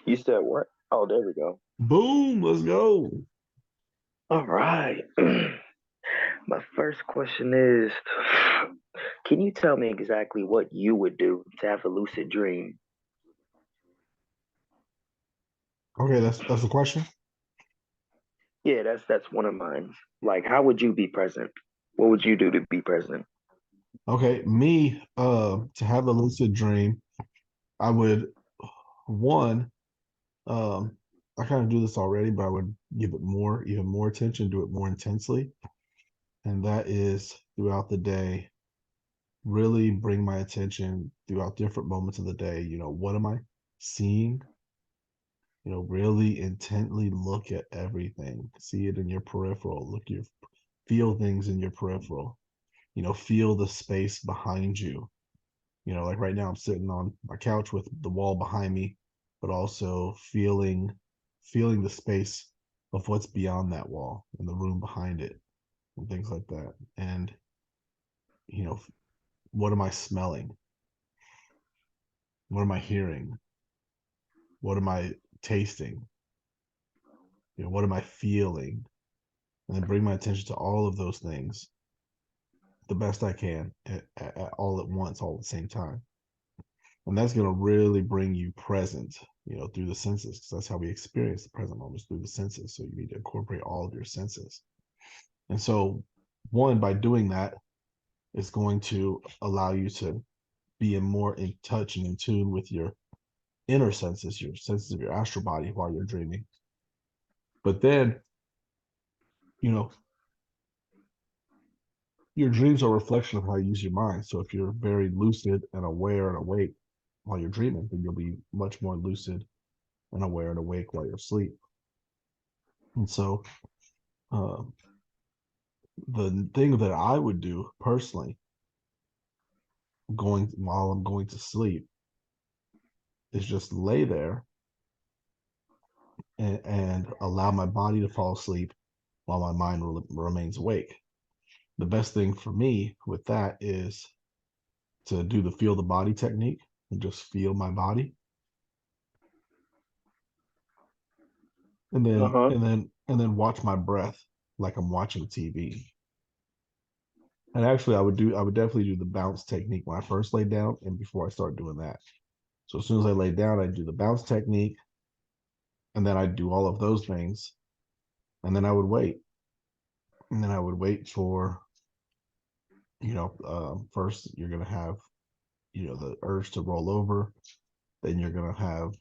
You said what? Oh, there we go. Boom, let's go. All right. My first question is, can you tell me exactly what you would do to have a lucid dream? Okay, that's the question. Yeah, that's one of mine. Like, how would you be present? What would you do to be present? Okay, me, to have a lucid dream, I would one, um, I kind of do this already, but I would give it more, even more attention, do it more intensely, and that is throughout the day, really bring my attention throughout different moments of the day. What am I seeing? Really intently look at everything, see it in your peripheral, feel things in your peripheral, feel the space behind you. Like right now I'm sitting on my couch with the wall behind me, but also feeling the space of what's beyond that wall and the room behind it and things like that. And, you know, what am I smelling? What am I hearing? What am I tasting? What am I feeling? And then bring my attention to all of those things the best I can all at once, all at the same time. And that's going to really bring you present, through the senses, because that's how we experience the present moments, through the senses. So you need to incorporate all of your senses. And so, one, by doing that, is going to allow you to be more in touch and in tune with your senses of your astral body while you're dreaming. But then, you know, your dreams are a reflection of how you use your mind. So if you're very lucid and aware and awake while you're dreaming, then you'll be much more lucid and aware and awake while you're asleep. And so, uh, the thing that I would do personally, going while I'm going to sleep, is just lay there and allow my body to fall asleep while my mind remains awake. The best thing for me with that is to do the feel the body technique and just feel my body, and then Uh-huh. and then and then watch my breath like I'm watching TV. And actually, I would definitely do the bounce technique when I first lay down and before I start doing that. So as soon as I lay down, I do the bounce technique, and then I do all of those things, and then I would wait, and then I would wait for, first you're gonna have, the urge to roll over, then you're gonna have,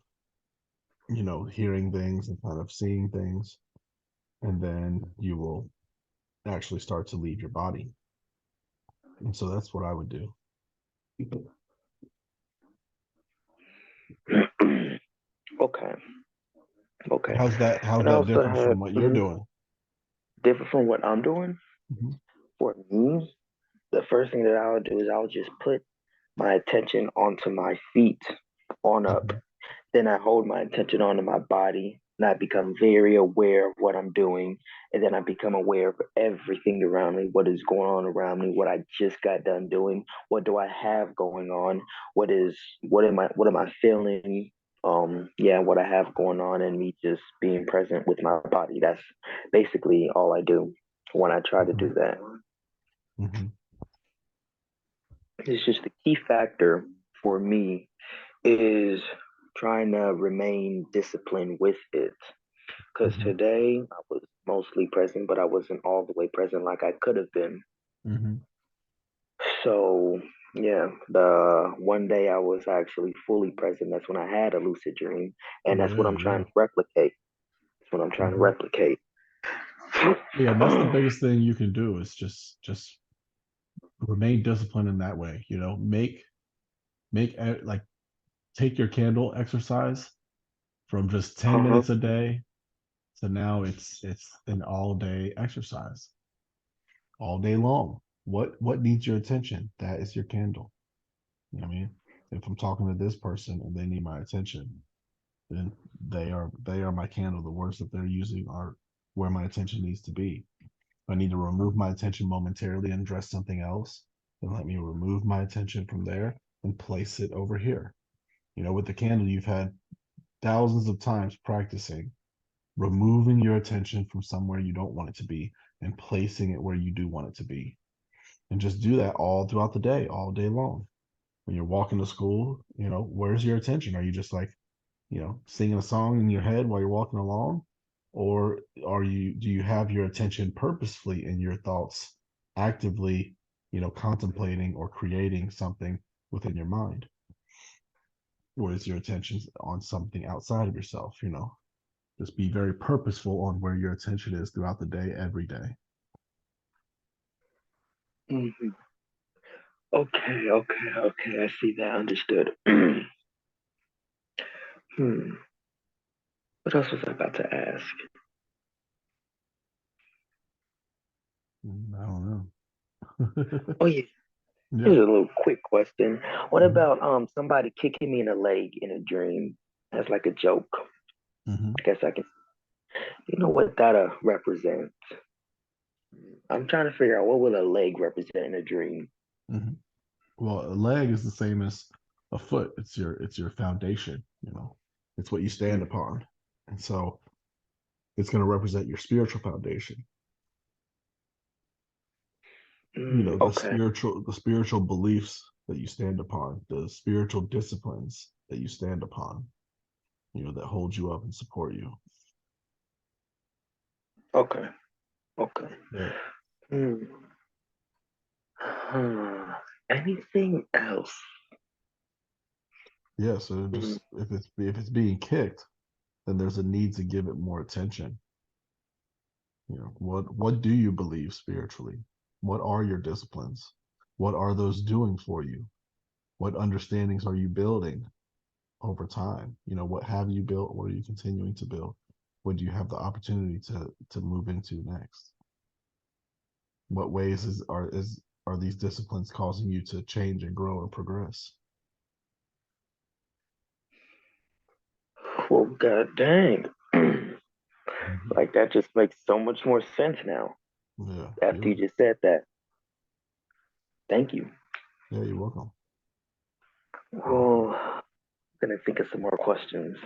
hearing things and kind of seeing things, and then you will actually start to leave your body. And so that's what I would do. Okay. Okay. How's And I that also different had from what you're doing? different from what I'm doing. Mhm. For me, the first thing that I would do is I would just put my attention onto my feet on up. Mhm. Then I hold my attention onto my body and I become very aware of what I'm doing. And then I become aware of everything around me, what is going on around me, what I just got done doing, what do I have going on, what am I feeling? Yeah, what I have going on and me just being present with my body. That's basically all I do when I try to Mhm. do that. Mhm. It's just the key factor for me is trying to remain disciplined with it. Because Mhm. today I was mostly present, but I wasn't all the way present like I could have been. Mhm. So, yeah, the one day I was actually fully present. That's when I had a lucid dream. And that's what Yeah, I'm trying yeah. to replicate. That's what I'm trying to Mhm. replicate. Yeah, and that's the biggest thing you can do is just remain disciplined in that way. Like take your candle exercise from just 10 Uh-huh. minutes a day to now it's an all day exercise, all day long. What needs your attention? That is your candle. You know what I mean? If I'm talking to this person and they need my attention, then they are my candle. The words that they're using are where my attention needs to be. If I need to remove my attention momentarily and address something else, then let me remove my attention from there and place it over here. With the candle, you've had thousands of times practicing removing your attention from somewhere you don't want it to be and placing it where you do want it to be. And just do that all throughout the day, all day long. When you're walking to school, where's your attention? Are you just like, singing a song in your head while you're walking along? Or do you have your attention purposefully in your thoughts, actively, contemplating or creating something within your mind? Or is your attention on something outside of yourself? Just be very purposeful on where your attention is throughout the day, every day. Mhm. Okay, okay, okay. I see that. Understood. Hmm. What else was I about to ask? I don't know. Oh yeah, Yeah. here's a little quick question. What Hmm. about somebody kicking me in the leg in a dream as like a joke? Hmm. I guess I can. You know what that represents? I'm trying to figure out what will a leg represent in a dream. Hmm. Well, a leg is the same as a foot. It's your foundation. It's what you stand Mm, upon, and so it's going to represent your spiritual foundation. The okay, spiritual beliefs that you stand upon, the spiritual disciplines that you stand upon. That hold you up and support you. okay, okay. Yeah. Hmm. Hmm. Anything else? Yeah. So Hmm. just if it's being kicked, then there's a need to give it more attention. What do you believe spiritually? What are your disciplines? What are those doing for you? What understandings are you building over time? What have you built? What are you continuing to build? What do you have the opportunity to move into next? What ways are these disciplines causing you to change and grow and progress? Well, god dang. Mhm. Like that just makes so much more sense now Yeah, after you you're just said that. Thank you. yeah, you're welcome. You're welcome. Well, I'm gonna think of some more questions.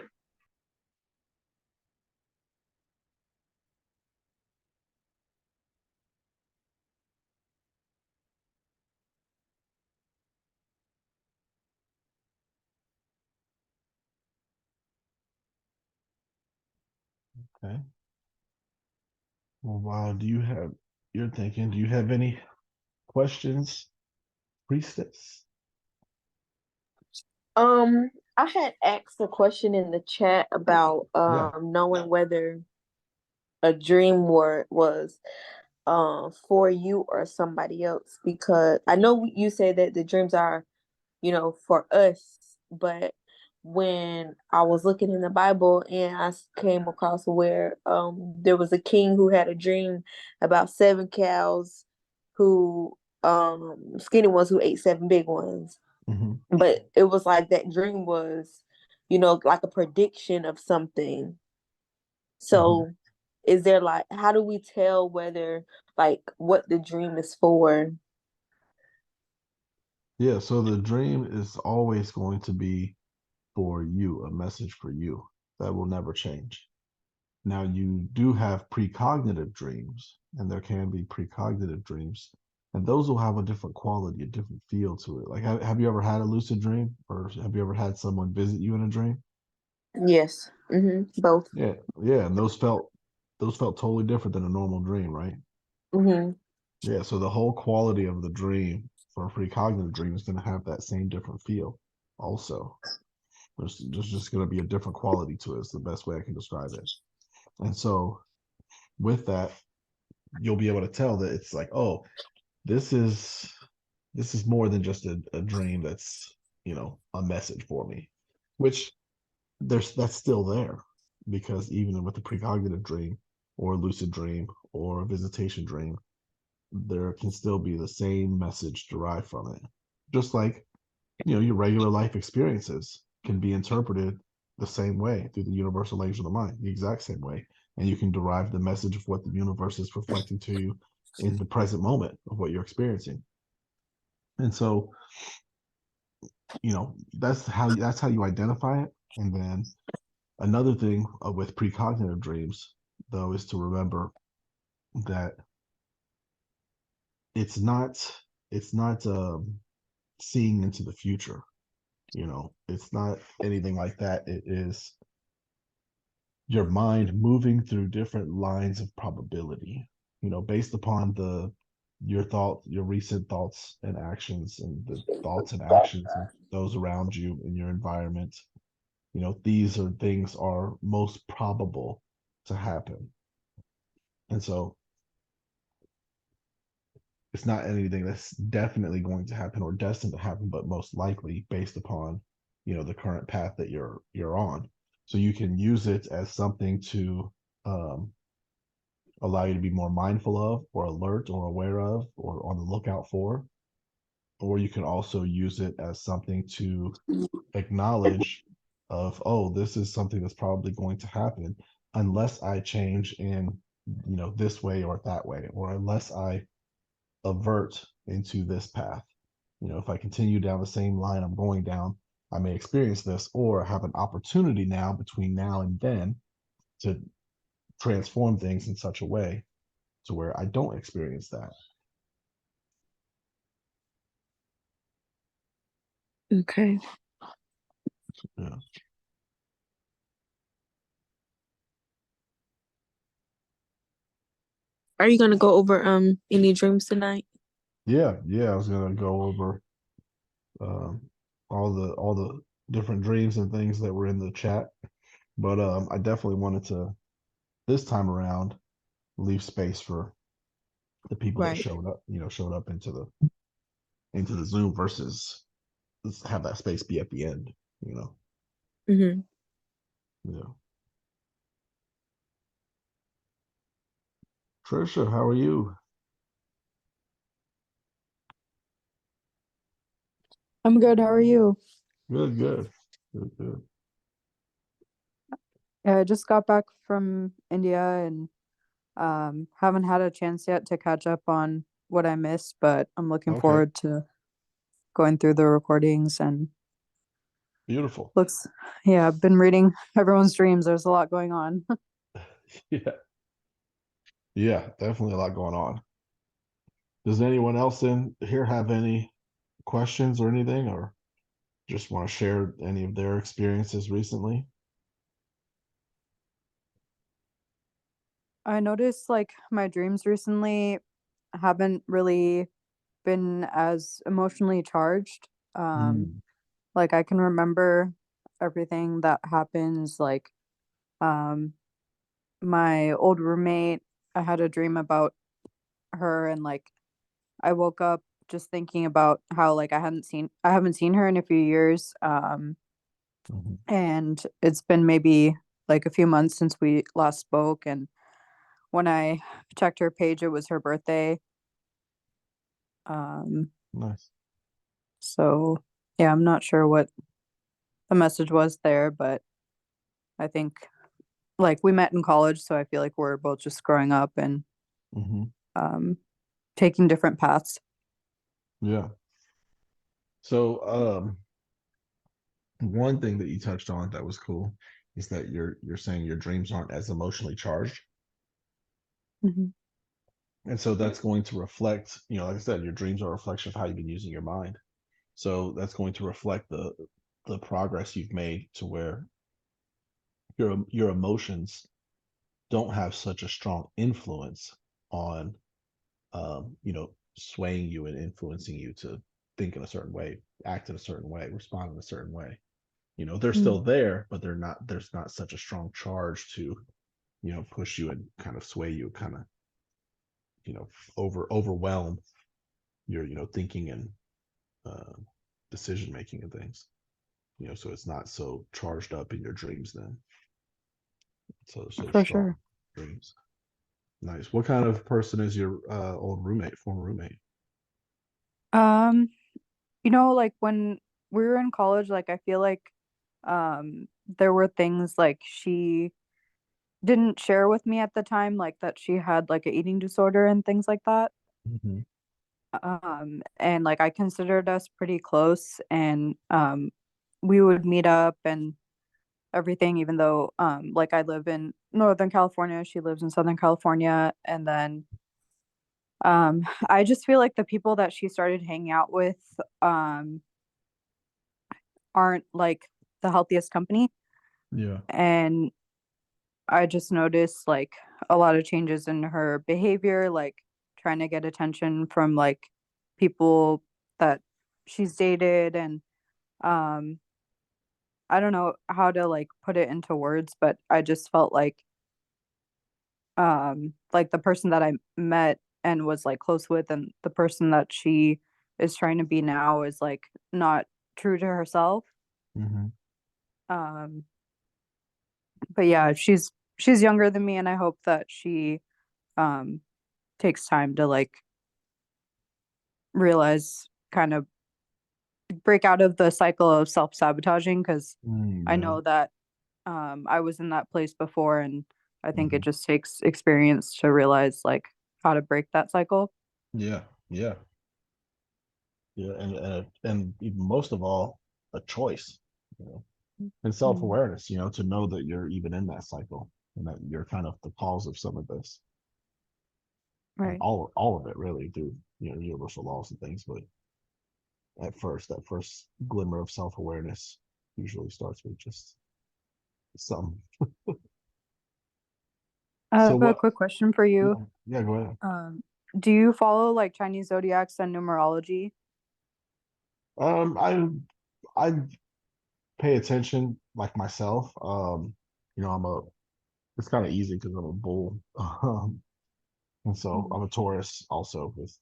Okay. Well, while you're thinking, do you have any questions, priestess? I had asked a question in the chat about Yeah. knowing whether a dream word was for you or somebody else, because I know you say that the dreams are, for us, but when I was looking in the Bible and came across where there was a king who had a dream about seven cows who skinny ones who ate seven big ones, Hmm. but it was like that dream was, like a prediction of something. Hmm. So is there, like, how do we tell whether, like, what the dream is for? Yeah. So the dream is always going to be for you, a message for you that will never change. Now, you do have precognitive dreams, and there can be precognitive dreams, and those will have a different quality, a different feel to it. Like, have you ever had a lucid dream, or have you ever had someone visit you in a dream? Yes. Both. Yeah, yeah, and those felt totally different than a normal dream, right? Mm-hmm. Yeah, so the whole quality of the dream for a precognitive dream is going to have that same different feel. Also, there's just going to be a different quality to it. It's the best way I can describe it. And so, with that, you'll be able to tell that it's like, oh, this is this is more than just a dream that's a message for me, which that's still there, because even with the precognitive dream or lucid dream or a visitation dream, there can still be the same message derived from it, just like your regular life experiences can be interpreted the same way through the universal language of the mind, the exact same way. And you can derive the message of what the universe is reflecting to you in the present moment of what you're experiencing. And so, that's how you identify it. And then Another thing with precognitive dreams, though, is to remember that it's not seeing into the future. It's not anything like that. It is your mind moving through different lines of probability, based upon your recent thoughts and actions, and the thoughts and actions of those around you in your environment. These are things are most probable to happen. And so it's not anything that's definitely going to happen or destined to happen, but most likely based upon, the current path that you're on. So you can use it as something to um, allow you to be more mindful of, or alert, or aware of, or on the lookout for. Or you can also use it as something to acknowledge of, oh, this is something that's probably going to happen unless I change in, this way or that way, or unless I avert into this path. If I continue down the same line I'm going down, I may experience this, or have an opportunity now between now and then to transform things in such a way to where I don't experience that. Okay. Yeah. Are you gonna go over any dreams tonight? Yeah, I was gonna go over um, all the different dreams and things that were in the chat, but I definitely wanted to this time around leave space for the people that Right. showed up into the Zoom versus have that space be at the end. You know, Mm-hmm. yeah. Trisha, how are you? I'm good. How are you? Good, good, good, good. Yeah, I just got back from India and haven't had a chance yet to catch up on what I missed, but I'm looking Okay, forward to going through the recordings and beautiful. looks yeah, I've been reading everyone's dreams. There's a lot going on. Yeah, yeah, definitely a lot going on. Does anyone else in here have any questions or anything, or just want to share any of their experiences recently? I noticed like my dreams recently haven't really been as emotionally charged. Um, Mm, like I can remember everything that happens, like um my old roommate, I had a dream about her and like I woke up just thinking about how like I haven't seen her in a few years. mhm. And it's been maybe like a few months since we last spoke, and when I checked her page it was her birthday. Um Nice. so yeah, I'm not sure what the message was there, but I think like we met in college, so I feel like we're both just growing up and Hmm. um taking different paths. Yeah. So, one thing that you touched on that was cool is that you're saying your dreams aren't as emotionally charged. Mhm. And so that's going to reflect, like I said, your dreams are a reflection of how you've been using your mind. So that's going to reflect the progress you've made to where your emotions don't have such a strong influence on swaying you and influencing you to think in a certain way, act in a certain way, respond in a certain way. They're Mm. still there, but there's not such a strong charge to, push you and kind of sway you, kind of, you know, overwhelm your, thinking and uh, decision making and things. So it's not so charged up in your dreams then. So For strong sure. dreams. Nice. What kind of person is your old roommate, former roommate? Um, like when we were in college, like I feel like there were things like she didn't share with me at the time, like that she had like a eating disorder and things like that. Hmm. And like I considered us pretty close, and we would meet up and everything, even though like I live in Northern California, she lives in Southern California, and then I just feel like the people that she started hanging out with um aren't like the healthiest company. Yeah. And I just noticed like a lot of changes in her behavior, like trying to get attention from like people that she's dated. And um I don't know how to like put it into words, but I just felt like the person that I met and was like close with, and the person that she is trying to be now is like not true to herself. Mm-hmm. um but yeah, she's younger than me, and I hope that she um takes time to like realize, kind of break out of the cycle of self-sabotaging, because I Yeah. know that I was in that place before, and I think it Mm-hmm. just takes experience to realize like how to break that cycle. Yeah. Yeah. Yeah. And even most of all, a choice, you know, and Mm. self-awareness, you know, to know that you're even in that cycle and that you're kind of the cause of some of this, and Right. all of it really through, you know, universal laws and things. But at first, that first glimmer of self-awareness usually starts with just some. I So have a what? quick question for you. Yeah, yeah, go ahead. Um, do you follow like Chinese zodiacs and numerology? I pay attention like myself. You know, it's kind of easy because I'm a bull. And so Mhm. I'm a Taurus also with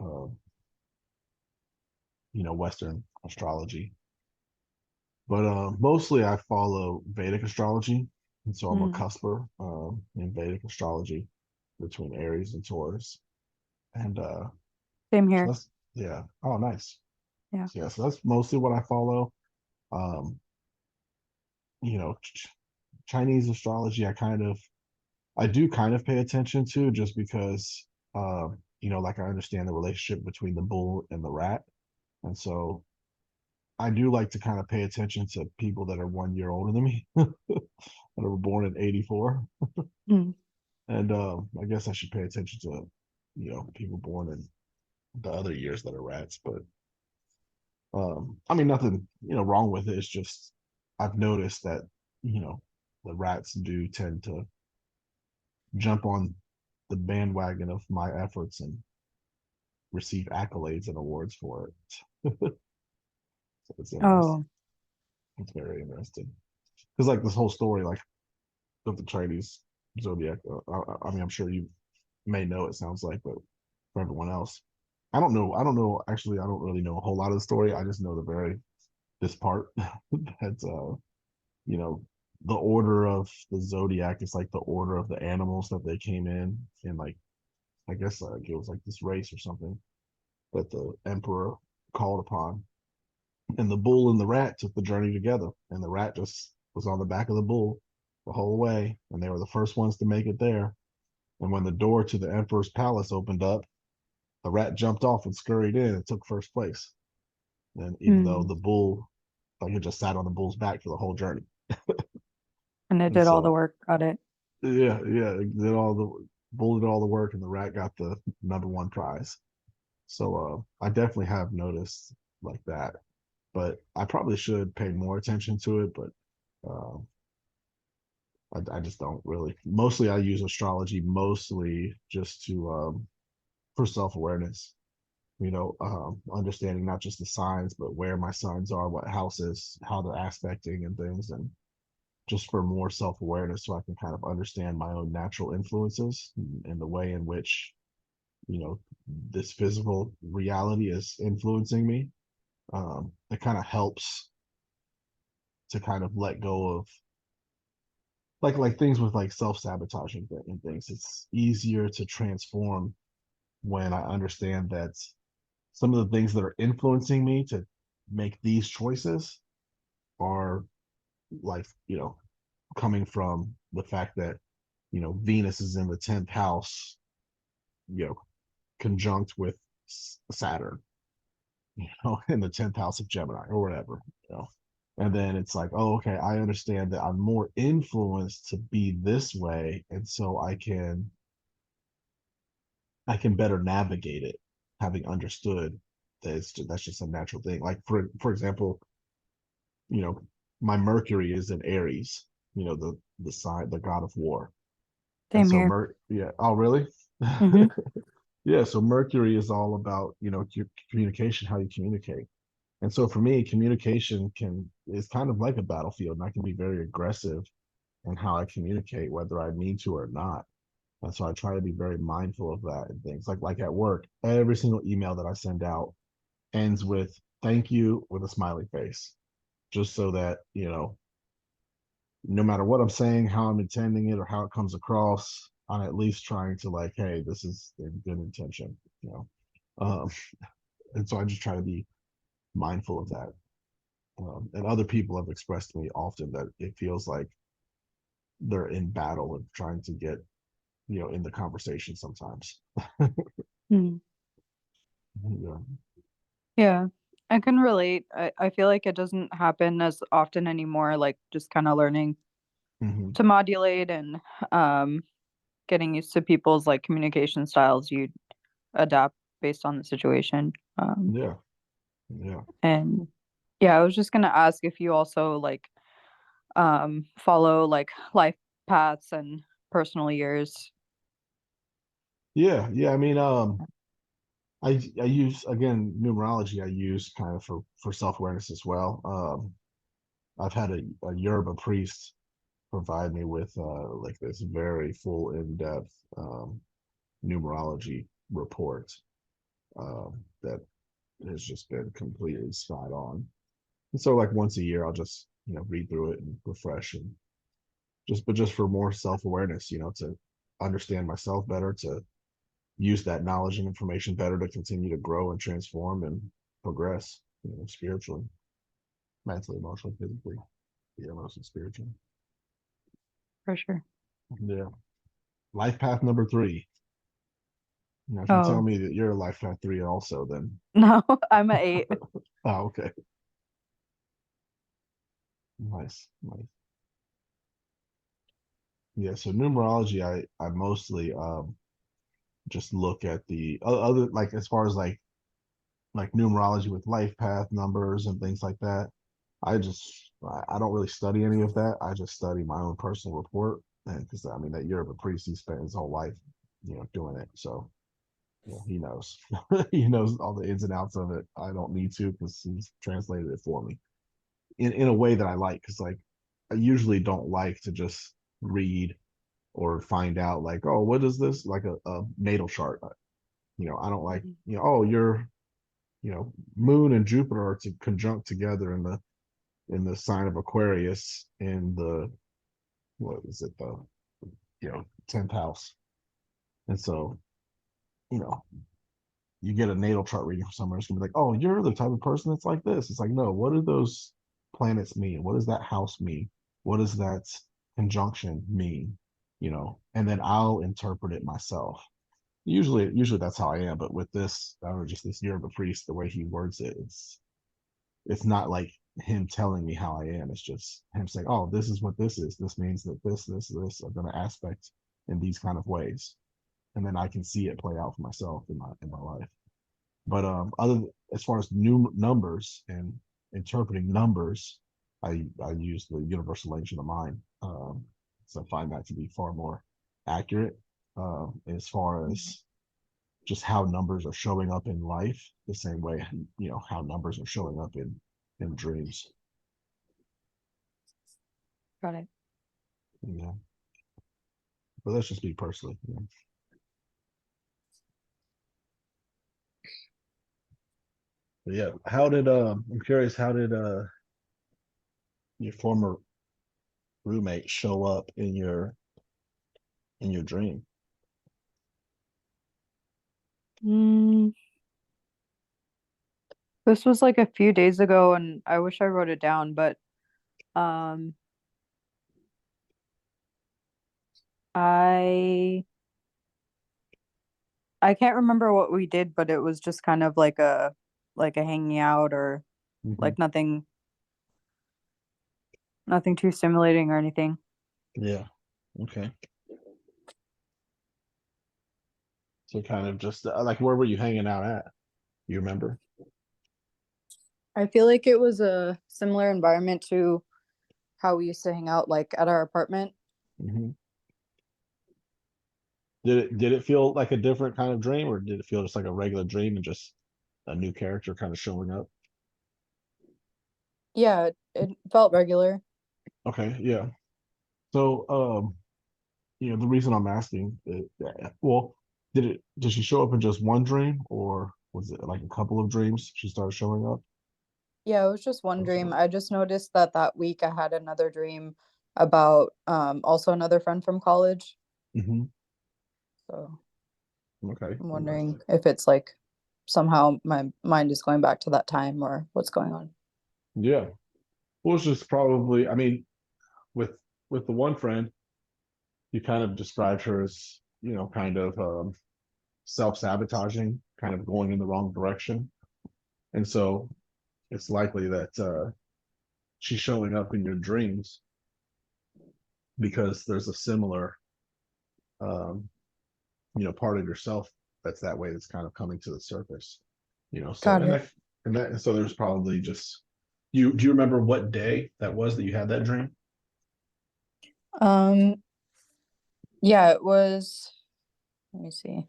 uh, you know, Western astrology. But mostly I follow Vedic astrology. And so I'm a Mm. cusper in Vedic astrology between Aries and Taurus. And Same so here. that's, yeah. Oh, nice. Yeah. So, yeah, so that's mostly what I follow. Um, you know, Chinese astrology, I do kind of pay attention to, just because, you know, like I understand the relationship between the bull and the rat. And so I do like to kind of pay attention to people that are 1 year older than me that were born in '84. Mm. And I guess I should pay attention to, you know, people born in the other years that are rats. But I mean, nothing, you know, wrong with it. It's just I've noticed that, you know, the rats do tend to jump on the bandwagon of my efforts and receive accolades and awards for it. So it's interesting. Oh. It's very interesting. Because like this whole story, like of the Chinese zodiac, I mean, I'm sure you may know, it sounds like, but for everyone else, I don't know. I don't know. Actually, I don't really know a whole lot of the story. I just know this part that you know, the order of the zodiac is like the order of the animals that they came in, and like I guess it was like this race or something that the emperor called upon, and the bull and the rat took the journey together, and the rat just was on the back of the bull the whole way, and they were the first ones to make it there. And when the door to the emperor's palace opened up, the rat jumped off and scurried in and took first place. And even though Mm. the bull, like, it just sat on the bull's back for the whole journey. And it And did all the so, work. Got it. yeah, yeah, it did all the bull did all the work, and the rat got the #1 prize. So I definitely have noticed like that, but I probably should pay more attention to it. But uh, I just don't really. Mostly, I use astrology mostly just to for self awareness. You know, understanding not just the signs, but where my signs are, what houses, how they're aspecting and things, and just for more self awareness, so I can kind of understand my own natural influences and the way in which, you know, this physical reality is influencing me. It kind of helps to kind of let go of like things with like self-sabotaging and things. It's easier to transform when I understand that some of the things that are influencing me to make these choices are, like, you know, coming from the fact that, you know, Venus is in the 10th house, you know, conjunct with Saturn, you know, in the 10th house of Gemini or whatever, you know. And then it's like, oh, okay, I understand that I'm more influenced to be this way, and so I can better navigate it, having understood that that's just a natural thing. Like for example, you know, my Mercury is in Aries, the sign, the god of war. And Same so here. yeah, oh really? Hmm. Yeah, so Mercury is all about, your communication, how you communicate. And so for me, communication is kind of like a battlefield, and I can be very aggressive in how I communicate, whether I need to or not. And so I try to be very mindful of that and things like at work, every single email that I send out ends with thank you with a smiley face, just so that, no matter what I'm saying, how I'm intending it, or how it comes across, I'm at least trying to like, hey, this is in good intention, you know. Um, and so I just try to be mindful of that. And other people have expressed to me often that it feels like they're in battle and trying to get, in the conversation sometimes. Hmm. Yeah. Yeah, I can relate. I feel like it doesn't happen as often anymore, like just kind of learning Hmm. to modulate and um getting used to people's like communication styles you adapt based on the situation. Yeah. Yeah. And yeah, I was just gonna ask if you also like follow like life paths and personal years. Yeah. Yeah. I mean, I use, again, numerology. I use kind of for self awareness as well. I've had a Yoruba priest provide me with like this very full, in depth numerology report that has just been completely spot on. And so, like, once a year, I'll just read through it and refresh, and just for more self awareness, to understand myself better, to use that knowledge and information better, to continue to grow and transform and progress, spiritually, mentally, emotionally, physically, yeah, mostly spiritually. For sure. Yeah. Life path number 3. If you tell Oh, me that you're a life path 3 also, then no, I'm a 8. oh, okay, nice, nice. Yeah. So numerology, I mostly just look at the other, like, as far as like numerology with life path numbers and things like that. I don't really study any of that. I just study my own personal report, and because I mean that Europe priest, he spent his whole life, doing it. So he knows, he knows all the ins and outs of it. I don't need to, because he's translated it for me in a way that I like. Because like I usually don't like to just read or find out like, oh, what is this, like a natal chart. I don't like, oh, you're, Moon and Jupiter are to conjunct together in the sign of Aquarius in the, what is it, the 10th house. And so, you know, you get a natal chart reading from somewhere, it's gonna be like, oh, you're the type of person that's like this. It's like, no, what do those planets mean? What does that house mean? What does that conjunction mean? And then I'll interpret it myself. Usually that's how I am. But with this, I don't know, just this year of a priest, the way he words it, it's not like him telling me how I am. It's just him saying, "Oh, this is what this is. This means that this are going to aspect in these kind of ways," and then I can see it play out for myself in my life. But as far as new numbers and interpreting numbers, I use the universal language of the mind. So I find that to be far more accurate as far as just how numbers are showing up in life, the same way how numbers are showing up in dreams. Got it. Yeah, but that's just me personally. But yeah, how did I'm curious, how did your former roommate show up in your dream? Mm, this was like a few days ago, and I wish I wrote it down, but um, I I can't remember what we did, but it was just kind of like a hanging out or Mm-hmm. like nothing Nothing too stimulating or anything. Yeah. Okay. So kind of just like, where were you hanging out at? You remember? I feel like it was a similar environment to how we used to hang out, like at our apartment. Hmm. Did it feel like a different kind of dream, or did it feel just like a regular dream and just a new character kind of showing up? Yeah, it felt regular. Okay, yeah. So, the reason I'm asking, well, did she show up in just one dream, or was it like a couple of dreams she started showing up? Yeah, it was just one Or dream. so- I just noticed that that week I had another dream about also another friend from college. Mhm. So Okay, I'm nice. wondering if it's like somehow my mind is going back to that time or what's going on. Yeah. Well, it's just probably, I mean, with the one friend, you kind of described her as, kind of self-sabotaging, kind of going in the wrong direction. And so it's likely that she's showing up in your dreams because there's a similar um, part of yourself that's that way, that's kind of coming to the surface. So Got and it. that and so there's probably just, you do you remember what day that was that you had that dream? Um, yeah, it was, let me see.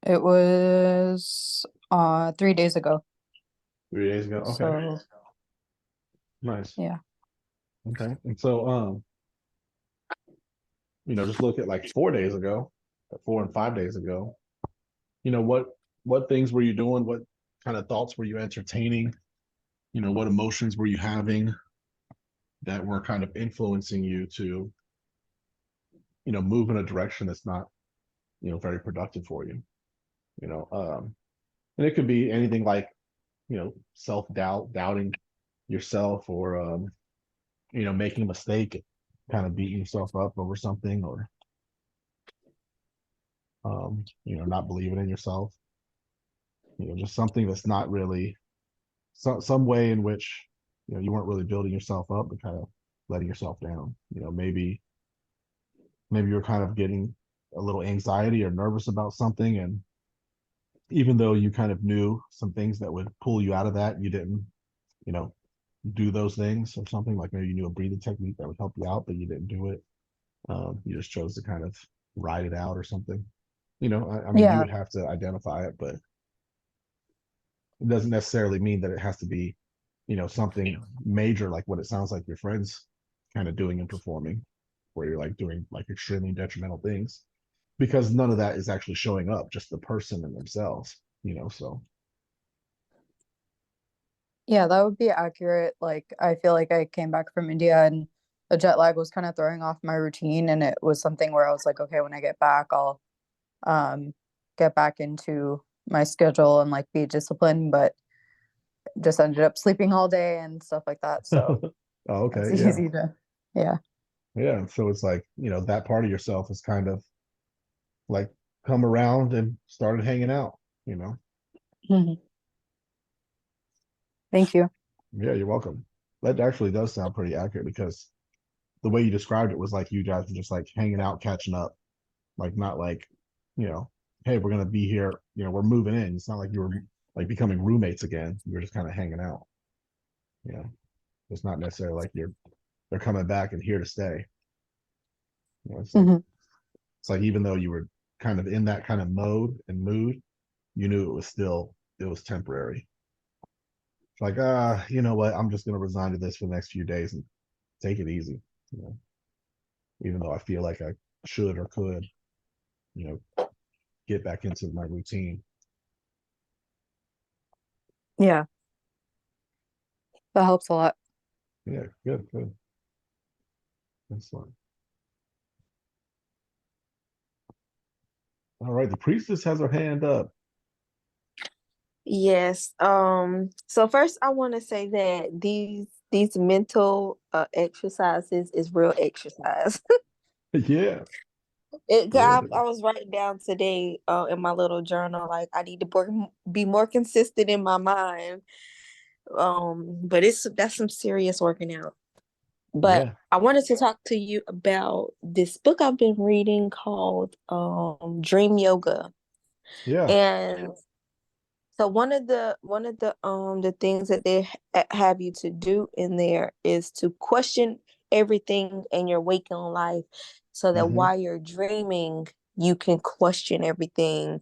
It was 3 days ago. 3 days ago. Okay. So Nice. yeah. Okay. And so just look at like 4 days ago, 4 and 5 days ago. What things were you doing? What kind of thoughts were you entertaining? What emotions were you having that were kind of influencing you to, move in a direction that's not, very productive for you. You know, and it could be anything like, self-doubt, doubting yourself, or making a mistake, kind of beating yourself up over something, or not believing in yourself. Just something that's not really, some way in which you weren't really building yourself up, but kind of letting yourself down. Maybe you're kind of getting a little anxiety or nervous about something, and even though you kind of knew some things that would pull you out of that, you didn't, you know, do those things, or something like maybe you knew a breathing technique that would help you out, but you didn't do it. You just chose to kind of ride it out or something. I mean, you Yeah. would have to identify it, but it doesn't necessarily mean that it has to be, something major like what it sounds like your friends kind of doing and performing, where you're like doing like extremely detrimental things, because none of that is actually showing up, just the person and themselves, so. Yeah, that would be accurate. Like, I feel like I came back from India and the jet lag was kind of throwing off my routine. And it was something where I was like, okay, when I get back, I'll um, get back into my schedule and like be disciplined, but just ended up sleeping all day and stuff like that. So Oh, it's okay, yeah. easy to, yeah. Yeah, so it's like, that part of yourself is kind of like come around and started hanging out, you know. Mhm. Thank you. Yeah, you're welcome. That actually does sound pretty accurate, because the way you described it was like you guys were just like hanging out, catching up, like not like, you know, hey, we're gonna be here, we're moving in. It's not like you were like becoming roommates again. You're just kind of hanging out. You know, it's not necessarily like they're coming back and here to stay. Mhm. It's like even though you were kind of in that kind of mode and mood, you knew it was temporary. It's like, you know what, I'm just gonna resign to this for the next few days and take it easy. You know, even though I feel like I should or could, you know, get back into my routine. Yeah, that helps a lot. Yeah, good, good. Excellent. All right, the priestess has her hand up. Yes. So first I want to say that these mental exercises is real exercise. Yeah, yeah. I was writing down today in my little journal, like I need to be more consistent in my mind. But that's some serious working out. But Yeah. I wanted to talk to you about this book I've been reading called Dream Yoga. Yeah. And so one of the things that they have you to do in there is to question everything in your waking life, so that Hmm. while you're dreaming, you can question everything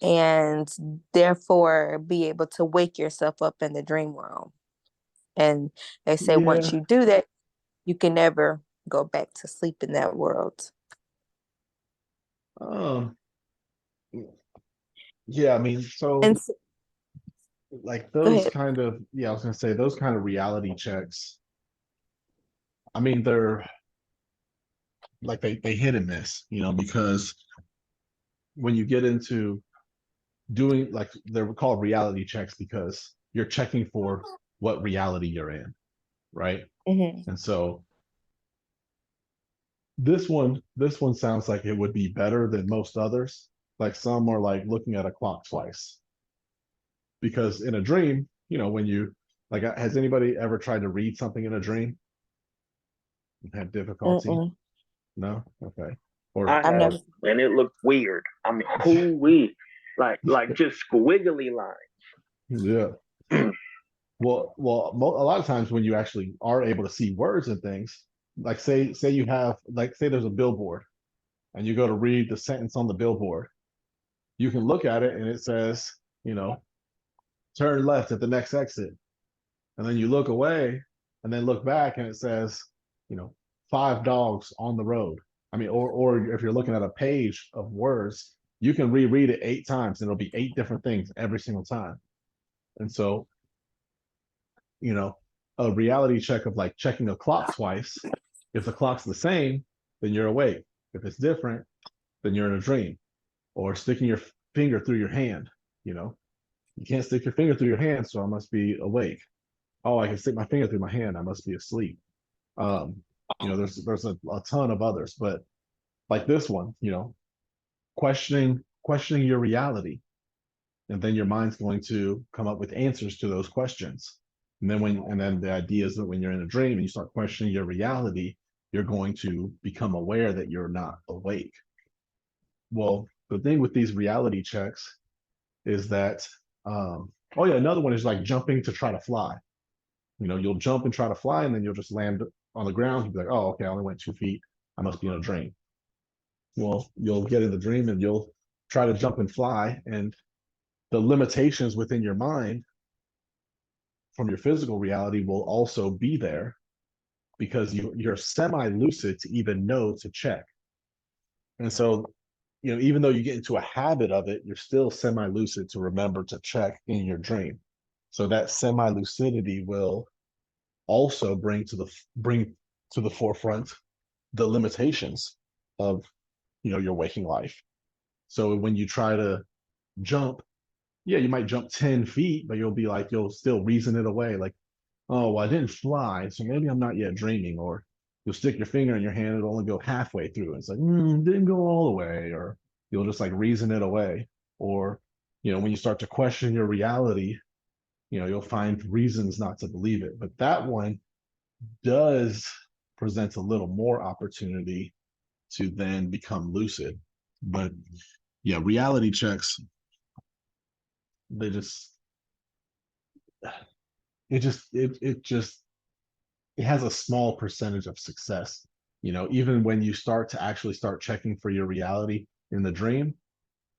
and therefore be able to wake yourself up in the dream world. And they say once Yeah. you do that, you can never go back to sleep in that world. Um, yeah, I mean, so And like go those ahead. kind of, yeah, I was gonna say those kind of reality checks. I mean, they're like they hit and miss, because when you get into doing like they're called reality checks because you're checking for what reality you're in, right? Hmm. And so this one sounds like it would be better than most others. Like some are like looking at a clock twice. Because in a dream, when you like has anybody ever tried to read something in a dream and had difficulty? Mm-mm. No? Okay. Or I I've have, never. and it looked weird. I mean, who we like just squiggly yeah. lines. Well, a lot of times when you actually are able to see words and things, like say you have like say there's a billboard and you go to read the sentence on the billboard, you can look at it and it says, you know, turn left at the next exit. And then you look away and then look back and it says, you know, 5 dogs on the road. I mean, or if you're looking at a page of words, you can reread it 8 times and it'll be 8 different things every single time. And so, you know, a reality check of like checking a clock twice. If the clock's the same, then you're awake. If it's different, then you're in a dream. Or sticking your finger through your hand, you know. You can't stick your finger through your hand, so I must be awake. Oh, I can stick my finger through my hand, I must be asleep. Um, there's a ton of others, but like this one, questioning your reality, and then your mind's going to come up with answers to those questions. And then the idea is that when you're in a dream and you start questioning your reality, you're going to become aware that you're not awake. Well, the thing with these reality checks is that oh yeah, another one is like jumping to try to fly. You'll jump and try to fly, and then you'll just land on the ground. You'll be like, oh, okay, I only went 2 feet. I must be in a dream. Well, you'll get in the dream and you'll try to jump and fly, and the limitations within your mind from your physical reality will also be there because you're semi-lucid to even know to check. And so, even though you get into a habit of it, you're still semi-lucid to remember to check in your dream. So that semi-lucidity will also bring to the forefront the limitations of your waking life. So when you try to jump, yeah, you might jump 10 feet, but you'll still reason it away. Like, oh, well, I didn't fly, so maybe I'm not yet dreaming. Or you'll stick your finger in your hand, it'll only go halfway through. It's like, didn't go all the way. Or you'll just like reason it away. Or, when you start to question your reality, you'll find reasons not to believe it. But that one does present a little more opportunity to then become lucid. But yeah, reality checks, they just it has a small percentage of success. Even when you start checking for your reality in the dream,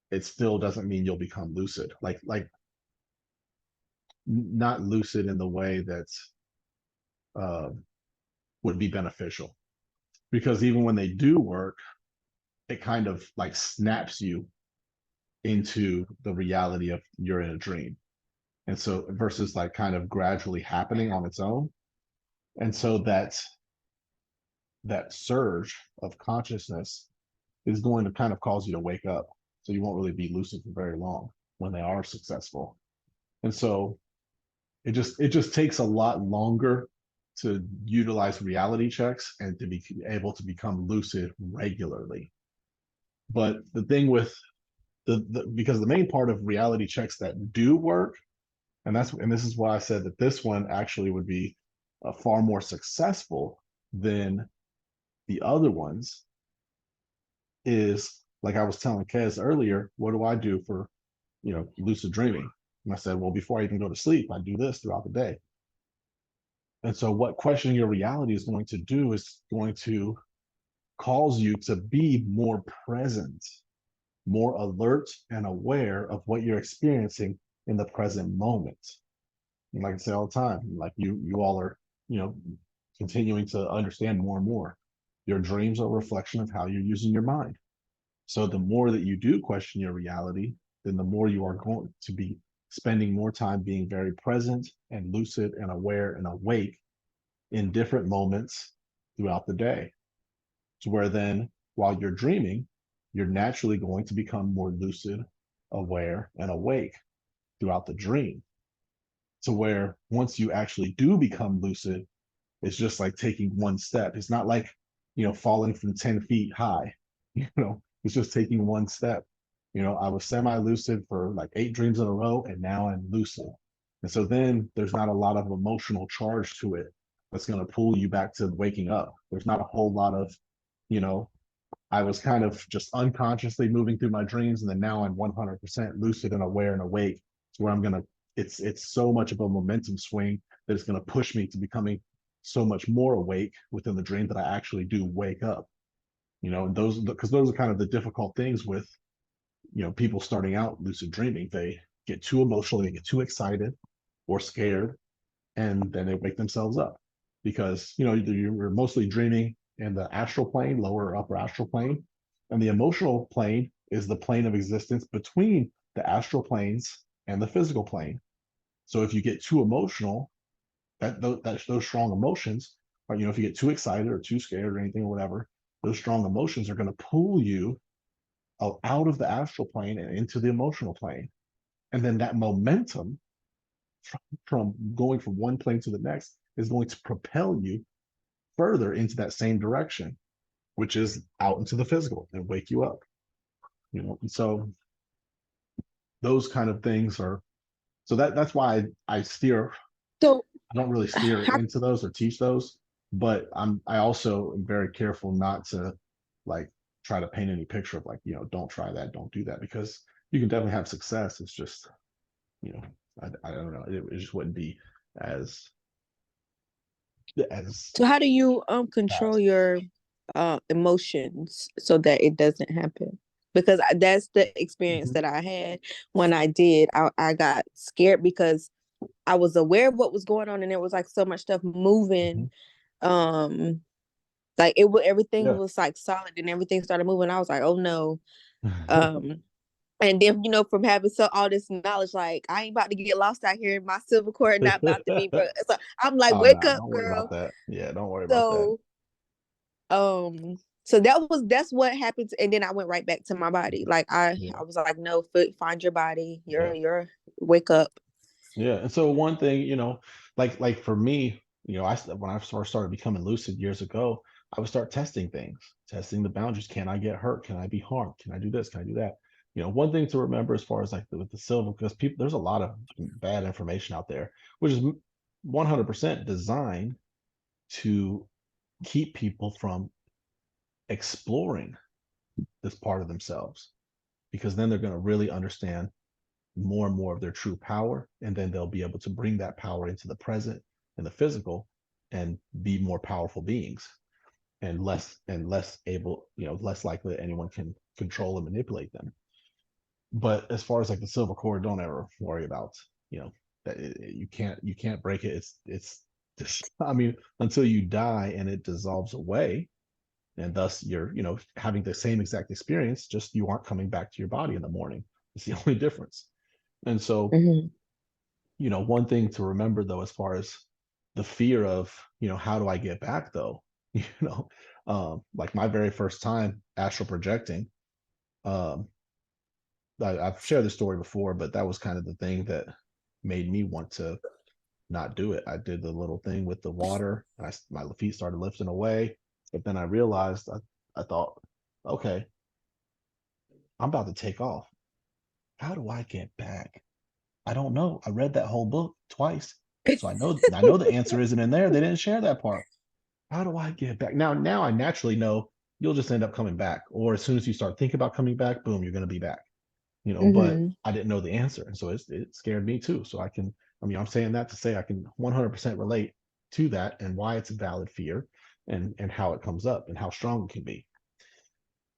it still doesn't mean you'll become lucid. Like not lucid in the way that uh, would be beneficial. Because even when they do work, it kind of like snaps you into the reality of you're in a dream. And so versus like kind of gradually happening on its own. And so that surge of consciousness is going to kind of cause you to wake up. So you won't really be lucid for very long when they are successful. And so it just takes a lot longer to utilize reality checks and to be able to become lucid regularly. But the thing with because the main part of reality checks that do work And this is why I said that this one actually would be far more successful than the other ones. Is like I was telling Kez earlier, what do I do for lucid dreaming? And I said, well, before I even go to sleep, I do this throughout the day. And so what questioning your reality is going to do is going to cause you to be more present, more alert and aware of what you're experiencing in the present moment. And like I say all the time, like you all are, continuing to understand more and more. Your dreams are a reflection of how you're using your mind. So the more that you do question your reality, then the more you are going to be spending more time being very present and lucid and aware and awake in different moments throughout the day. To where then, while you're dreaming, you're naturally going to become more lucid, aware, and awake throughout the dream. To where once you actually do become lucid, it's just like taking one step. It's not like, falling from 10 feet high, it's just taking one step. I was semi-lucid for like 8 dreams in a row, and now I'm lucid. And so then there's not a lot of emotional charge to it that's going to pull you back to waking up. There's not a whole lot of, you know, I was kind of just unconsciously moving through my dreams, and then now I'm 100% lucid and aware and awake. To where I'm gonna, it's so much of a momentum swing that it's gonna push me to becoming so much more awake within the dream that I actually do wake up. And because those are kind of the difficult things with people starting out lucid dreaming. They get too emotional, they get too excited or scared, and then they wake themselves up because you're mostly dreaming in the astral plane, lower or upper astral plane, and the emotional plane is the plane of existence between the astral planes and the physical plane. So if you get too emotional, those strong emotions, or if you get too excited or too scared or anything or whatever, those strong emotions are going to pull you out of the astral plane and into the emotional plane, and then that momentum from going from one plane to the next is going to propel you further into that same direction, which is out into the physical and wake you up. And so those kind of things are, so that's why I steer. So I don't really steer how, into those or teach those, but I also am very careful not to like try to paint any picture of like, don't try that, don't do that, because you can definitely have success. It's just, you know, I don't know. It just wouldn't be as so how do you control fast. your emotions so that it doesn't happen? Because that's the experience Mm-hmm. that I had when I did. I got scared because I was aware of what was going on, and there was like so much stuff moving. Um, like everything Yeah. was like solid, and everything started moving. I was like, oh no. Um, and then from having all this knowledge, like I ain't about to get lost out here. My silver cord not about to be broke. So I'm like, Oh wake no, up, don't worry about girl. that. Yeah, don't worry about that. So so that's what happened, and then I went right back to my body. Like I Yeah. was like, no, find your body. Yeah. You're wake up. Yeah. And so one thing, like for me, when I first started becoming lucid years ago, I would start testing things, testing the boundaries. Can I get hurt? Can I be harmed? Can I do this? Can I do that? One thing to remember as far as like with the silver, because there's a lot of bad information out there, which is 100% designed to keep people from exploring this part of themselves, because then they're going to really understand more and more of their true power, and then they'll be able to bring that power into the present and the physical and be more powerful beings, and less able, less likely that anyone can control and manipulate them. But as far as like the silver cord, don't ever worry about, that you can't break it. It's just, I mean, until you die and it dissolves away, and thus you're having the same exact experience, just you aren't coming back to your body in the morning. It's the only difference. And so, Mm-hmm. one thing to remember though, as far as the fear of, how do I get back though, like my very first time astral projecting, um, I've shared this story before, but that was kind of the thing that made me want to not do it. I did the little thing with the water, and my feet started lifting away, but then I realized, I thought, okay, I'm about to take off. How do I get back? I don't know. I read that whole book twice. So I know the answer isn't in there. They didn't share that part. How do I get back? Now I naturally know you'll just end up coming back. Or as soon as you start thinking about coming back, boom, you're gonna be back. But Mm-hmm. I didn't know the answer. And so it scared me too. So I'm saying that to say I can 100% relate to that and why it's a valid fear and how it comes up and how strong it can be.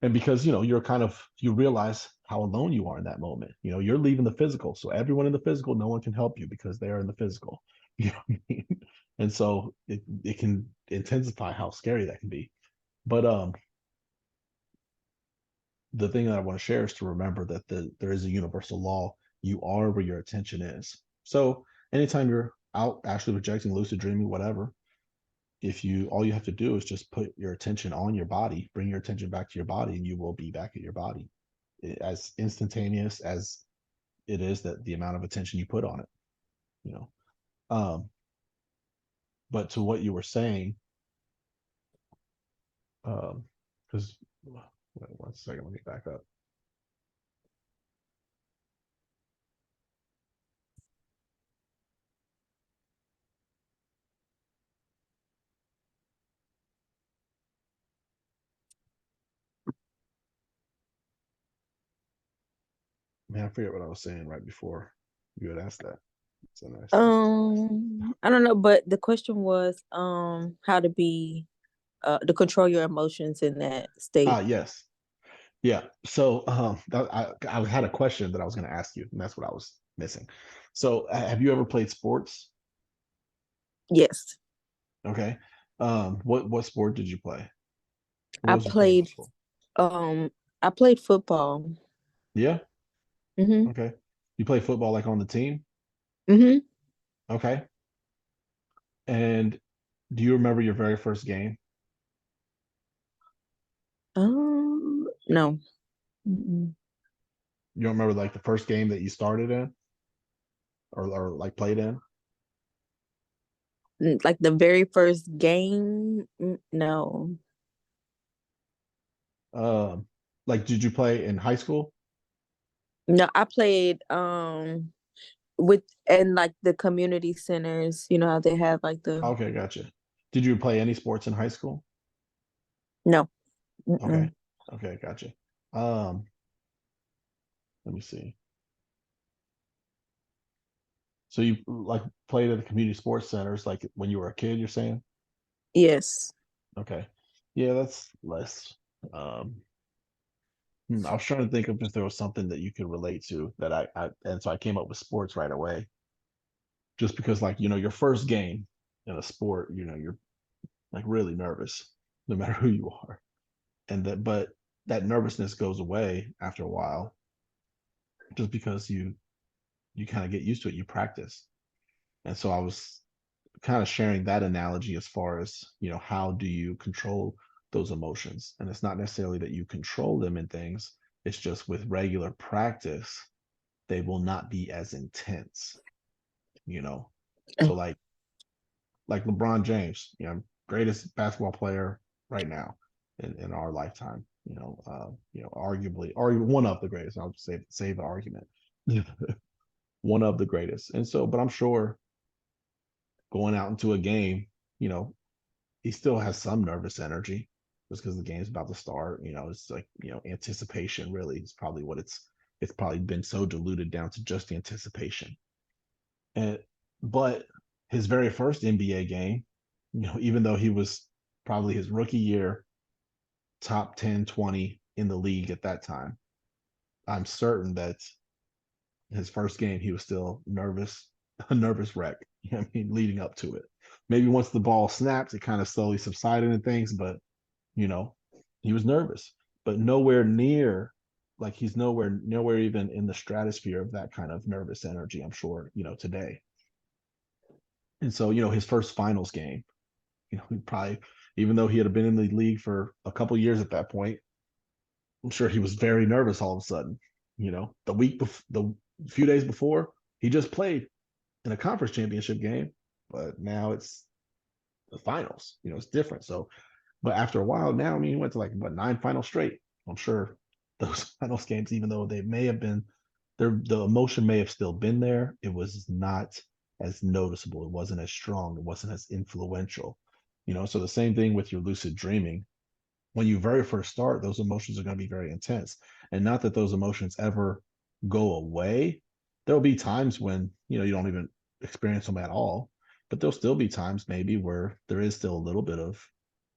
And because you realize how alone you are in that moment. You're leaving the physical, so everyone in the physical, no one can help you because they are in the physical. You know what I mean? And so it can intensify how scary that can be. But the thing that I want to share is to remember that there is a universal law. You are where your attention is. So anytime you're out actually projecting, lucid dreaming, whatever, if you all you have to do is just put your attention on your body, bring your attention back to your body, and you will be back at your body, as instantaneous as it is that the amount of attention you put on it. You know, but to what you were saying, because wait 1 second, let me back up. Man, I forget what I was saying right before you had asked that. So nice. I don't know, but the question was how to be to control your emotions in that state. Yes. Yeah. So I had a question that I was going to ask you, and that's what I was missing. So have you ever played sports? Yes. Okay. What sport did you play? What I was your favorite played sport? um I played football. Yeah. Mhm. Okay. You play football like on the team? Mhm. Okay. And do you remember your very first game? No. Mm-mm. You don't remember like the first game that you started in or like played in? Like the very first game? No. Um, like did you play in high school? No, I played with and like the community centers, you know how they have like the Okay, gotcha. Did you play any sports in high school? no. Okay. Mm-mm. Okay, gotcha. Um, let me see. So you like played at the community sports centers like when you were a kid, you're saying? Yes. Okay. Yeah, that's less. Um, I was trying to think of if there was something that you could relate to that and so I came up with sports right away. Just because like, your first game in a sport, you're like really nervous no matter who you are. But that nervousness goes away after a while just because you kind of get used to it, you practice. And so I was kind of sharing that analogy as far as, how do you control those emotions? And it's not necessarily that you control them in things, it's just with regular practice, they will not be as intense, you know. So like LeBron James, greatest basketball player right now in our lifetime, arguably one of the greatest. I'll just save the argument. One of the greatest. And so, but I'm sure going out into a game, you know, he still has some nervous energy just because the game's about to start. It's like, anticipation really is probably what it's probably been so diluted down to just anticipation. And but his very first NBA game, even though he was probably his rookie year, top 10, 20 in the league at that time, I'm certain that his first game he was still nervous, a nervous wreck. I mean, leading up to it. Maybe once the ball snaps, it kind of slowly subsided and things, but you know, he was nervous, but nowhere near like he's nowhere even in the stratosphere of that kind of nervous energy, I'm sure, today. And so, his first finals game, he probably, even though he had been in the league for a couple years at that point, I'm sure he was very nervous all of a sudden. The few days before, he just played in a conference championship game, but now it's the finals. It's different. So, but after a while now, I mean, he went to like what 9 finals straight. I'm sure those finals games, even though they may have been the emotion may have still been there. It was not as noticeable. It wasn't as strong. It wasn't as influential. So the same thing with your lucid dreaming. When you very first start, those emotions are going to be very intense. And not that those emotions ever go away. There'll be times when, you don't even experience them at all, but there'll still be times maybe where there is still a little bit of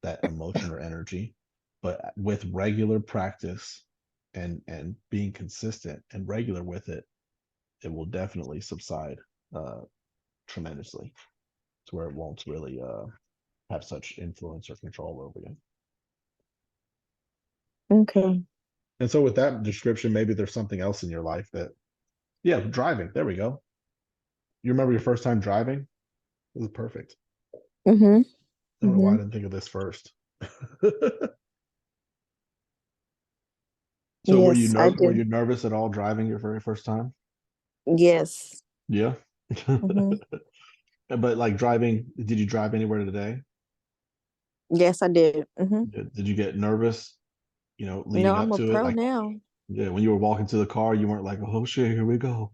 that emotion or energy. But with regular practice and being consistent and regular with it, it will definitely subside tremendously to where it won't really have such influence or control over you. Okay. And so with that description, maybe there's something else in your life that, yeah, driving. There we go. You remember your first time driving? It was perfect. Mm-hmm. I don't know why I didn't think of this first. So were you Yes, I were do. you nervous at all driving your very first time? Yes. Yeah. Mm-hmm. But like driving, did you drive anywhere today? Yes, I did. Mm-hmm. Did you get nervous, No, leading I'm up a to it? pro Like, now. yeah, when you were walking to the car, you weren't like, oh shit, here we go.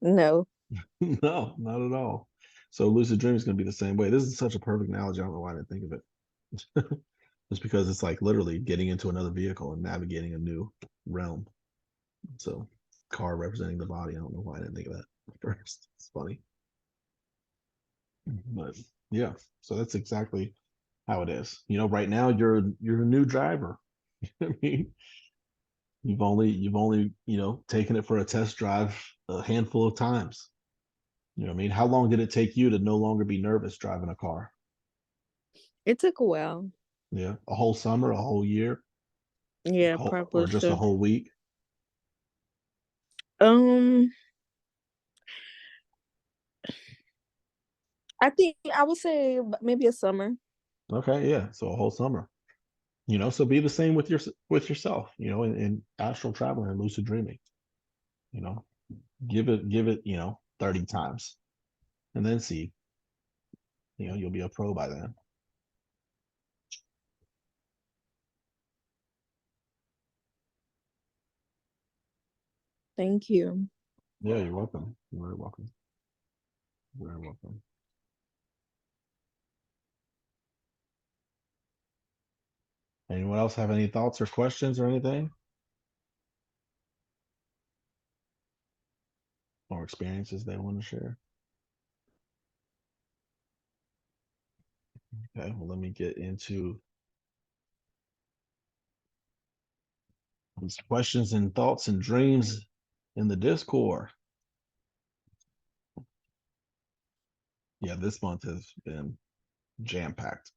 No. No, not at all. So lucid dreaming is going to be the same way. This is such a perfect analogy. I don't know why I didn't think of it. Just because it's like literally getting into another vehicle and navigating a new realm. So car representing the body. I don't know why I didn't think of that first. It's funny. But yeah, so that's exactly how it is. Right now you're a new driver. I mean, you've only taken it for a test drive a handful of times. You know what I mean? How long did it take you to no longer be nervous driving a car? It took a while. Yeah, a whole summer, a whole year, Yeah, probably or just a so. whole week? Um, I think I would say maybe a summer. Okay, yeah, so a whole summer. So be the same with yourself. In astral traveling and lucid dreaming. You know, give it 30 times, and then see. You'll be a pro by then. Thank you. Yeah, you're welcome. You're very welcome. You're very welcome. Anyone else have any thoughts or questions or anything? Or experiences they want to share? Okay, well, let me get into these questions and thoughts and dreams in the Discord. Yeah, this month has been jam-packed.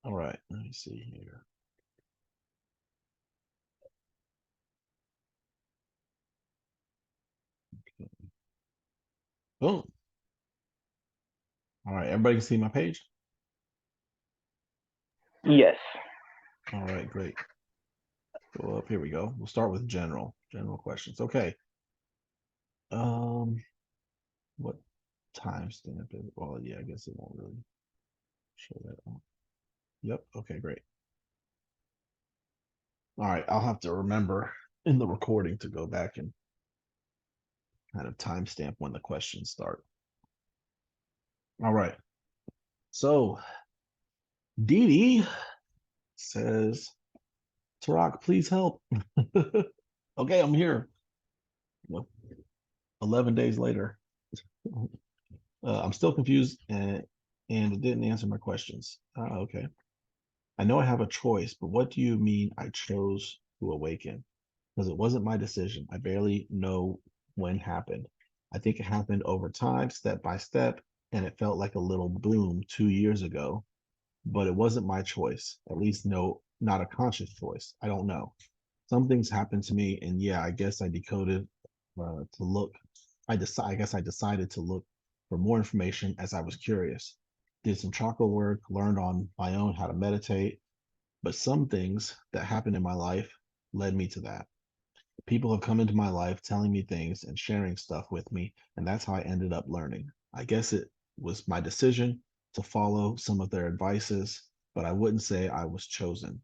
All right, let me see here. Okay. Boom. All right, everybody can see my page? Yes. All right, great. Go up, here we go. We'll start with general questions. Okay. What timestamp is it? Well, yeah, I guess it won't really show that on. Yep, okay, great. All right, I'll have to remember in the recording to go back and kind of timestamp when the questions start. All right. So Dee Dee says, Tarak, please help. Okay, I'm here. 11 days later. I'm still confused and it didn't answer my questions. Okay. I know I have a choice, but what do you mean I chose to awaken? Because it wasn't my decision. I barely know when happened. I think it happened over time, step by step, and it felt like a little boom 2 years ago, but it wasn't my choice. At least no, not a conscious choice. I don't know. Some things happened to me, and yeah, I guess I decoded to look. I guess I decided to look for more information as I was curious. Did some chakra work, learned on my own how to meditate, but some things that happened in my life led me to that. People have come into my life telling me things and sharing stuff with me, and that's how I ended up learning. I guess it was my decision to follow some of their advices, but I wouldn't say I was chosen.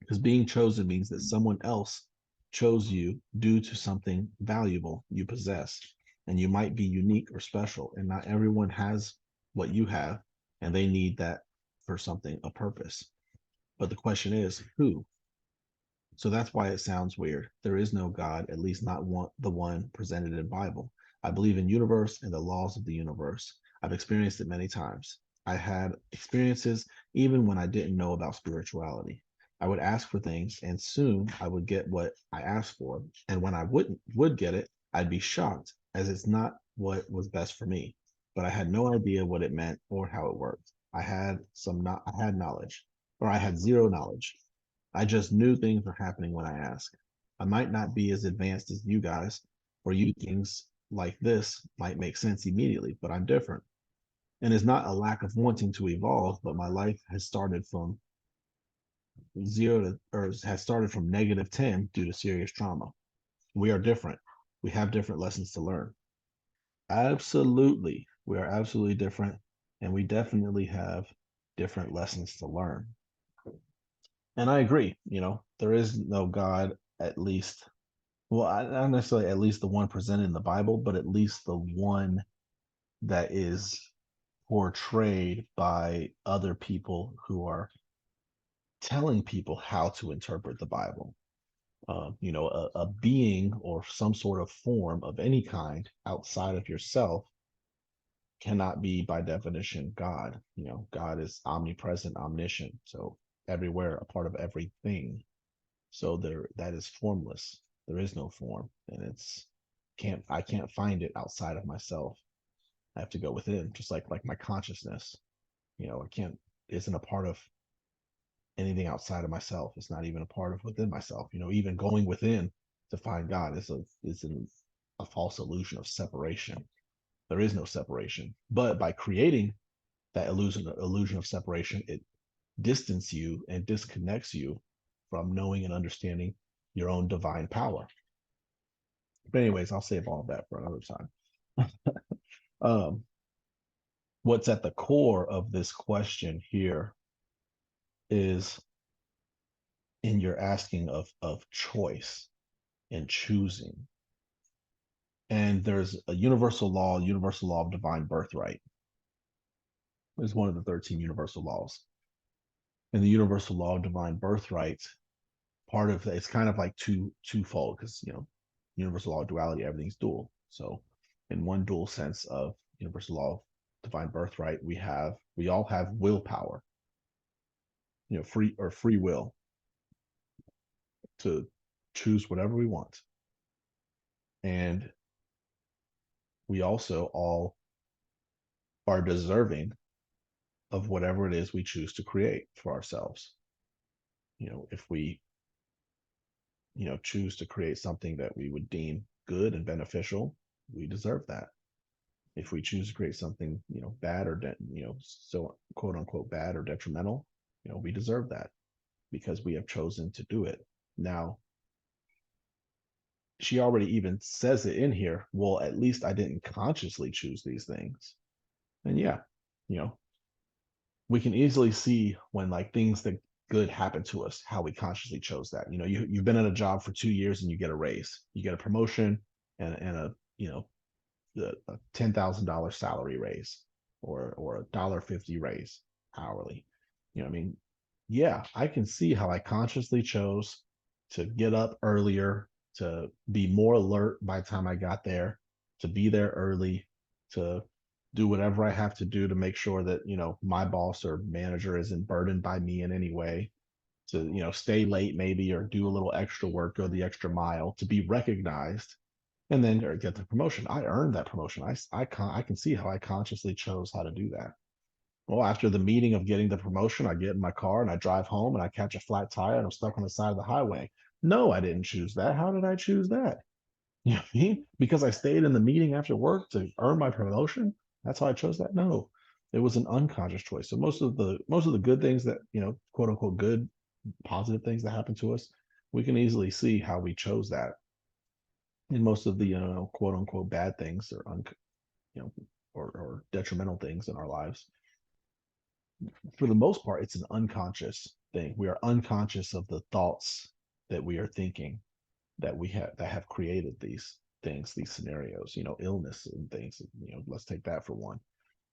Because being chosen means that someone else chose you due to something valuable you possess. And you might be unique or special, and not everyone has what you have, and they need that for something, a purpose. But the question is, who? So that's why it sounds weird. There is no God, at least not the one presented in the Bible. I believe in universe and the laws of the universe. I've experienced it many times. I had experiences even when I didn't know about spirituality. I would ask for things and soon I would get what I asked for. And when I would get it, I'd be shocked as it's not what was best for me. But I had no idea what it meant or how it worked. I had knowledge, or I had zero knowledge. I just knew things were happening when I asked. I might not be as advanced as you guys. For you, things like this might make sense immediately, but I'm different. And it's not a lack of wanting to evolve, but my life has started from has started from -10 due to serious trauma. We are different. We have different lessons to learn. Absolutely. We are absolutely different. And we definitely have different lessons to learn. And I agree, there is no God, at least, well, not necessarily at least the one presented in the Bible, but at least the one that is portrayed by other people who are telling people how to interpret the Bible. A being or some sort of form of any kind outside of yourself cannot be by definition God. God is omnipresent, omniscient, so everywhere, a part of everything. So that is formless. There is no form, and I can't find it outside of myself. I have to go within, just like my consciousness. I can't isn't a part of anything outside of myself. It's not even a part of within myself. Even going within to find God is a false illusion of separation. There is no separation. But by creating that illusion of separation, it distances you and disconnects you from knowing and understanding your own divine power. But anyways, I'll save all of that for another time. What's at the core of this question here is in your asking of choice and choosing. And there's a universal law of divine birthright. It's one of the 13 universal laws. And the universal law of divine birthright, part of it's kind of like twofold, because universal law of duality, everything's dual. So in one dual sense of universal law of divine birthright, we all have willpower, free will to choose whatever we want. And we also all are deserving of whatever it is we choose to create for ourselves. If we choose to create something that we would deem good and beneficial, we deserve that. If we choose to create something bad or so quote unquote bad or detrimental, we deserve that because we have chosen to do it. Now, she already even says it in here, well, at least I didn't consciously choose these things. And yeah, we can easily see when things that good happen to us, how we consciously chose that. You've been at a job for 2 years and you get a raise, you get a promotion and a a $10,000 salary raise or $1.50 raise hourly. Yeah, I can see how I consciously chose to get up earlier, to be more alert by the time I got there, to be there early, to do whatever I have to do to make sure that, my boss or manager isn't burdened by me in any way, to, stay late maybe, or do a little extra work, go the extra mile to be recognized and then get the promotion. I earned that promotion. I can see how I consciously chose how to do that. Well, after the meeting of getting the promotion, I get in my car and I drive home and I catch a flat tire and I'm stuck on the side of the highway. No, I didn't choose that. How did I choose that? You know what I mean? Because I stayed in the meeting after work to earn my promotion. That's how I chose that. No, it was an unconscious choice. So most of the good things that, quote unquote good, positive things that happen to us, we can easily see how we chose that. And most of the quote unquote bad things or detrimental things in our lives, for the most part, it's an unconscious thing. We are unconscious of the thoughts that we are thinking, that we have, that have created these things, these scenarios, illness and things. Let's take that for one.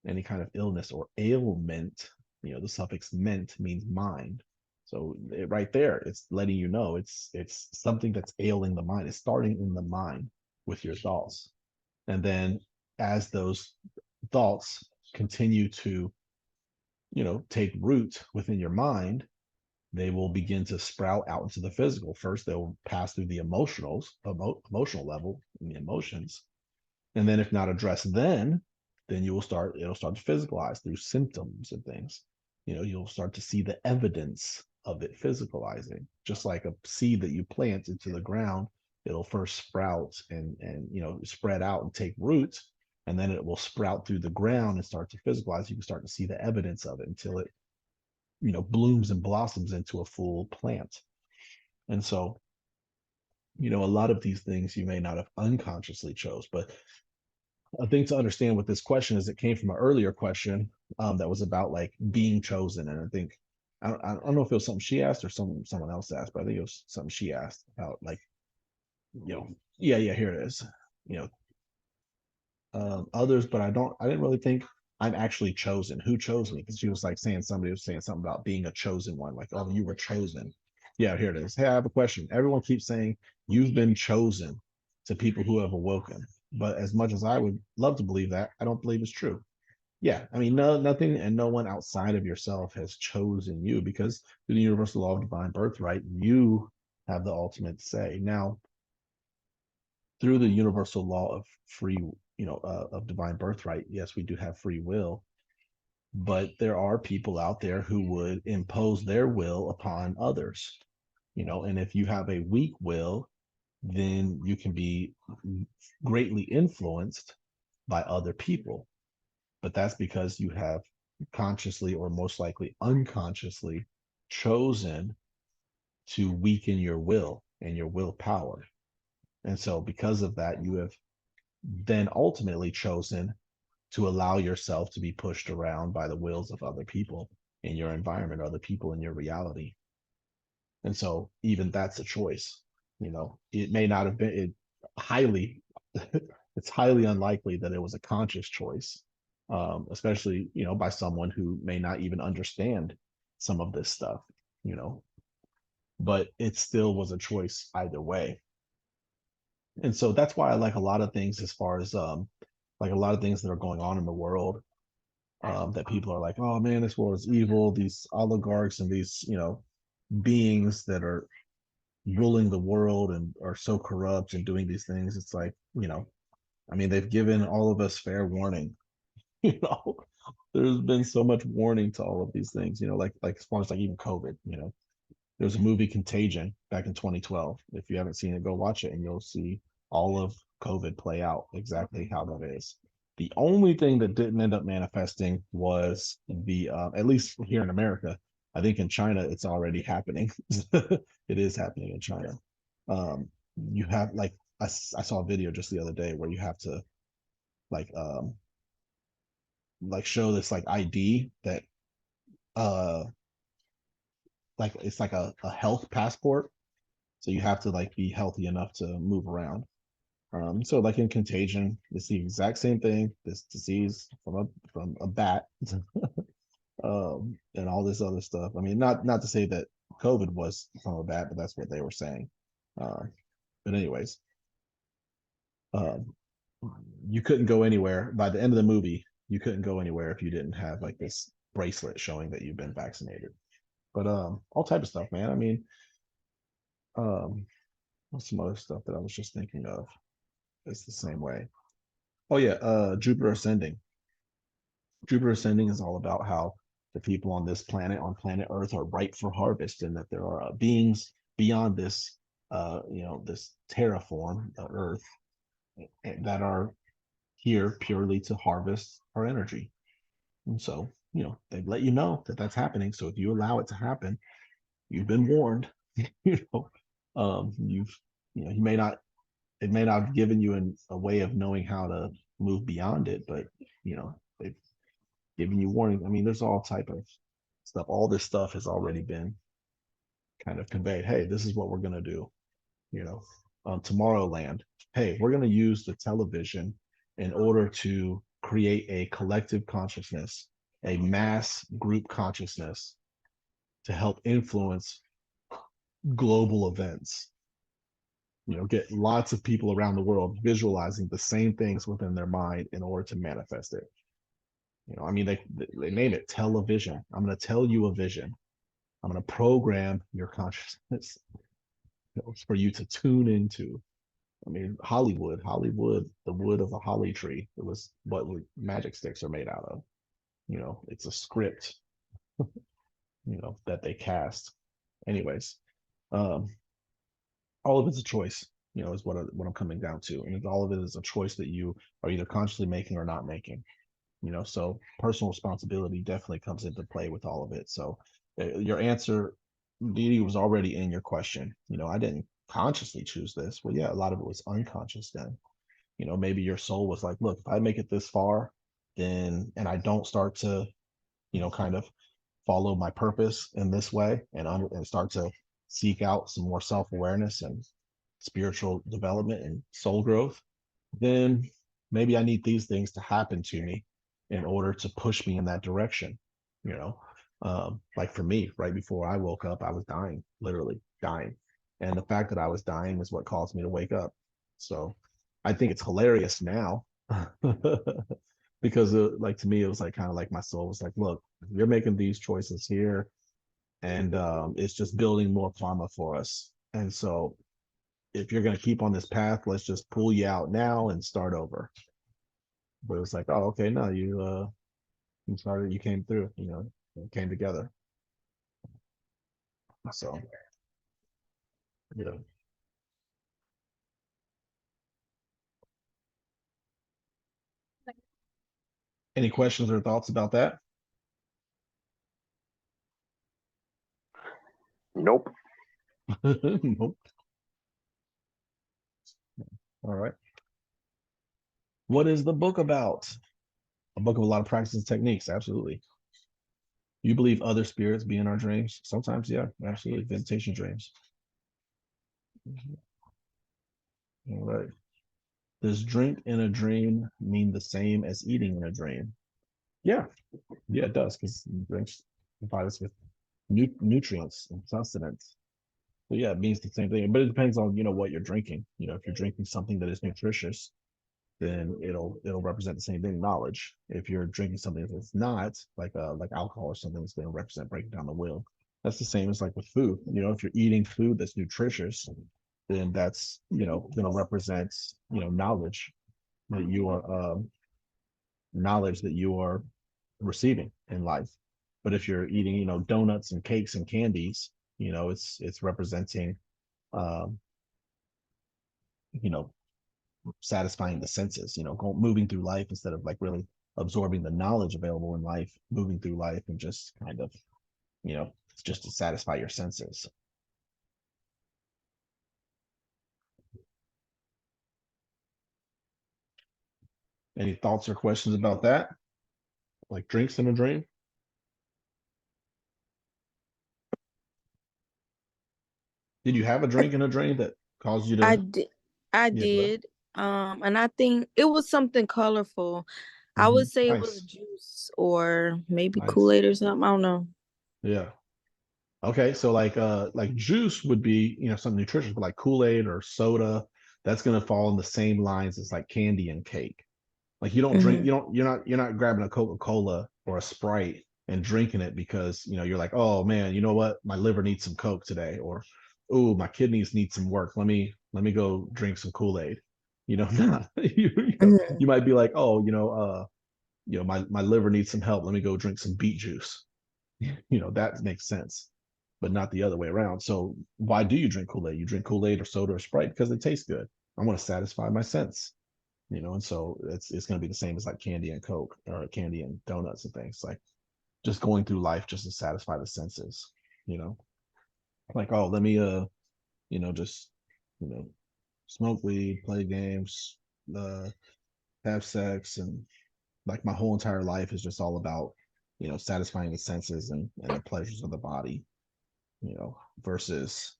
Any kind of illness or ailment, the suffix ment means mind. So right there, it's letting you know it's something that's ailing the mind. It's starting in the mind with your thoughts. And then as those thoughts continue to, take root within your mind, they will begin to sprout out into the physical. First, they'll pass through the emotional level, and the emotions. And then if not addressed then it'll start to physicalize through symptoms and things. You'll start to see the evidence of it physicalizing. Just like a seed that you plant into the ground, it'll first sprout and spread out and take root, and then it will sprout through the ground and start to physicalize. You can start to see the evidence of it until it blooms and blossoms into a full plant. And so, a lot of these things you may not have unconsciously chose, but a thing to understand with this question is it came from an earlier question that was about like being chosen. And I think, I don't know if it was something she asked or someone else asked, but I think it was something she asked about, like, yeah, here it is, you know, others, but I didn't really think I'm actually chosen. Who chose me? Because she was like somebody was saying something about being a chosen one, like, oh, you were chosen. Yeah, here it is. Hey, I have a question. Everyone keeps saying you've been chosen to people who have awoken. But as much as I would love to believe that, I don't believe it's true. Yeah, I mean, nothing and no one outside of yourself has chosen you, because through the universal law of divine birthright, you have the ultimate say. Now, through the universal law of free, of divine birthright, yes, we do have free will, but there are people out there who would impose their will upon others, and if you have a weak will, then you can be greatly influenced by other people. But that's because you have consciously or most likely unconsciously chosen to weaken your will and your willpower. And so because of that, you have then ultimately chosen to allow yourself to be pushed around by the wills of other people in your environment, other people in your reality. And so even that's a choice. It may not have been highly, it's highly unlikely that it was a conscious choice, especially, by someone who may not even understand some of this stuff, but it still was a choice either way. And so that's why I like a lot of things, as far as like a lot of things that are going on in the world, that people are like, oh man, this world is evil, these oligarchs and these beings that are ruling the world and are so corrupt and doing these things. It's like, I mean, they've given all of us fair warning. you know there's been so much warning to all of these things, like as far as like even COVID. There was a movie, Contagion, back in 2012. If you haven't seen it, go watch it and you'll see all of COVID play out exactly how that is. The only thing that didn't end up manifesting was the, at least here in America, I think in China, it's already happening. It is happening in China. You have like, I saw a video just the other day where you have to like, show this like ID that, like it's like a health passport. So you have to like be healthy enough to move around. So like in Contagion, it's the exact same thing. This disease from a bat, and all this other stuff. I mean, not to say that COVID was from a bat, but that's what they were saying. But anyways, um, you couldn't go anywhere by the end of the movie. You couldn't go anywhere if you didn't have like this bracelet showing that you've been vaccinated. But all type of stuff, man. I mean, um, what's some other stuff that I was just thinking of? It's the same way. Oh yeah, Jupiter Ascending. Jupiter Ascending is all about how the people on this planet, on planet Earth, are ripe for harvest, and that there are beings beyond this, this terraform, the Earth, that are here purely to harvest our energy. And so, they let you know that that's happening. So if you allow it to happen, you've been warned. You've, you may not, it may not have given you a way of knowing how to move beyond it, but they've giving you warning. I mean, there's all type of stuff. All this stuff has already been kind of conveyed, hey, this is what we're going to do. Tomorrowland, hey, we're going to use the television in order to create a collective consciousness, a mass group consciousness to help influence global events. Get lots of people around the world visualizing the same things within their mind in order to manifest it. I mean, they name it television. I'm going to tell you a vision. I'm going to program your consciousness for you to tune into. I mean, Hollywood, the wood of a holly tree. It was what magic sticks are made out of. It's a script, that they cast. Anyways, all of it's a choice, is what I'm coming down to. And all of it is a choice that you are either consciously making or not making. So personal responsibility definitely comes into play with all of it. So your answer, Didi, was already in your question. I didn't consciously choose this. Well, yeah, a lot of it was unconscious then. Maybe your soul was like, look, if I make it this far, then, and I don't start to, kind of follow my purpose in this way and start to seek out some more self-awareness and spiritual development and soul growth, then maybe I need these things to happen to me in order to push me in that direction. Like for me, right before I woke up, I was dying, literally dying. And the fact that I was dying is what caused me to wake up. So I think it's hilarious now because like to me, it was like kind of like my soul was like, look, you're making these choices here and it's just building more karma for us. And so if you're going to keep on this path, let's just pull you out now and start over. But it was like, oh, okay, no, you started, you came through, it came together. So, yeah. Any questions or thoughts about that? Nope. Nope. All right. What is the book about? A book of a lot of practices and techniques. Absolutely. You believe other spirits be in our dreams? Sometimes, yeah, absolutely. Visitation dreams. All right. Does drink in a dream mean the same as eating in a dream? Yeah, it does, because drinks provide us with nutrients and sustenance. So yeah, it means the same thing, but it depends on what you're drinking. If you're drinking something that is nutritious, then it'll represent the same thing, knowledge. If you're drinking something that's not, like alcohol or something, that's going to represent breaking down the will. That's the same as like with food. If you're eating food that's nutritious, then that's going to represent knowledge that you are knowledge that you are receiving in life. But if you're eating donuts and cakes and candies, it's representing um, you know satisfying the senses, moving through life instead of like really absorbing the knowledge available in life, moving through life and just kind of, just to satisfy your senses. Any thoughts or questions about that? Like drinks in a dream? Did you have a drink in a dream that caused you I to? did. I Yeah, go ahead. did. And I think it was something colorful. I would say it was Nice. juice or maybe Nice. Kool-Aid or something. I don't know. Yeah. Okay, so like juice would be, something nutritious, but like Kool-Aid or soda, that's gonna fall in the same lines as like candy and cake. Like you don't drink, Mm-hmm. you're not grabbing a Coca-Cola or a Sprite and drinking it because you're like, oh man, you know what? My liver needs some Coke today, or oh, my kidneys need some work. Let me go drink some Kool-Aid. Nah, Mm-hmm. you might be like, oh, my liver needs some help. Let me go drink some beet juice. That makes sense, but not the other way around. So why do you drink Kool-Aid? You drink Kool-Aid or soda or Sprite because it tastes good. I want to satisfy my sense, and so it's going to be the same as like candy and Coke or candy and donuts and things, like just going through life just to satisfy the senses, you know, like, oh, let me, just, you know, smoke weed, play games, uh, have sex. And like my whole entire life is just all about, satisfying the senses and the pleasures of the body, versus,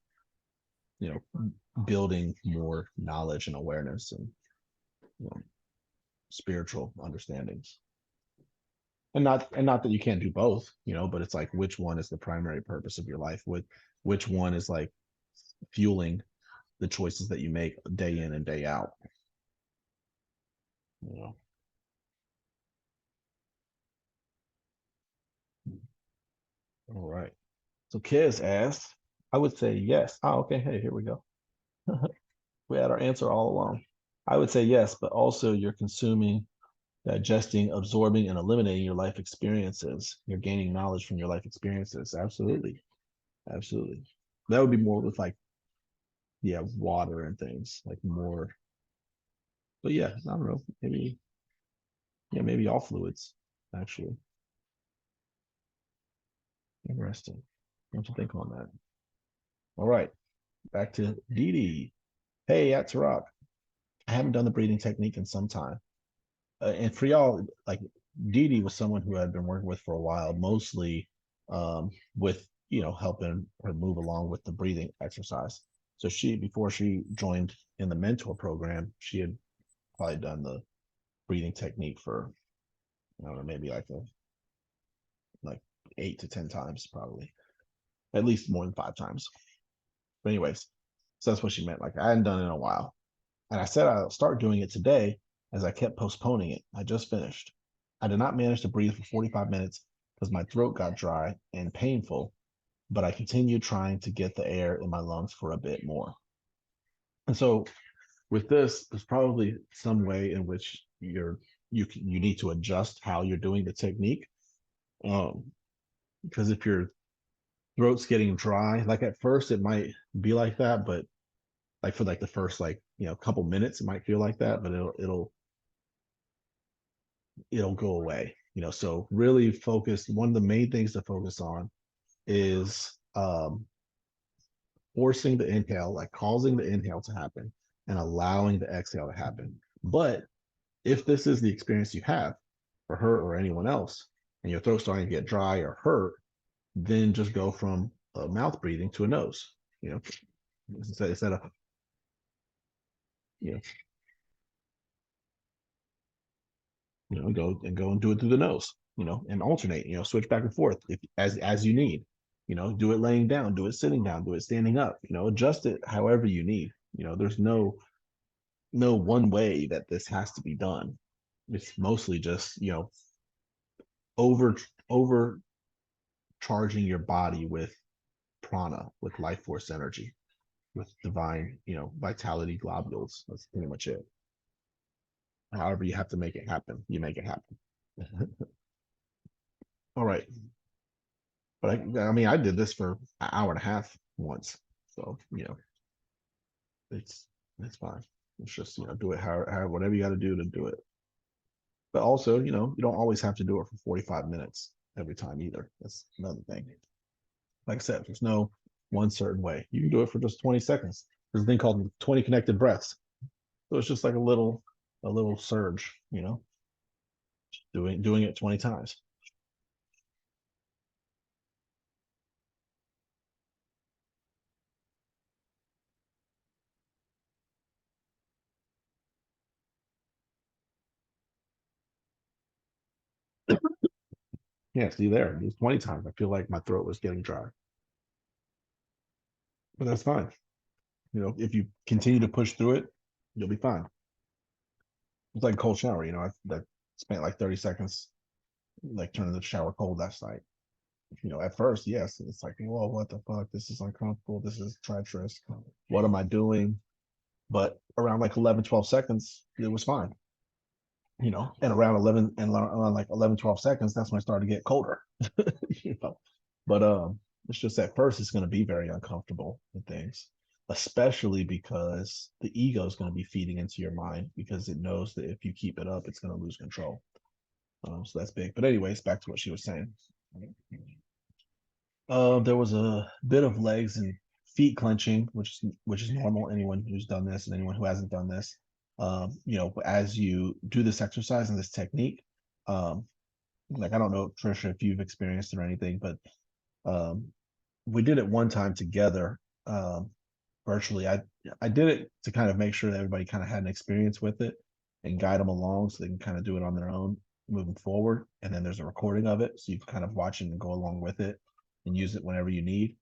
building more knowledge and awareness and spiritual understandings. And not that you can't do both, but it's like, which one is the primary purpose of your life? Which one is like fueling the choices that you make day in and day out? All right. So Kez asked, I would say yes. Oh, okay. Hey, here we go. We had our answer all along. I would say yes, but also you're consuming, digesting, absorbing, and eliminating your life experiences. You're gaining knowledge from your life experiences. Absolutely. Absolutely. That would be more with like, water and things like more. But yeah, I don't know. Maybe all fluids, actually. Interesting. I have to think on that. All right. Back to Dee Dee. Hey, at Tarak. I haven't done the breathing technique in some time. And for y'all, like Dee Dee was someone who I'd been working with for a while, mostly with, helping her move along with the breathing exercise. So before she joined in the mentor program, she had probably done the breathing technique for, I don't know, maybe like 8 to 10 times, probably, at least more than 5 times. But anyways, so that's what she meant. Like I hadn't done it in a while. And I said I'll start doing it today as I kept postponing it. I just finished. I did not manage to breathe for 45 minutes because my throat got dry and painful, but I continued trying to get the air in my lungs for a bit more. And so with this, there's probably some way in which you need to adjust how you're doing the technique. Because if your throat's getting dry, like at first it might be like that, but like for like the first couple minutes it might feel like that, but it'll go away. So really focus. One of the main things to focus on is forcing the inhale, like causing the inhale to happen and allowing the exhale to happen. But if this is the experience you have for her or anyone else, and your throat's starting to get dry or hurt, then just go from mouth breathing to a nose. Instead of go and do it through the nose, and alternate, switch back and forth if as you need, do it laying down, do it sitting down, do it standing up, adjust it however you need. There's no one way that this has to be done. It's mostly just, over charging your body with prana, with life force energy, with divine, vitality globules. That's pretty much it. However you have to make it happen, you make it happen. All right. But I mean, I did this for an hour and a half once. So, it's fine. It's just, do it how whatever you got to do to do it. But also, you don't always have to do it for 45 minutes every time either. That's another thing. Like I said, there's no one certain way. You can do it for just 20 seconds. There's a thing called 20 connected breaths. So it's just like a little surge, doing it 20 times. Yeah, see there, it was 20 times. I feel like my throat was getting dry. But that's fine. If you continue to push through it, you'll be fine. It's like a cold shower, I spent like 30 seconds like turning the shower cold last night. At first, yes, it's like, whoa, what the fuck? This is uncomfortable. This is treacherous. What am I doing? But around like 11, 12 seconds, it was fine. And around 11 and around like 11, 12 seconds, that's when I started to get colder. But it's just at first it's going to be very uncomfortable and things, especially because the ego is going to be feeding into your mind because it knows that if you keep it up, it's going to lose control. So that's big. But anyways, back to what she was saying. There was a bit of legs and feet clenching, which is normal. Anyone who's done this and anyone who hasn't done this, as you do this exercise and this technique, like I don't know, Trisha, if you've experienced it or anything, but we did it one time together, virtually. I did it to kind of make sure that everybody kind of had an experience with it and guide them along so they can kind of do it on their own moving forward. And then there's a recording of it, so you can kind of watch it and go along with it and use it whenever you need.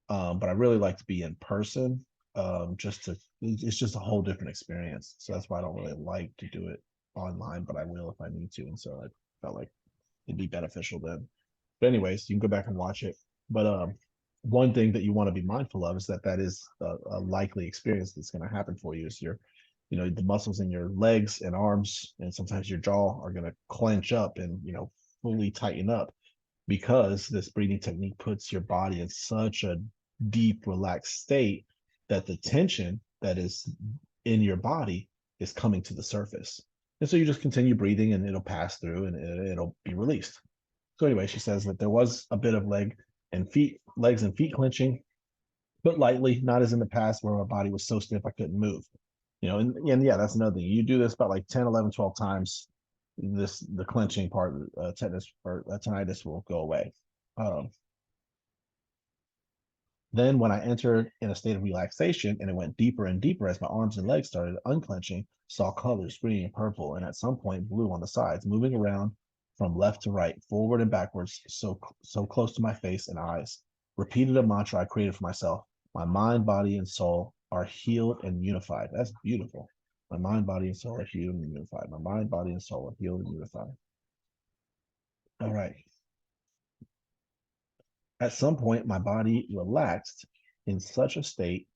But I really like to be in person, it's just a whole different experience. So that's why I don't really like to do it online, but I will if I need to. And so I felt like it'd be beneficial then. But anyways, you can go back and watch it. But one thing that you want to be mindful of is that is a likely experience that's going to happen for you. Is the muscles in your legs and arms and sometimes your jaw are going to clench up and fully tighten up, because this breathing technique puts your body in such a deep relaxed state that the tension that is in your body is coming to the surface. And so you just continue breathing and it'll pass through and it'll be released. So anyway, she says that there was a bit of legs and feet clenching, but lightly, not as in the past where my body was so stiff I couldn't move. And yeah, that's another thing. You do this about like 10, 11, 12 times, the clenching part, tetanus or tinnitus will go away. Then when I entered in a state of relaxation and it went deeper and deeper as my arms and legs started unclenching, saw colors, green and purple, and at some point blue on the sides, moving around from left to right, forward and backwards, so close to my face and eyes. Repeated a mantra I created for myself. My mind, body, and soul are healed and unified. That's beautiful. My mind, body, and soul are healed and unified. My mind, body, and soul are healed and unified. All right. At some point, my body relaxed in such a state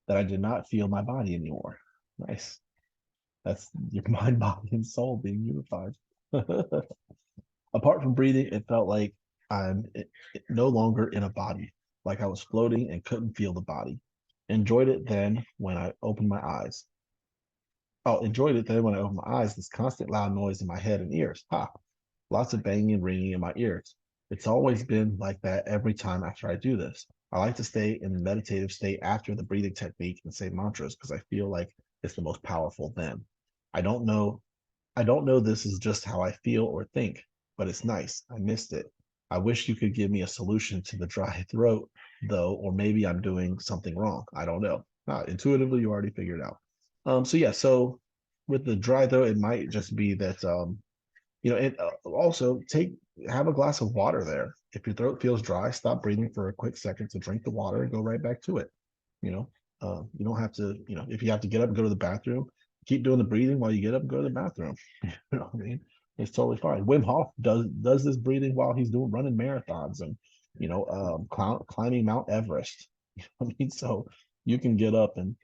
that I did not feel my body anymore. Nice. That's your mind, body, and soul being unified. Apart from breathing, it felt like I'm no longer in a body, like I was floating and couldn't feel the body. Enjoyed it then when I opened my eyes. Enjoyed it then when I opened my eyes, this constant loud noise in my head and ears. Lots of banging and ringing in my ears. It's always been like that every time after I do this. I like to stay in the meditative state after the breathing technique and say mantras because I feel like it's the most powerful then. I don't know this is just how I feel or think, but it's nice. I missed it. I wish you could give me a solution to the dry throat, though, or maybe I'm doing something wrong. I don't know. Intuitively, you already figured it out. So with the dry throat, it might just be that and also have a glass of water there. If your throat feels dry, stop breathing for a quick second to drink the water and go right back to it. You don't have to, if you have to get up and go to the bathroom, keep doing the breathing while you get up and go to the bathroom. You know what I mean? It's totally fine. Wim Hof does this breathing while he's running marathons and climbing Mount Everest. I mean, so you can get up and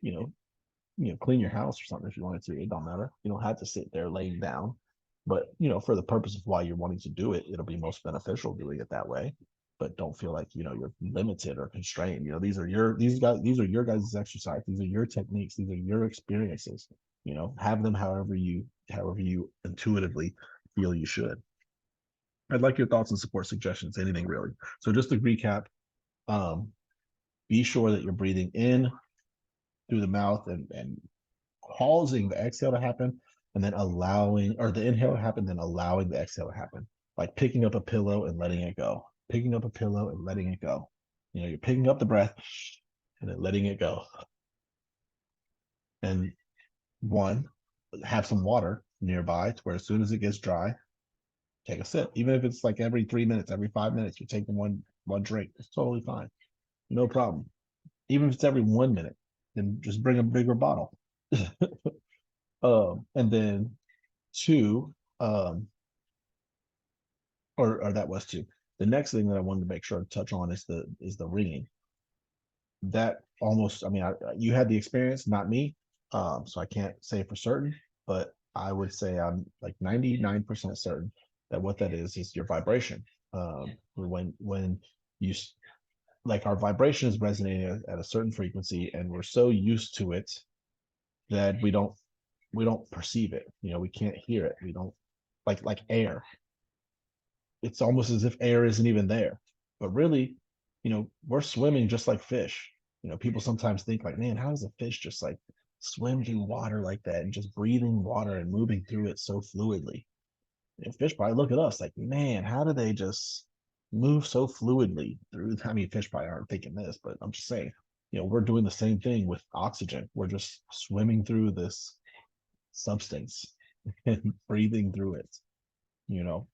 clean your house or something if you wanted to. It don't matter. You don't have to sit there laying down. But for the purpose of why you're wanting to do it, it'll be most beneficial doing it that way. But don't feel like you're limited or constrained. These are your guys' exercise. These are your techniques. These are your experiences. Have them however you intuitively feel you should. I'd like your thoughts and support suggestions, anything really. So just to recap, be sure that you're breathing in through the mouth and causing the exhale to happen, and then the inhale to happen, then allowing the exhale to happen. Like picking up a pillow and letting it go. Picking up a pillow and letting it go. You're picking up the breath and then letting it go. And have some water nearby to where as soon as it gets dry, take a sip. Even if it's like every 3 minutes, every 5 minutes, you're taking one drink. It's totally fine. No problem. Even if it's every 1 minute, then just bring a bigger bottle. And then two, or that was two. The next thing that I wanted to make sure to touch on is the ringing. That almost, you had the experience, not me. So I can't say for certain, but I would say I'm like 99% certain that what that is your vibration. When you like our vibration is resonating at a certain frequency, and we're so used to it that we don't perceive it. We can't hear it. We don't like air. It's almost as if air isn't even there. But really, we're swimming just like fish. People sometimes think like, man, how does a fish just like swim through water like that and just breathing water and moving through it so fluidly? And fish probably look at us like, man, how do they just move so fluidly through. I mean, fish probably aren't thinking this, but I'm just saying, we're doing the same thing with oxygen. We're just swimming through this substance and breathing through it,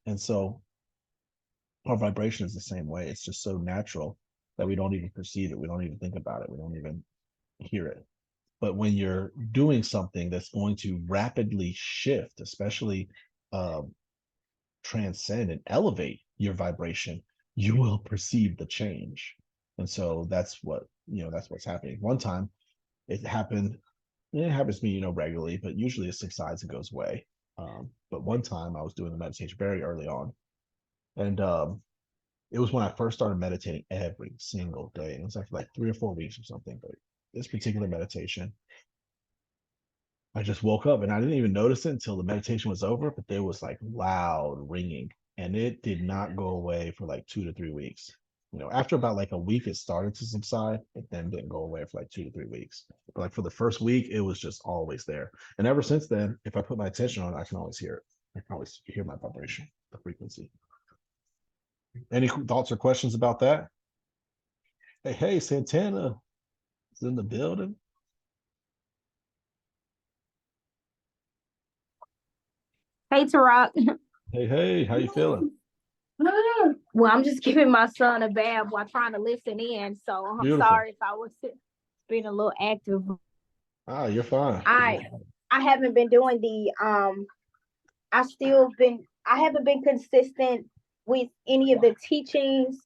and so our vibration is the same way. It's just so natural that we don't even perceive it. We don't even think about it. We don't even hear it. But when you're doing something that's going to rapidly shift, especially transcend and elevate your vibration, you will perceive the change. And so that's what's happening. One time it happened, it happens to me, regularly, but usually it subsides and goes away. But one time I was doing the meditation very early on, and it was when I first started meditating every single day. It was after like 3 or 4 weeks or something. But this particular meditation, I just woke up and I didn't even notice it until the meditation was over, but there was like loud ringing, and it did not go away for like 2 to 3 weeks. After about like a week, it started to subside, but then didn't go away for like 2 to 3 weeks. But like for the first week, it was just always there. And ever since then, if I put my attention on it, I can always hear it. I can always hear my vibration, the frequency. Any thoughts or questions about that? Hey, Santana is in the building. Hey, Tarak. Hey, how you feeling? Well, I'm just giving my son a bath while trying to listen in. So I'm Beautiful. sorry if I was being a little active. You're fine. I haven't been doing I haven't been consistent with any of the teachings.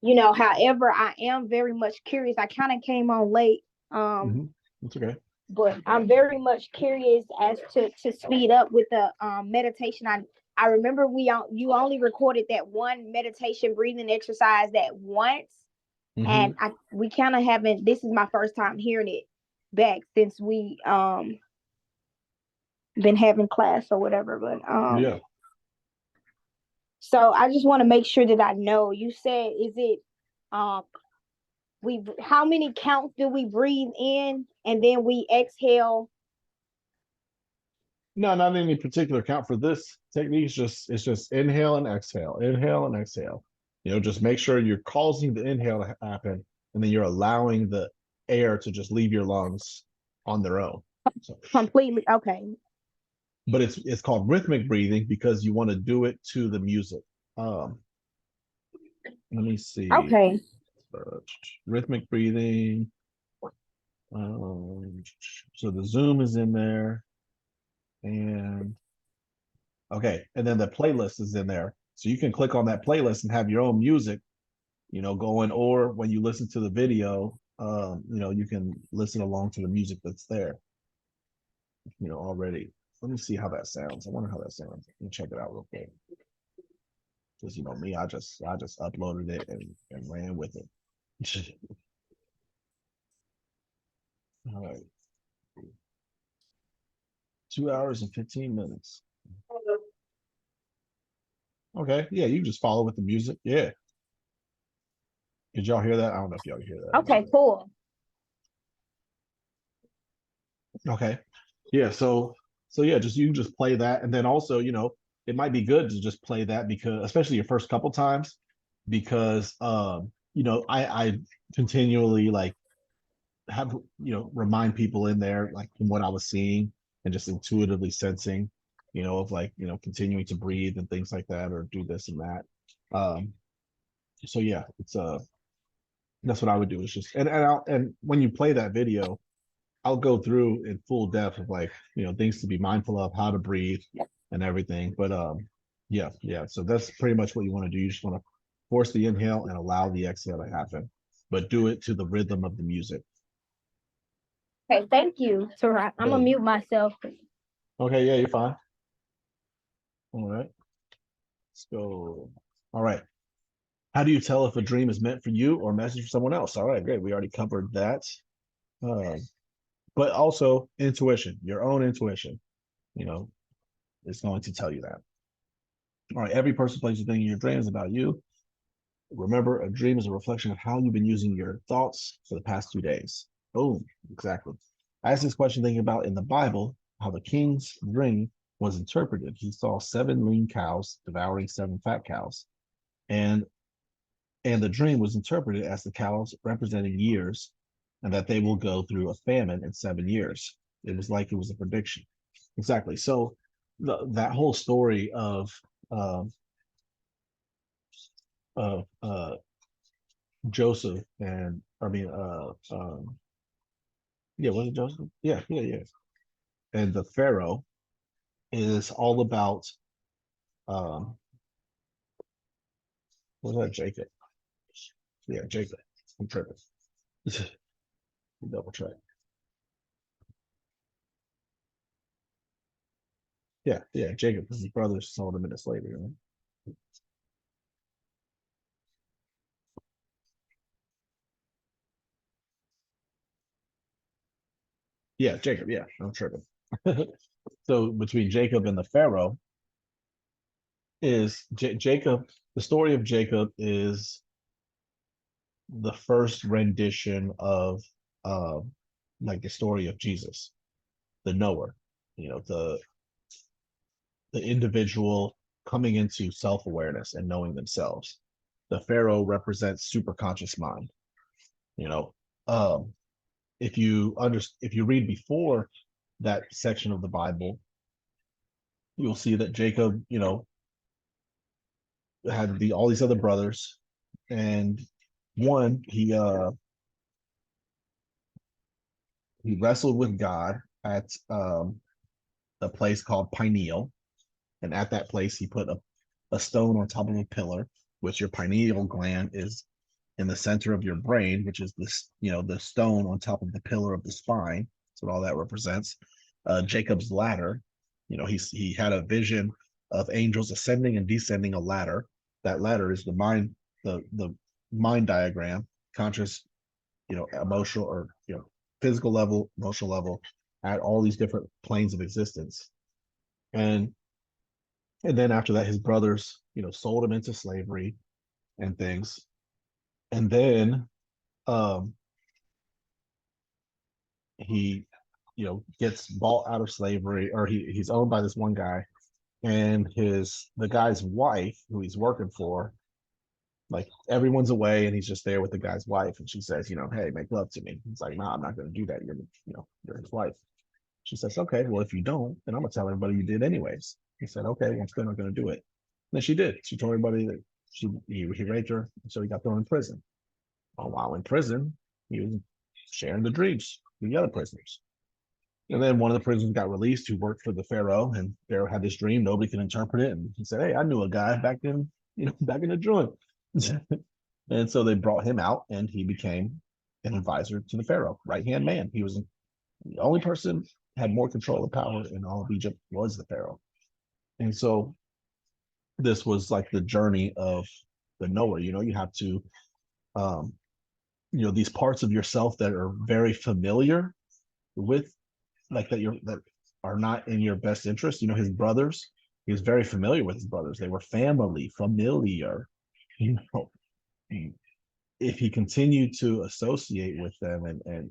However, I am very much curious. I kind of came on late. That's okay. But I'm very much curious as to speed up with the meditation. I remember you only recorded that one meditation breathing exercise that once, and we kind of haven't. This is my first time hearing it back since we been having class or whatever. But yeah. So I just want to make sure that I know. You said, is it how many counts do we breathe in and then we exhale? No, not any particular count for this technique. It's just inhale and exhale, inhale and exhale. Just make sure you're causing the inhale to happen, and then you're allowing the air to just leave your lungs on their own. So, completely. Okay. But it's called rhythmic breathing because you want to do it to the music. Let me see. Okay. Rhythmic breathing. So the Zoom is in there. And okay, and then the playlist is in there. So you can click on that playlist and have your own music, going, or when you listen to the video, you can listen along to the music that's there, already. Let me see how that sounds. I wonder how that sounds. Let me check it out real quick. Because me, I just uploaded it and ran with it. All right. 2 hours and 15 minutes. Okay, yeah, you just follow with the music. Yeah. Did y'all hear that? I don't know if y'all hear that. Okay, cool. Okay. Yeah, so yeah, you can just play that. And then also, it might be good to just play that, because especially your first couple times, because I continually like have remind people in there, like, from what I was seeing and just intuitively sensing, of like, continuing to breathe and things like that, or do this and that. So yeah, it's that's what I would do, is just, and when you play that video, I'll go through in full depth of like, things to be mindful of, how to breathe and everything. But yeah. So that's pretty much what you want to do. You just want to force the inhale and allow the exhale to happen, but do it to the rhythm of the music. Okay, thank you. Tarak. I'm gonna mute myself. Okay, yeah, you're fine. All right. Let's go. All right. How do you tell if a dream is meant for you or a message for someone else? All right, great. We already covered that. But also intuition, your own intuition, is going to tell you that. All right, every person, place, or thing in your dream is about you. Remember, a dream is a reflection of how you've been using your thoughts for the past 2 days. Boom, exactly. I asked this question thinking about in the Bible, how the king's dream was interpreted. He saw 7 lean cows devouring 7 fat cows. And And the dream was interpreted as the cows representing years, and that they will go through a famine in 7 years. It was like it was a prediction. Exactly. So that whole story um, of Joseph and I mean yeah, was it Joseph? Yeah. And the Pharaoh is all about um was that Jacob? Yeah, Jacob. I'm tripping. Double check. Yeah, Jacob, because his brothers sold him into slavery, right? Yeah, Jacob, yeah, I'm tripping. So between Jacob and the Pharaoh is Jacob, the story of Jacob is the first rendition of uh, like the story of Jesus, the knower, the individual coming into self-awareness and knowing themselves. The Pharaoh represents superconscious mind. You know, um, if you read before that section of the Bible, you'll see that Jacob, had all these other brothers, and one he wrestled with God at a place called Pineal, and at that place he put a stone on top of a pillar, which your pineal gland is in the center of your brain, which is this, the stone on top of the pillar of the spine. That's what all that represents. Jacob's ladder, he had a vision of angels ascending and descending a ladder. That ladder is the mind diagram, conscious, emotional, or physical level, emotional level, at all these different planes of existence. And then after that, his brothers, sold him into slavery and things. And then um, he, gets bought out of slavery, or he's owned by this one guy, and the guy's wife, who he's working for, like everyone's away, and he's just there with the guy's wife, and she says, hey, make love to me. He's like, nah, I'm not going to do that. You're his wife. She says, okay, well, if you don't, then I'm gonna tell everybody you did anyways. He said, okay, well, I'm still not gonna do it. And then she did. She told everybody that he raped her, so he got thrown in prison. While in prison, he was sharing the dreams with the other prisoners. And then one of the prisoners got released who worked for the Pharaoh, and Pharaoh had this dream. Nobody could interpret it. And he said, hey, I knew a guy back back in the joint. And so they brought him out, and he became an advisor to the Pharaoh, right-hand man. He was the only person had more control of power in all of Egypt was the Pharaoh. And so this was like the journey of the knower. You have to, um, these parts of yourself that are very familiar with, like that are not in your best interest. His brothers, he was very familiar with his brothers. They were familiar. You know, if he continued to associate with them and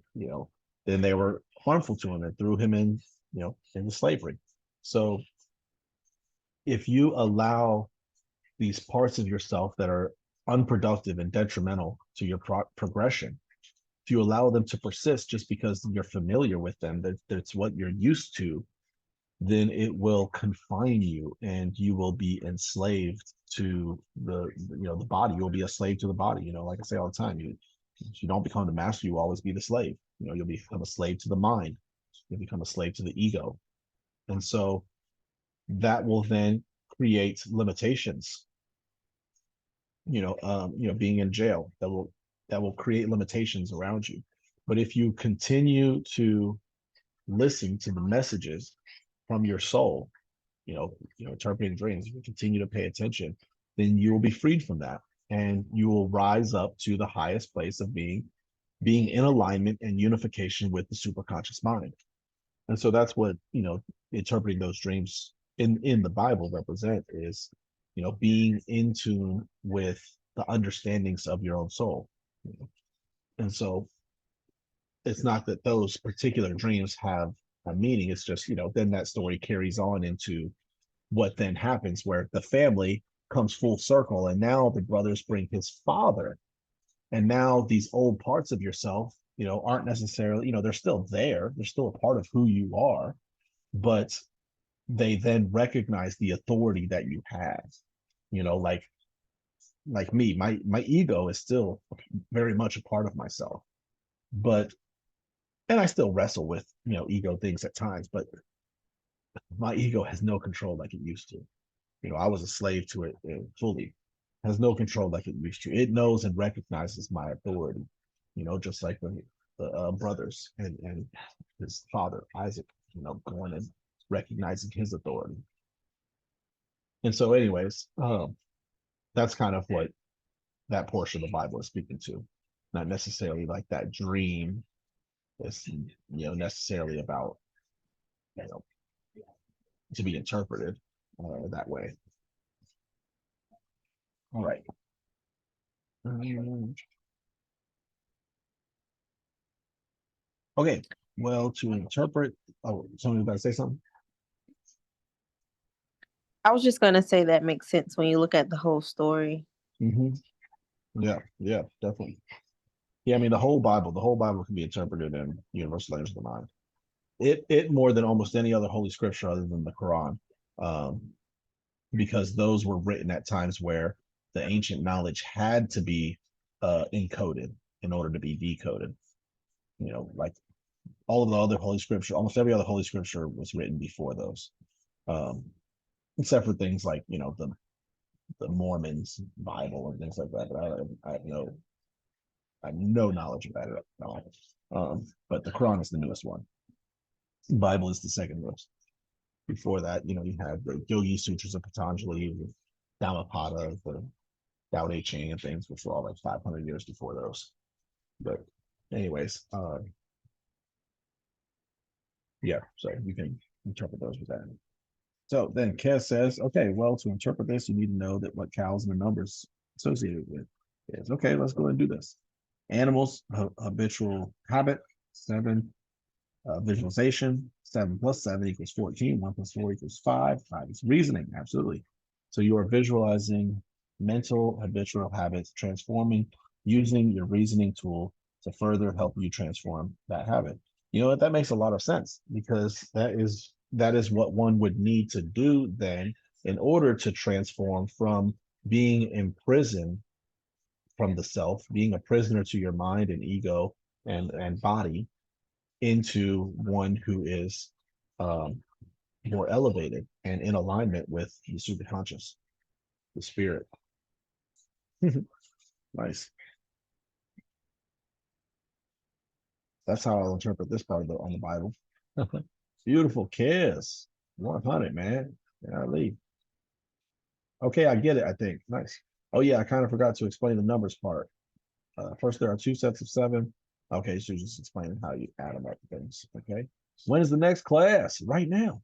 then they were harmful to him and threw him into slavery. So if you allow these parts of yourself that are unproductive and detrimental to your progression, if you allow them to persist just because you're familiar with them, that's what you're used to, then it will confine you, and you will be enslaved to the body. You'll be a slave to the body. Like I say all the time, if you don't become the master, you will always be the slave. You'll become a slave to the mind. You'll become a slave to the ego. And so that will then create limitations. Being in jail, that will create limitations around you. But if you continue to listen to the messages from your soul, interpreting dreams, if you continue to pay attention, then you will be freed from that, and you will rise up to the highest place of being in alignment and unification with the superconscious mind. And so that's what interpreting those dreams in the Bible represent, is being in tune with the understandings of your own soul. And so it's not that those particular dreams have a meaning. It's just then that story carries on into what then happens, where the family comes full circle, and now the brothers bring his father, and now these old parts of yourself, aren't necessarily, they're still there, they're still a part of who you are, but they then recognize the authority that you have. Like me, my ego is still very much a part of myself, but and I still wrestle with ego things at times, but my ego has no control like it used to. I was a slave to it fully. Has no control like it used to. It knows and recognizes my authority. Just like the brothers and his father Isaac, going and recognizing his authority. And so, anyways, that's kind of what that portion of the Bible is speaking to. Not necessarily like that dream is necessarily about to be interpreted that way. All right. Okay. Well, to interpret. Oh, somebody about to say something? I was just gonna say that makes sense when you look at the whole story. Mm-hmm. Yeah, definitely. Yeah, I mean the whole Bible can be interpreted in universal language of the mind. It more than almost any other holy scripture other than the Quran, because those were written at times where the ancient knowledge had to be encoded in order to be decoded. Like all of the other holy scripture, almost every other holy scripture was written before those, except for things like the Mormons Bible and things like that. But I have no knowledge of that at all. But the Quran is the newest one. The Bible is the second newest. Before that, you have the Yogi Sutras of Patanjali, the Dhammapada, the Tao Te Ching, and things, which were all like 500 years before those. But, anyways, yeah, so you can interpret those with that. So then Kes says, okay, well, to interpret this, you need to know that what cows and the numbers associated with is. Okay, let's go ahead and do this. Animals, habitual habit, 7. Visualization, 7 plus 7 equals 14. 1 plus 4 equals 5. 5 is reasoning, absolutely. So you are visualizing mental habitual habits, transforming, using your reasoning tool to further help you transform that habit. You know what? That makes a lot of sense, because that is what one would need to do then in order to transform from being imprisoned from the self, being a prisoner to your mind and ego and body, into one who is more elevated and in alignment with the superconscious, the spirit. Nice. That's how I'll interpret this part of on the Bible. Beautiful kiss. 100, man. Golly. Okay, I get it, I think. Nice. Oh, yeah, I kind of forgot to explain the numbers part. First, there are 2 sets of 7. Okay, so just explaining how you add them up to things. Okay. When is the next class? Right now.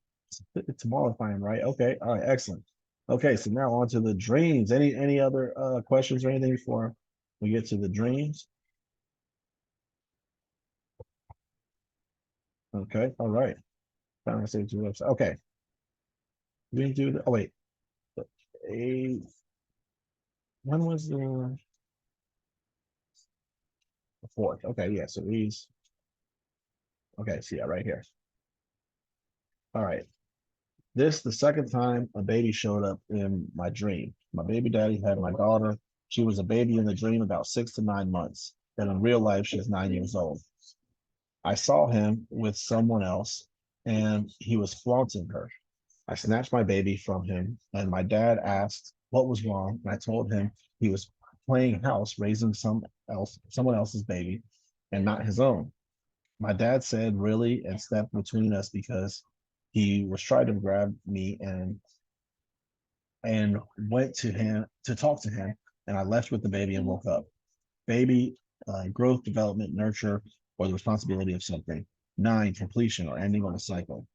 Tomorrow, if I am right. Okay. All right. Excellent. Okay. So now on to the dreams. Any other questions or anything before we get to the dreams? Okay. All right. Okay. We didn't do the. Oh wait. When was the 4th? Okay. Yeah. So these. Okay. So yeah, right here. All right. This the second time a baby showed up in my dream. My baby daddy had my daughter. She was a baby in the dream about 6 to 9 months. And in real life, she's 9 years old. I saw him with someone else, and he was flaunting her. I snatched my baby from him, and my dad asked what was wrong. And I told him he was playing house, raising someone else's baby, and not his own. My dad said, really, and stepped between us because he was trying to grab me and went to him to talk to him. And I left with the baby and woke up. Baby, growth, development, nurture, or the responsibility of something. 9, completion or ending on a cycle.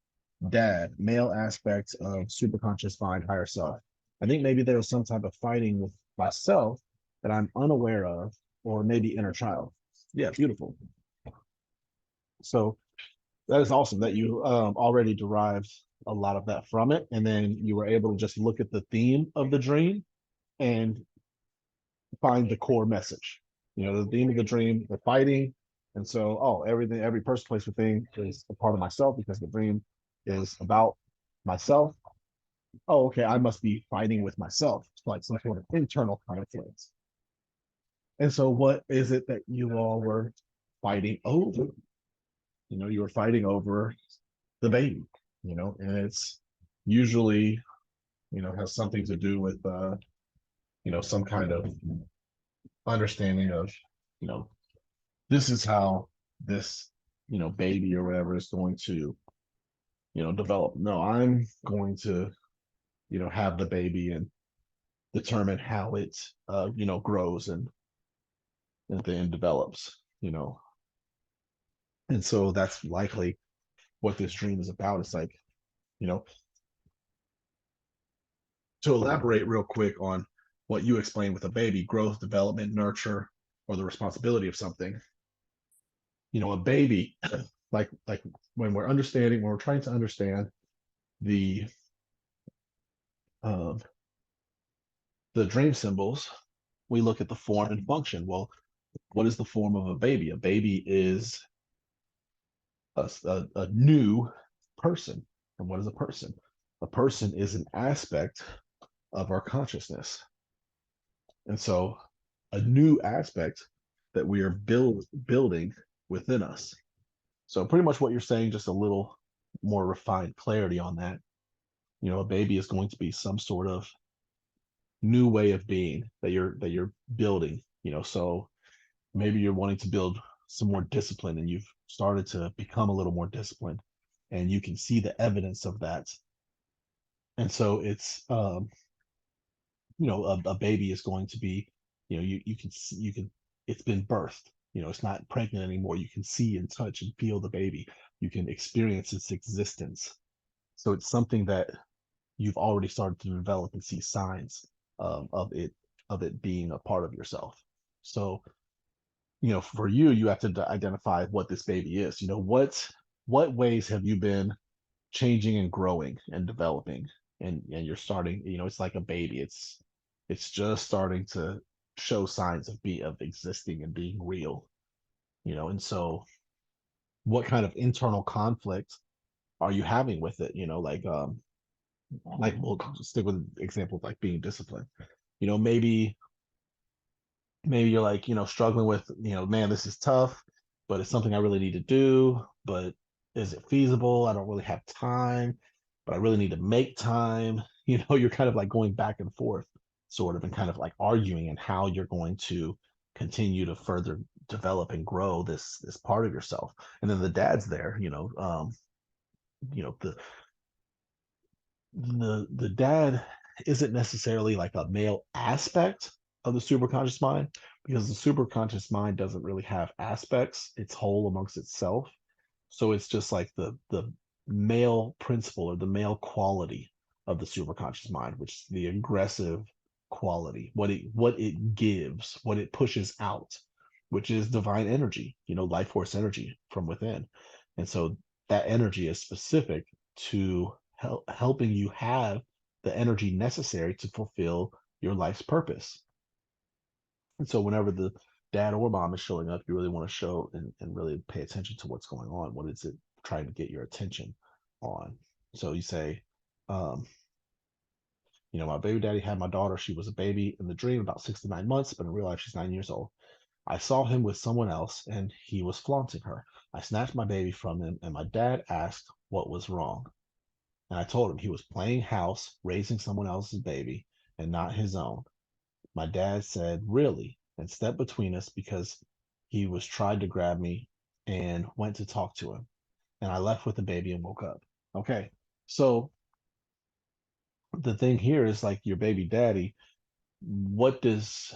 Dad, male aspect of superconscious mind, higher self. I think maybe there was some type of fighting with myself that I'm unaware of, or maybe inner child. Yeah, beautiful. So that is awesome that you already derived a lot of that from it, and then you were able to just look at the theme of the dream and find the core message. You know, at the end of the dream, they're fighting. And so, every person, place, or thing is a part of myself because the dream is about myself. Oh, okay, I must be fighting with myself. It's like some sort of internal conflict. And so, what is it that you all were fighting over? You know, you were fighting over the baby, you know, and it's usually, you know, has something to do with, you know, some kind of understanding of, you know, this is how this, you know, baby or whatever is going to, you know, develop. No, I'm going to, you know, have the baby and determine how it, you know, grows and then develops, you know. And so that's likely what this dream is about. It's like, you know, to elaborate real quick on what you explained with a baby, growth, development, nurture, or the responsibility of something. You know, a baby, like when we're trying to understand the um the dream symbols, we look at the form and function. Well, what is the form of a baby? A baby is a new person. And what is a person? A person is an aspect of our consciousness. And so a new aspect that we are building within us. So pretty much what you're saying, just a little more refined clarity on that. You know, a baby is going to be some sort of new way of being that you're building, you know. So maybe you're wanting to build some more discipline and you've started to become a little more disciplined and you can see the evidence of that. And so it's you know, a baby is going to be, you know, you can see, it's been birthed, you know, it's not pregnant anymore. You can see and touch and feel the baby. You can experience its existence. So it's something that you've already started to develop and see signs of it being a part of yourself. So, you know, for you, you have to identify what this baby is. You know, what ways have you been changing and growing and developing? And you're starting, you know, it's like a baby. It's just starting to show signs of existing and being real, you know. And so what kind of internal conflict are you having with it? You know, like we'll stick with examples like being disciplined. You know, maybe you're like, you know, struggling with, you know, man, this is tough, but it's something I really need to do. But is it feasible? I don't really have time, but I really need to make time. You know, you're kind of like going back and forth, sort of, and kind of like arguing and how you're going to continue to further develop and grow this part of yourself. And then the dad's there, you know, the dad isn't necessarily like a male aspect of the superconscious mind because the superconscious mind doesn't really have aspects. It's whole amongst itself. So it's just like the male principle or the male quality of the superconscious mind, which is the aggressive quality, what it gives, what it pushes out, which is divine energy, you know, life force energy from within. And so that energy is specific to helping you have the energy necessary to fulfill your life's purpose. And so whenever the dad or mom is showing up, you really want to show and really pay attention to what's going on. What is it trying to get your attention on? So you say, um, you know, my baby daddy had my daughter. She was a baby in the dream, about 6 to 9 months, but in real life, she's 9 years old. I saw him with someone else and he was flaunting her. I snatched my baby from him and my dad asked what was wrong. And I told him he was playing house, raising someone else's baby and not his own. My dad said, really, and stepped between us because he was tried to grab me and went to talk to him. And I left with the baby and woke up. Okay. So the thing here is like your baby daddy, what does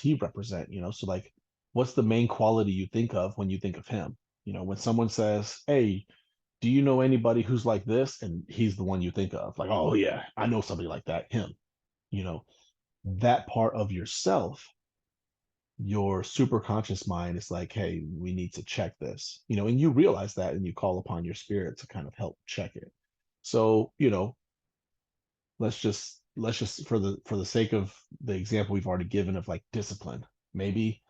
he represent? You know, so like what's the main quality you think of when you think of him? You know, when someone says, hey, do you know anybody who's like this? And he's the one you think of, like, oh yeah, I know somebody like that, him. You know, that part of yourself, your super conscious mind is like, hey, we need to check this, you know, and you realize that and you call upon your spirit to kind of help check it. So, you know, let's just let's just for the sake of the example we've already given of like discipline, maybe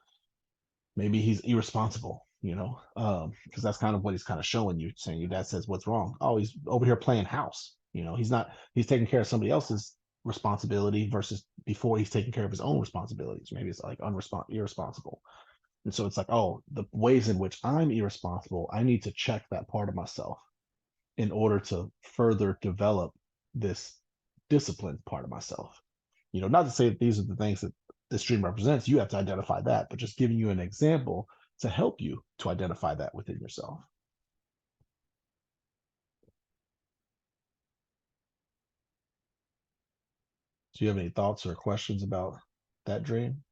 he's irresponsible, because that's kind of what he's kind of showing you, saying your dad says, what's wrong? Oh, he's over here playing house. He's taking care of somebody else's responsibility versus before he's taking care of his own responsibilities. Maybe it's like irresponsible. And so it's like, oh, the ways in which I'm irresponsible, I need to check that part of myself in order to further develop this disciplined part of myself. Not to say that these are the things that this dream represents. You have to identify that, but just giving you an example to help you to identify that within yourself. Do you have any thoughts or questions about that dream?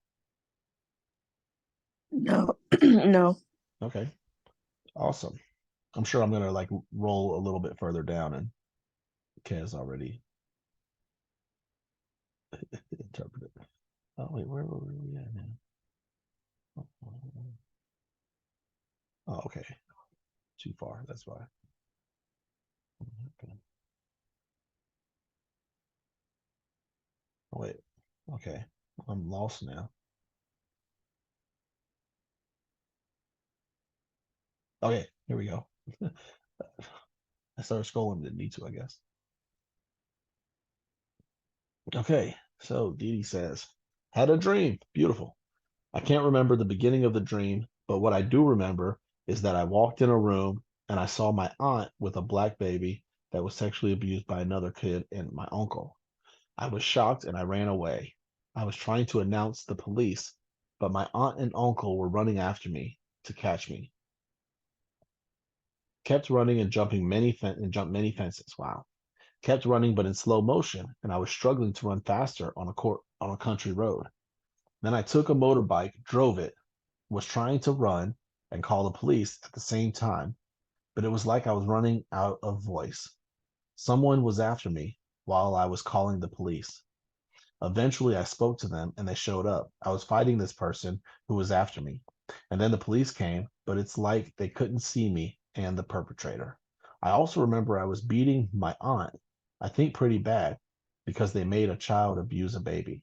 No. No. Okay, awesome. I'm sure I'm gonna like roll a little bit further down, and Kaz already interpreted. Oh wait, where were we at now? Oh, okay, too far. That's why. Okay. Oh, wait, okay, I'm lost now. Okay, here we go. I started scrolling, didn't need to, I guess. Okay, so Dee Dee says, had a dream. Beautiful. I can't remember the beginning of the dream, but what I do remember is that I walked in a room and I saw my aunt with a black baby that was sexually abused by another kid and my uncle. I was shocked and I ran away. I was trying to announce the police, but my aunt and uncle were running after me to catch me. Kept running and jumped many fences. Wow. Kept running, but in slow motion, and I was struggling to run faster on a country road. Then I took a motorbike, drove it, was trying to run and call the police at the same time, but it was like I was running out of voice. Someone was after me while I was calling the police. Eventually, I spoke to them and they showed up. I was fighting this person who was after me. And then the police came, but it's like they couldn't see me and the perpetrator. I also remember I was beating my aunt, I think pretty bad, because they made a child abuse a baby.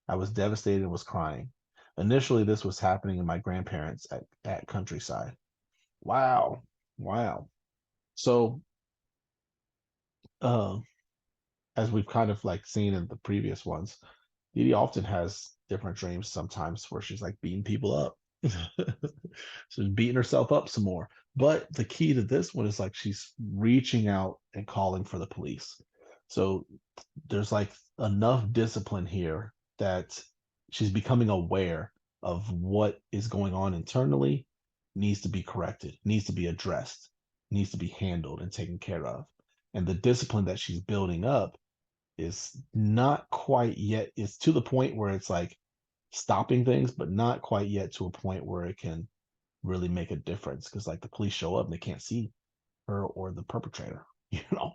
I was devastated and was crying. Initially, this was happening in my grandparents at Countryside. Wow. Wow. So, uh, as we've kind of like seen in the previous ones, Dee Dee often has different dreams sometimes where she's like beating people up. She's beating herself up some more. But the key to this one is like she's reaching out and calling for the police. So there's like enough discipline here that she's becoming aware of what is going on internally, needs to be corrected, needs to be addressed, needs to be handled and taken care of. And the discipline that she's building up is not quite yet, it's to the point where it's like stopping things, but not quite yet to a point where it can really make a difference, because like the police show up and they can't see her or the perpetrator, you know.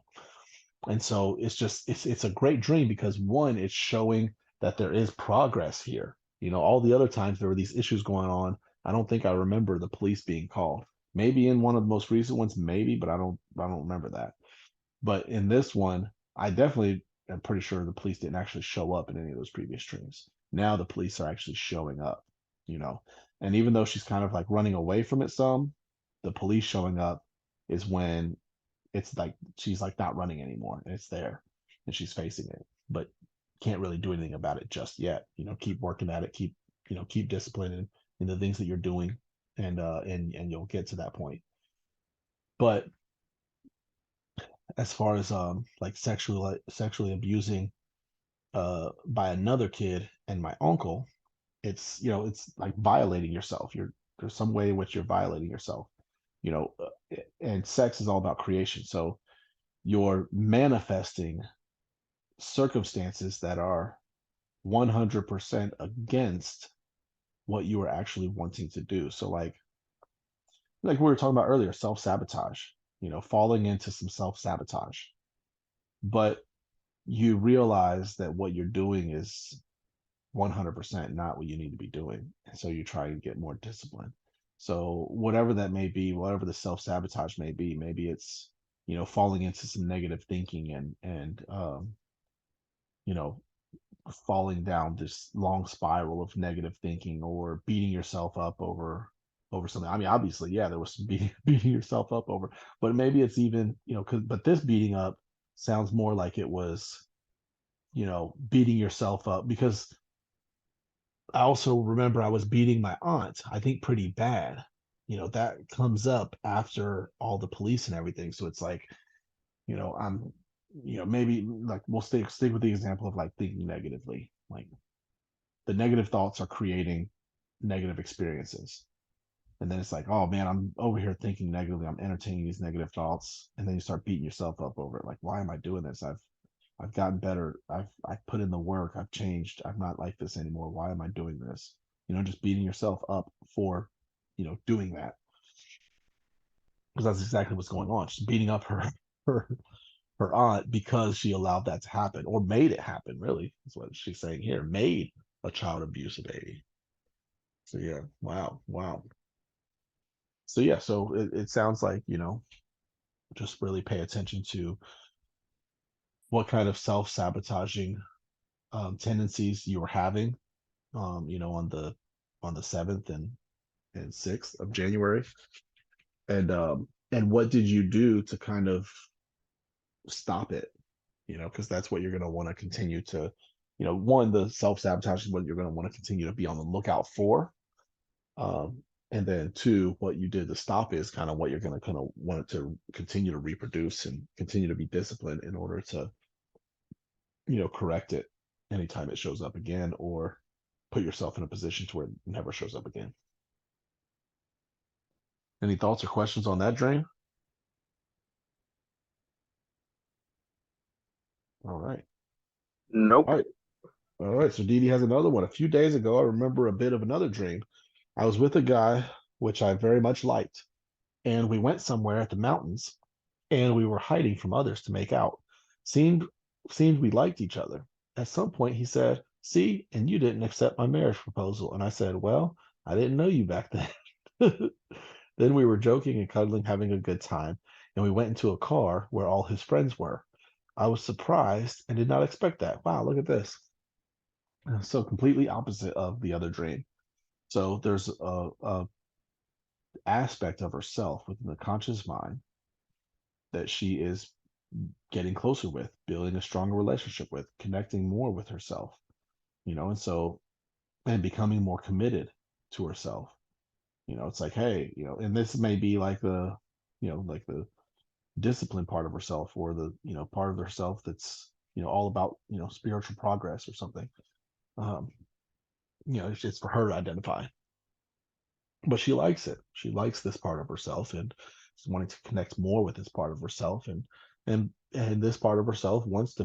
And so it's a great dream because one, it's showing that there is progress here. All the other times there were these issues going on, I don't think I remember the police being called. Maybe in one of the most recent ones, maybe, but I don't remember that. But in this one, I definitely am pretty sure the police didn't actually show up in any of those previous streams. Now the police are actually showing up, you know. And even though she's kind of like running away from it some, the police showing up is when it's like she's like not running anymore and it's there and she's facing it, but can't really do anything about it just yet. Keep working at it, keep disciplining in the things that you're doing, and you'll get to that point. But as far as like sexually abusing by another kid and my uncle, it's like violating yourself. There's some way in which you're violating yourself, and sex is all about creation. So you're manifesting circumstances that are 100% against what you are actually wanting to do. So like we were talking about earlier, self-sabotage, falling into some self-sabotage. But you realize that what you're doing is 100% not what you need to be doing. And so you try to get more discipline. So whatever that may be, whatever the self-sabotage may be, maybe it's, falling into some negative thinking and falling down this long spiral of negative thinking or beating yourself up over something. I mean, obviously, yeah, there was some beating yourself up over, but maybe it's even, but this beating up sounds more like it was, beating yourself up, because I also remember I was beating my aunt, I think pretty bad. That comes up after all the police and everything. So it's like, I'm, maybe like we'll stick with the example of like thinking negatively. Like the negative thoughts are creating negative experiences. And then it's like, oh man, I'm over here thinking negatively. I'm entertaining these negative thoughts. And then you start beating yourself up over it. Like, why am I doing this? I've gotten better. I've put in the work. I've changed. I'm not like this anymore. Why am I doing this? Just beating yourself up for, doing that. Because that's exactly what's going on. She's beating up her her aunt because she allowed that to happen, or made it happen, really. That's what she's saying here. Made a child abuse a baby. So yeah, wow. So yeah, so it sounds like, just really pay attention to what kind of self-sabotaging tendencies you were having, on the 7th and 6th of January. And what did you do to kind of stop it? Because that's what you're going to want to continue to, one, the self-sabotage is what you're going to want to continue to be on the lookout for. And then two, what you did to stop is kind of what you're going to kind of want it to continue to reproduce and continue to be disciplined in order to, correct it anytime it shows up again, or put yourself in a position to where it never shows up again. Any thoughts or questions on that, Drain? All right. Nope. All right. So Dee Dee has another one. A few days ago, I remember a bit of another dream. I was with a guy, which I very much liked, and we went somewhere at the mountains, and we were hiding from others to make out. Seemed seemed we liked each other. At some point, he said, "See, and you didn't accept my marriage proposal." And I said, "Well, I didn't know you back then." Then we were joking and cuddling, having a good time, and we went into a car where all his friends were. I was surprised and did not expect that. Wow, look at this. So completely opposite of the other dream. So there's a aspect of herself within the conscious mind that she is getting closer with, building a stronger relationship with, connecting more with herself, and becoming more committed to herself. It's like, hey, and this may be like like the discipline part of herself, or the, part of herself that's, all about, spiritual progress or something. Um, it's for her to identify, but she likes it. She likes this part of herself, and is wanting to connect more with this part of herself, and this part of herself wants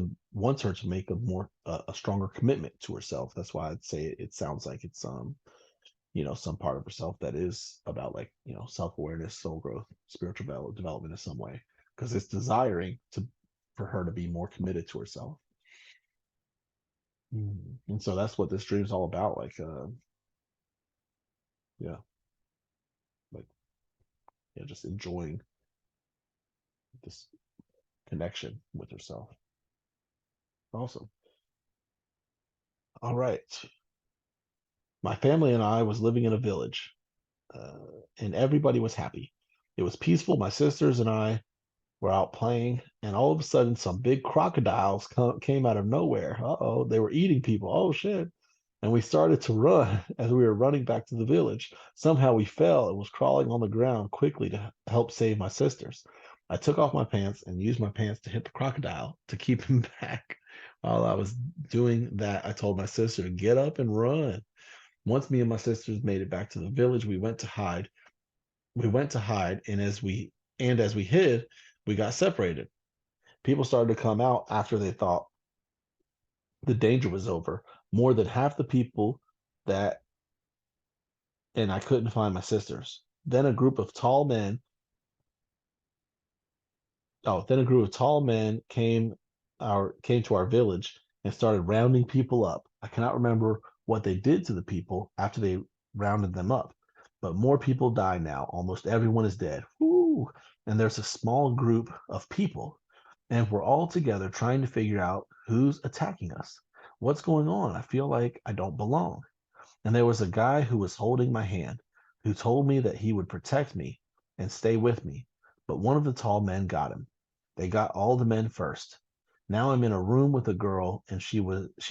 her to make a stronger commitment to herself. That's why I'd say it sounds like it's some part of herself that is about, like, self-awareness, soul growth, spiritual development in some way, because it's desiring for her to be more committed to herself. And so that's what this dream is all about. Like, yeah, like, yeah, just enjoying this connection with herself. Awesome. All right. My family and I was living in a village, and everybody was happy. It was peaceful. My sisters and I were out playing, and all of a sudden, some big crocodiles came out of nowhere. Uh-oh, they were eating people. Oh, shit. And we started to run. As we were running back to the village, somehow we fell and was crawling on the ground quickly to help save my sisters. I took off my pants and used my pants to hit the crocodile to keep him back. While I was doing that, I told my sister to get up and run. Once me and my sisters made it back to the village, we went to hide. And as we hid, we got separated. People started to come out after they thought the danger was over. More than half the people that and I couldn't find my sisters. Then a group of tall men then a group of tall men came to our village and started rounding people up. I cannot remember what they did to the people after they rounded them up, but more people die now. Almost everyone is dead. Woo! And there's a small group of people, and we're all together trying to figure out who's attacking us. What's going on? I feel like I don't belong. And there was a guy who was holding my hand, who told me that he would protect me and stay with me. But one of the tall men got him. They got all the men first. Now I'm in a room with a girl, and she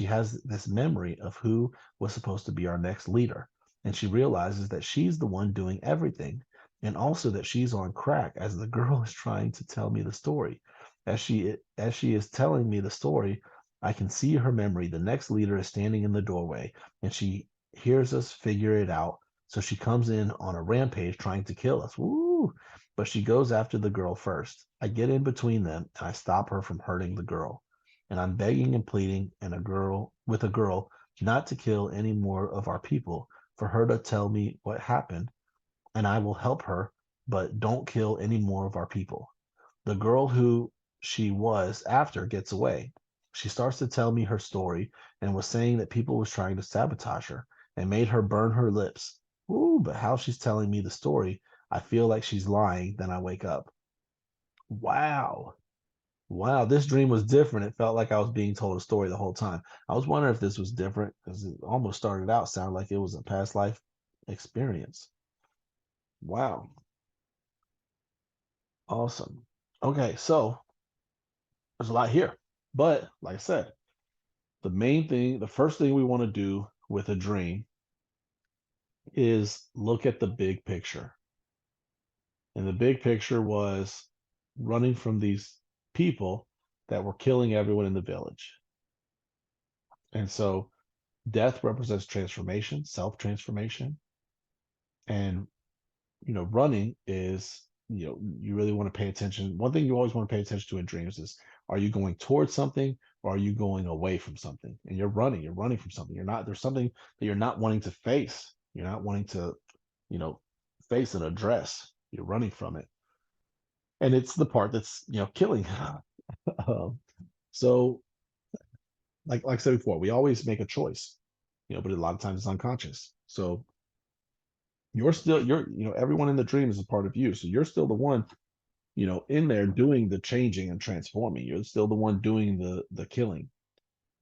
has this memory of who was supposed to be our next leader. And she realizes that she's the one doing everything, and also that she's on crack as the girl is trying to tell me the story. As she is telling me the story, I can see her memory. The next leader is standing in the doorway, and she hears us figure it out. So she comes in on a rampage trying to kill us. Woo! But she goes after the girl first. I get in between them and I stop her from hurting the girl. And I'm begging and pleading with a girl not to kill any more of our people, for her to tell me what happened, and I will help her, but don't kill any more of our people. The girl who she was after gets away. She starts to tell me her story and was saying that people was trying to sabotage her and made her burn her lips. Ooh, but how she's telling me the story, I feel like she's lying. Then I wake up. Wow. Wow, this dream was different. It felt like I was being told a story the whole time. I was wondering if this was different because it almost started out sounded like it was a past life experience. Wow. Awesome. Okay, so there's a lot here. But like I said, the first thing we want to do with a dream is look at the big picture. And the big picture was running from these people that were killing everyone in the village. And so death represents transformation, self-transformation. And running is, you really want to pay attention. One thing you always want to pay attention to in dreams is, are you going towards something or are you going away from something? And you're running from something. There's something that you're not wanting to face. You're not wanting to, face and address. You're running from it. And it's the part that's, killing. Um, so like I said before, we always make a choice, but a lot of times it's unconscious. So everyone in the dream is a part of you. So you're still the one, in there doing the changing and transforming. You're still the one doing the killing.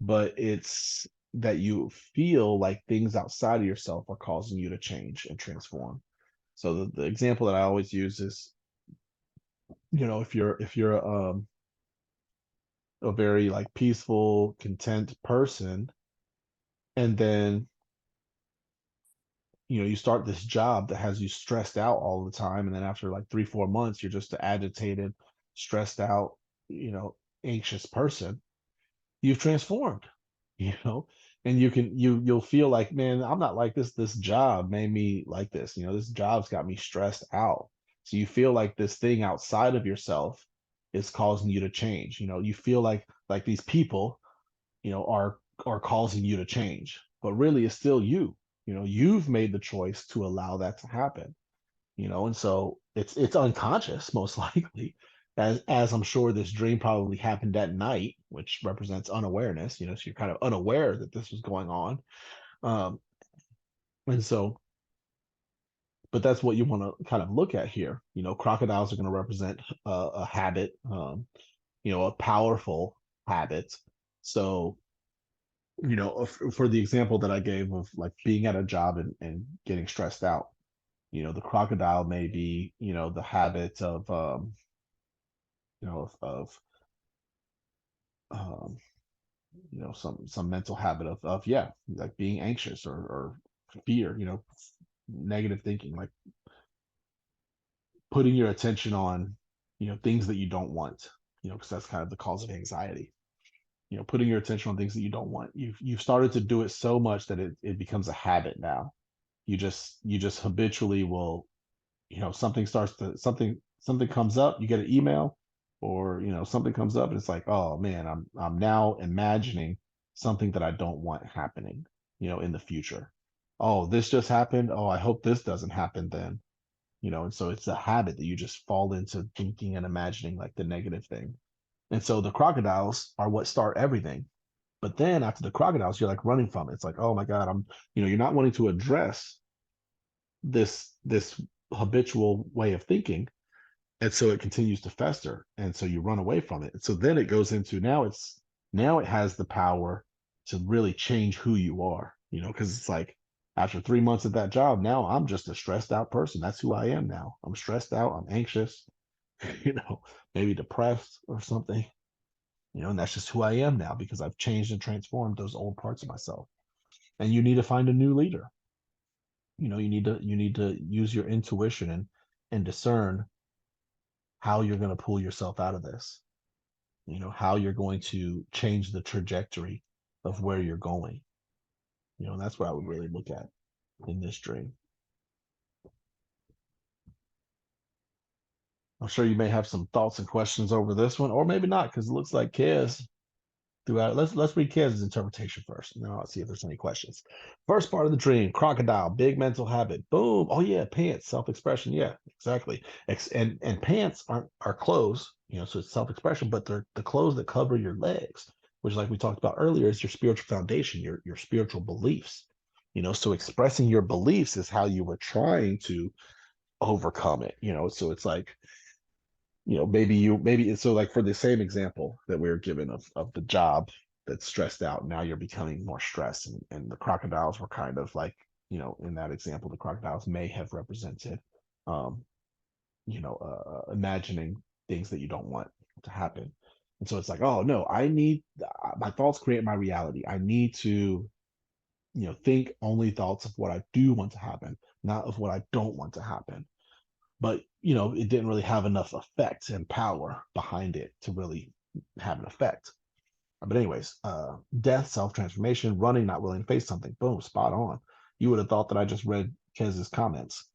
But it's that you feel like things outside of yourself are causing you to change and transform. So the example that I always use is, if you're a very like peaceful, content person, and then you start this job that has you stressed out all the time, and then after like 3-4 months you're just an agitated, stressed out, anxious person. You've transformed, you know and you'll feel like, man, I'm not like this job made me like this. This job's got me stressed out. So you feel like this thing outside of yourself is causing you to change. You feel like these people, are causing you to change, but really it's still you. You've made the choice to allow that to happen. And so it's unconscious, most likely, as I'm sure this dream probably happened at night, which represents unawareness. So you're kind of unaware that this was going on. um and so, but that's what you want to kind of look at here. Crocodiles are going to represent a habit, a powerful habit. So, for the example that I gave of like being at a job and getting stressed out, the crocodile may be, the habit of, of um, some mental habit of, yeah, like being anxious or fear, negative thinking, like putting your attention on, things that you don't want, because that's kind of the cause of anxiety. Putting your attention on things that you don't want. You've started to do it so much that it becomes a habit now. You just habitually will, something comes up, you get an email, or something comes up and it's like, oh man, I'm now imagining something that I don't want happening, in the future. Oh, this just happened, oh, I hope this doesn't happen then. And so it's a habit that you just fall into thinking and imagining like the negative thing. And so the crocodiles are what start everything. But then after the crocodiles, you're like running from it. It's like, oh my God, you're not wanting to address this habitual way of thinking. And so it continues to fester. And so you run away from it. And so then it goes into, now it has the power really change who you are, because it's like after 3 months at that job, now I'm just a stressed out person. That's who I am now. I'm stressed out, I'm anxious, maybe depressed or something, and that's just who I am now because I've changed and transformed those old parts of myself. And you need to find a new leader. You need to use your intuition and discern how you're going to pull yourself out of this. How you're going to change the trajectory of where you're going. That's what I would really look at in this dream. I'm sure you may have some thoughts and questions over this one, or maybe not, because it looks like Kez throughout. Let's read Kez's interpretation first, and then I'll see if there's any questions. First part of the dream: crocodile, big mental habit. Boom. Oh yeah, pants, self-expression. Yeah, exactly. And pants are clothes, so it's self-expression, but they're the clothes that cover your legs, which, like we talked about earlier, is your spiritual foundation, your spiritual beliefs. So expressing your beliefs is how you were trying to overcome it. So it's like, maybe so, like, for the same example that we were given of the job that's stressed out, now you're becoming more stressed, and the crocodiles were kind of like, in that example, the crocodiles may have represented um imagining things that you don't want to happen. And so it's like, oh no, I need my thoughts create my reality. I need to think only thoughts of what I do want to happen, not of what I don't want to happen. But it didn't really have enough effect and power behind it to really have an effect. But anyways, death, self-transformation, running, not willing to face something. Boom, spot on. You would have thought that I just read Kez's comments.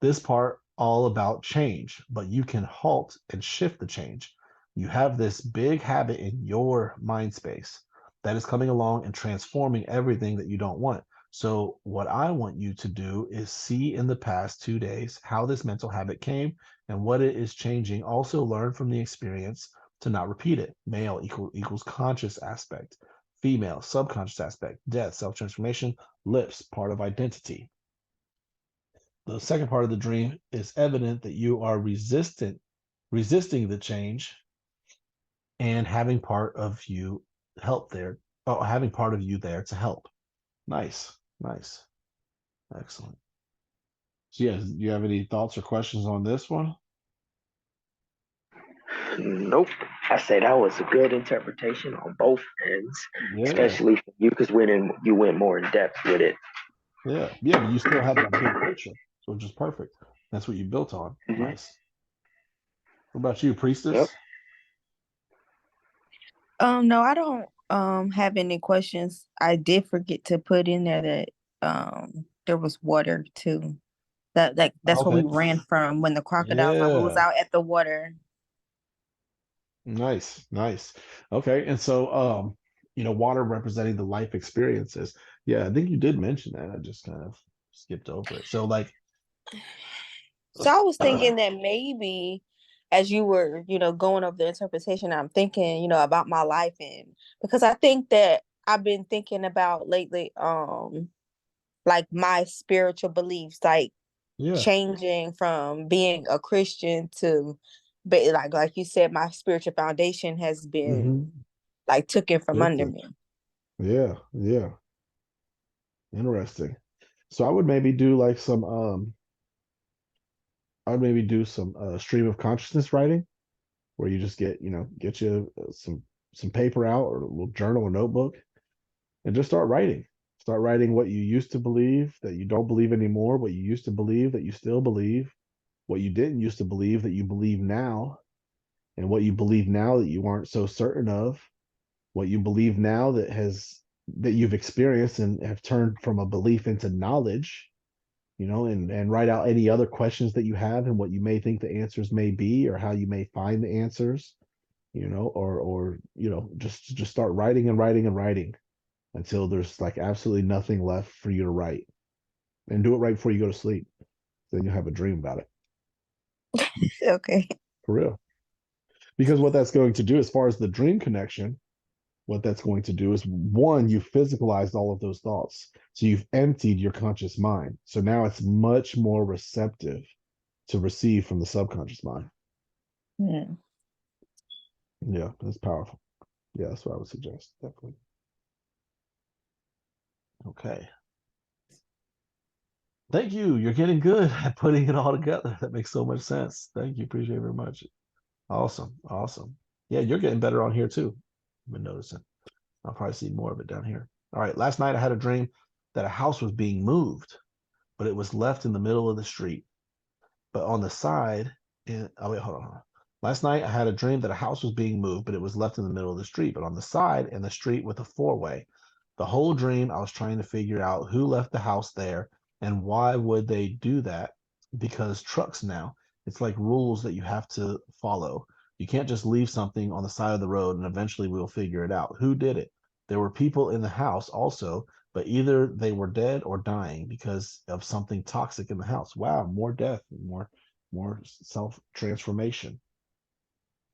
This part all about change, but you can halt and shift the change. You have this big habit in your mind space that is coming along and transforming everything that you don't want. So what I want you to do is see in the past 2 days how this mental habit came and what it is changing. Also learn from the experience to not repeat it. Male equals conscious aspect. Female, subconscious aspect. Death, self-transformation. Lips, part of identity. The second part of the dream is evident that you are resisting the change and having part of you help there. Oh, having part of you there to help. Nice. Excellent. So yeah, do you have any thoughts or questions on this one? Nope. I say that was a good interpretation on both ends, Yeah. especially for you, because you went more in depth with it. Yeah, but you still have that big picture, which is perfect. That's what you built on. Mm-hmm. Nice. What about you, Priestess? Yep. No, I don't have any questions. I did forget to put in there that there was water too. That's where we Okay. ran from when the crocodiles, like we was Yeah. out at the water. Nice. Okay. And so water representing the life experiences. Yeah, I think you did mention that. I just kind of skipped over it. So like So I was thinking that maybe as you were, going over the interpretation, I'm thinking, about my life, and because I think that I've been thinking about lately, like my spiritual beliefs, like yeah. changing from being a Christian to, but like you said, my spiritual foundation has been Mm-hmm. like taken from under Shifted. me. Yeah. Interesting. So I would maybe do like some stream of consciousness writing, where you just get you some paper out, or a little journal or notebook, and just start writing what you used to believe that you don't believe anymore, what you used to believe that you still believe, what you didn't used to believe that you believe now, and what you believe now that you aren't so certain of, what you believe now that you've experienced and have turned from a belief into knowledge, and write out any other questions that you have and what you may think the answers may be, or how you may find the answers, or just start writing and writing and writing until there's like absolutely nothing left for you to write, and do it right before you go to sleep. Then you'll have a dream about it. Okay. For real. Because what that's going to do, as far as the dream connection, what that's going to do is, one, you physicalized all of those thoughts. So you've emptied your conscious mind. So now it's much more receptive to receive from the subconscious mind. Hmm. Yeah, that's powerful. Yeah, that's what I would suggest. Definitely. Okay. Thank you. You're getting good at putting it all together. That makes so much sense. Thank you. Appreciate it very much. Awesome. Awesome. Yeah, you're getting better on here too. I've been noticing. I'll probably see more of it down here. All right. Last night I had a dream that a house was being moved, but it was left in the middle of the street. But on the side, oh wait, hold on. Last night I had a dream that a house was being moved, but it was left in the middle of the street. But on the side in the street with a four-way. The whole dream I was trying to figure out who left the house there and why would they do that? Because trucks now, it's like rules that you have to follow. You can't just leave something on the side of the road and eventually we'll figure it out. Who did it? There were people in the house also, but either they were dead or dying because of something toxic in the house. Wow, more death, more self transformation.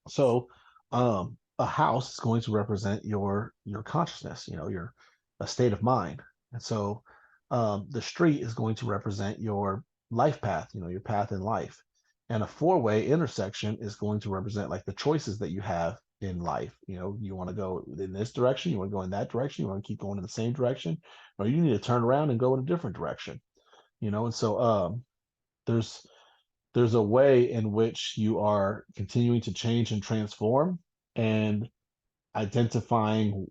So, a house is going to represent your consciousness, your a state of mind, and so the street is going to represent your life path, your path in life, and a four-way intersection is going to represent like the choices that you have in life. You want to go in this direction, you want to go in that direction, you want to keep going in the same direction, or you need to turn around and go in a different direction. And so there's there's a way in which you are continuing to change and transform and identifying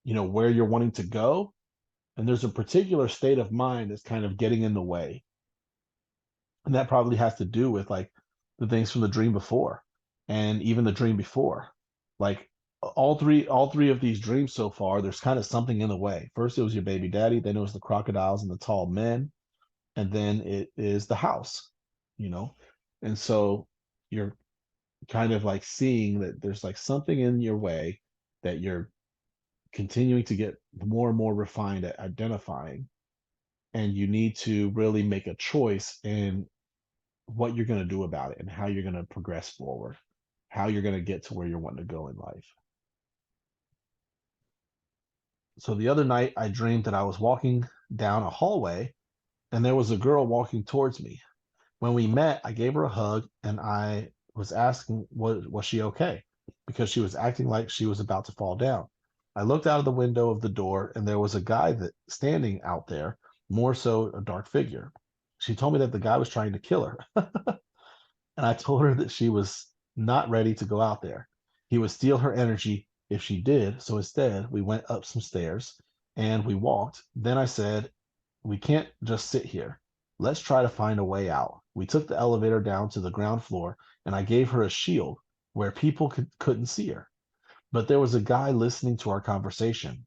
where you're wanting to go, and there's a particular state of mind that's kind of getting in the way, and that probably has to do with like the things from the dream before and even the dream before. Like all three of these dreams so far, there's kind of something in the way. First it was your baby daddy, then it was the crocodiles and the tall men, and then it is the house, you know? And so you're kind of like seeing that there's like something in your way that you're continuing to get more and more refined at identifying. And you need to really make a choice in what you're going to do about it and how you're going to progress forward, how you're going to get to where you're wanting to go in life. So the other night, I dreamed that I was walking down a hallway and there was a girl walking towards me. When we met, I gave her a hug and I was asking, was she okay? Because she was acting like she was about to fall down. I looked out of the window of the door and there was a guy that standing out there, more so a dark figure. She told me that the guy was trying to kill her. And I told her that she was not ready to go out there. He would steal her energy if she did. So instead, we went up some stairs and we walked. Then I said, we can't just sit here. Let's try to find a way out. We took the elevator down to the ground floor and I gave her a shield where people couldn't see her. But there was a guy listening to our conversation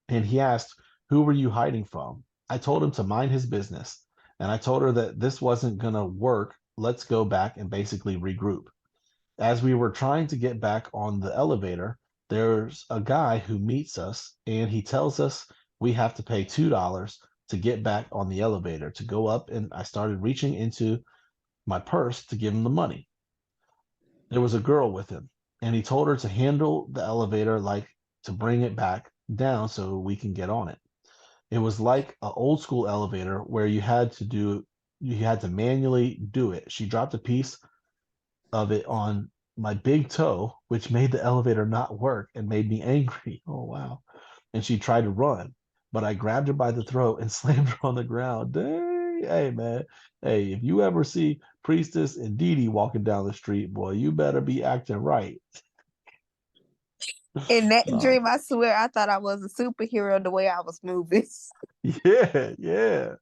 and he asked, who were you hiding from? I told him to mind his business. And I told her that this wasn't going to work. Let's go back and basically regroup. As we were trying to get back on the elevator, there's a guy who meets us and he tells us we have to pay $2 to get back on the elevator to go up. And I started reaching into my purse to give him the money. There was a girl with him and he told her to handle the elevator like to bring it back down so we can get on it. It was like an old school elevator where you had to manually do it. She dropped a piece of it on my big toe, which made the elevator not work and made me angry. Oh, wow. And she tried to run, but I grabbed her by the throat and slammed her on the ground. Dang. Hey, man. Hey, if you ever see Priestess and Dee Dee walking down the street, boy, you better be acting right. In that No. dream, I swear I thought I was a superhero the way I was moving. Yeah, yeah.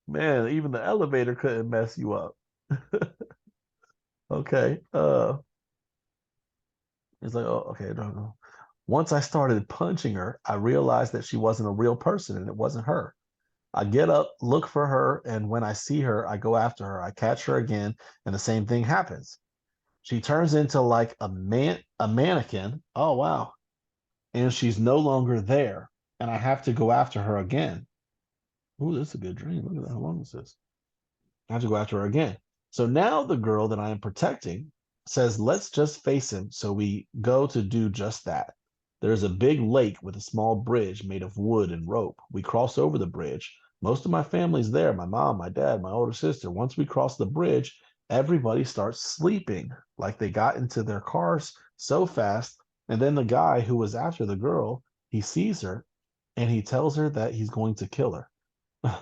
Man, even the elevator couldn't mess you up. Okay. It's like, oh, okay, no. Once I started punching her, I realized that she wasn't a real person and it wasn't her. I get up, look for her, and when I see her, I go after her. I catch her again, and the same thing happens. She turns into like a mannequin. Oh wow. And she's no longer there. And I have to go after her again. Ooh, this is a good dream. Look at that. How long is this? I have to go after her again. So now the girl that I am protecting says, let's just face him. So we go to do just that. There's a big lake with a small bridge made of wood and rope. We cross over the bridge. Most of my family's there, my mom, my dad, my older sister. Once we cross the bridge, everybody starts sleeping like they got into their cars so fast. And then the guy who was after the girl, he sees her and he tells her that he's going to kill her. I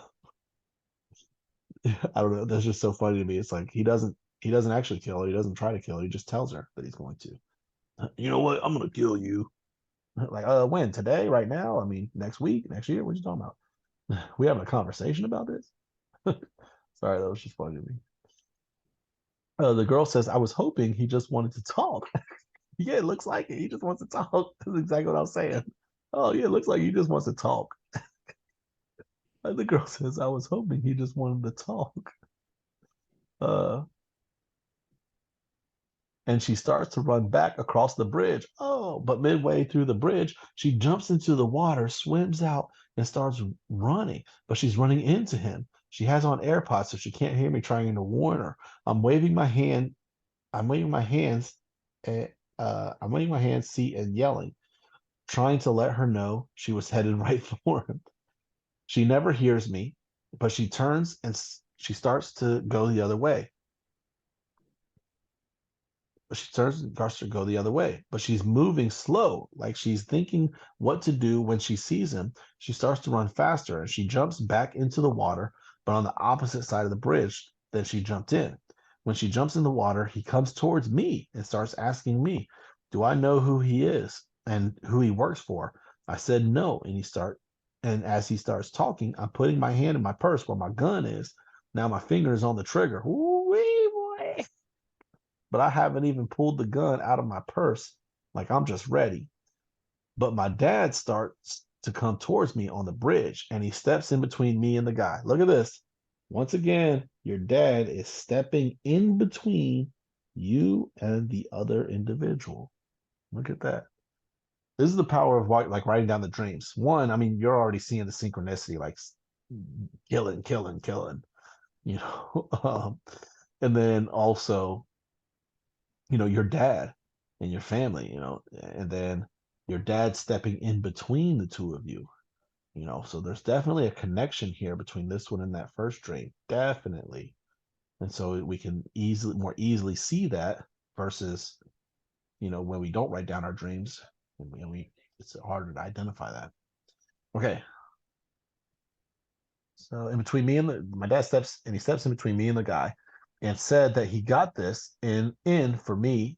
don't know. That's just so funny to me. It's like he doesn't actually kill her. He doesn't try to kill her. He just tells her that he's going to. You know what? I'm gonna kill you. Like, when? Today? Right now? I mean, next week? Next year? What you talking about? We having a conversation about this? Sorry, that was just funny to me. The girl says, I was hoping he just wanted to talk. Yeah, it looks like it. He just wants to talk. That's exactly what I was saying. Oh, yeah, it looks like he just wants to talk. And the girl says, I was hoping he just wanted to talk. Uh, and she starts to run back across the bridge. Oh, but midway through the bridge, she jumps into the water, swims out, and starts running. But she's running into him. She has on AirPods, so she can't hear me trying to warn her. I'm waving my hand. I'm waving my hands. At, I'm waving my hands, see, and yelling, trying to let her know she was headed right for him. She never hears me, but she turns and she starts to go the other way. She starts to go the other way, but she's moving slow, like she's thinking what to do when she sees him. She starts to run faster and she jumps back into the water, but on the opposite side of the bridge than she jumped in. When she jumps in the water, he comes towards me and starts asking me, do I know who he is and who he works for? I said no, and as he starts talking, I'm putting my hand in my purse where my gun is. Now my finger is on the trigger. Ooh-wee, boy. But I haven't even pulled the gun out of my purse. Like I'm just ready. But my dad starts to come towards me on the bridge and he steps in between me and the guy. Look at this. Once again, your dad is stepping in between you and the other individual. Look at that. This is the power of like writing down the dreams. One, I mean, you're already seeing the synchronicity, like killing, killing, killing, you know. And then also, your dad and your family, and then your dad stepping in between the two of you, so there's definitely a connection here between this one and that first dream, definitely. And so we can more easily see that versus, when we don't write down our dreams and it's harder to identify that. Okay. So in between me and my dad steps in between me and the guy and said that he got this in for me.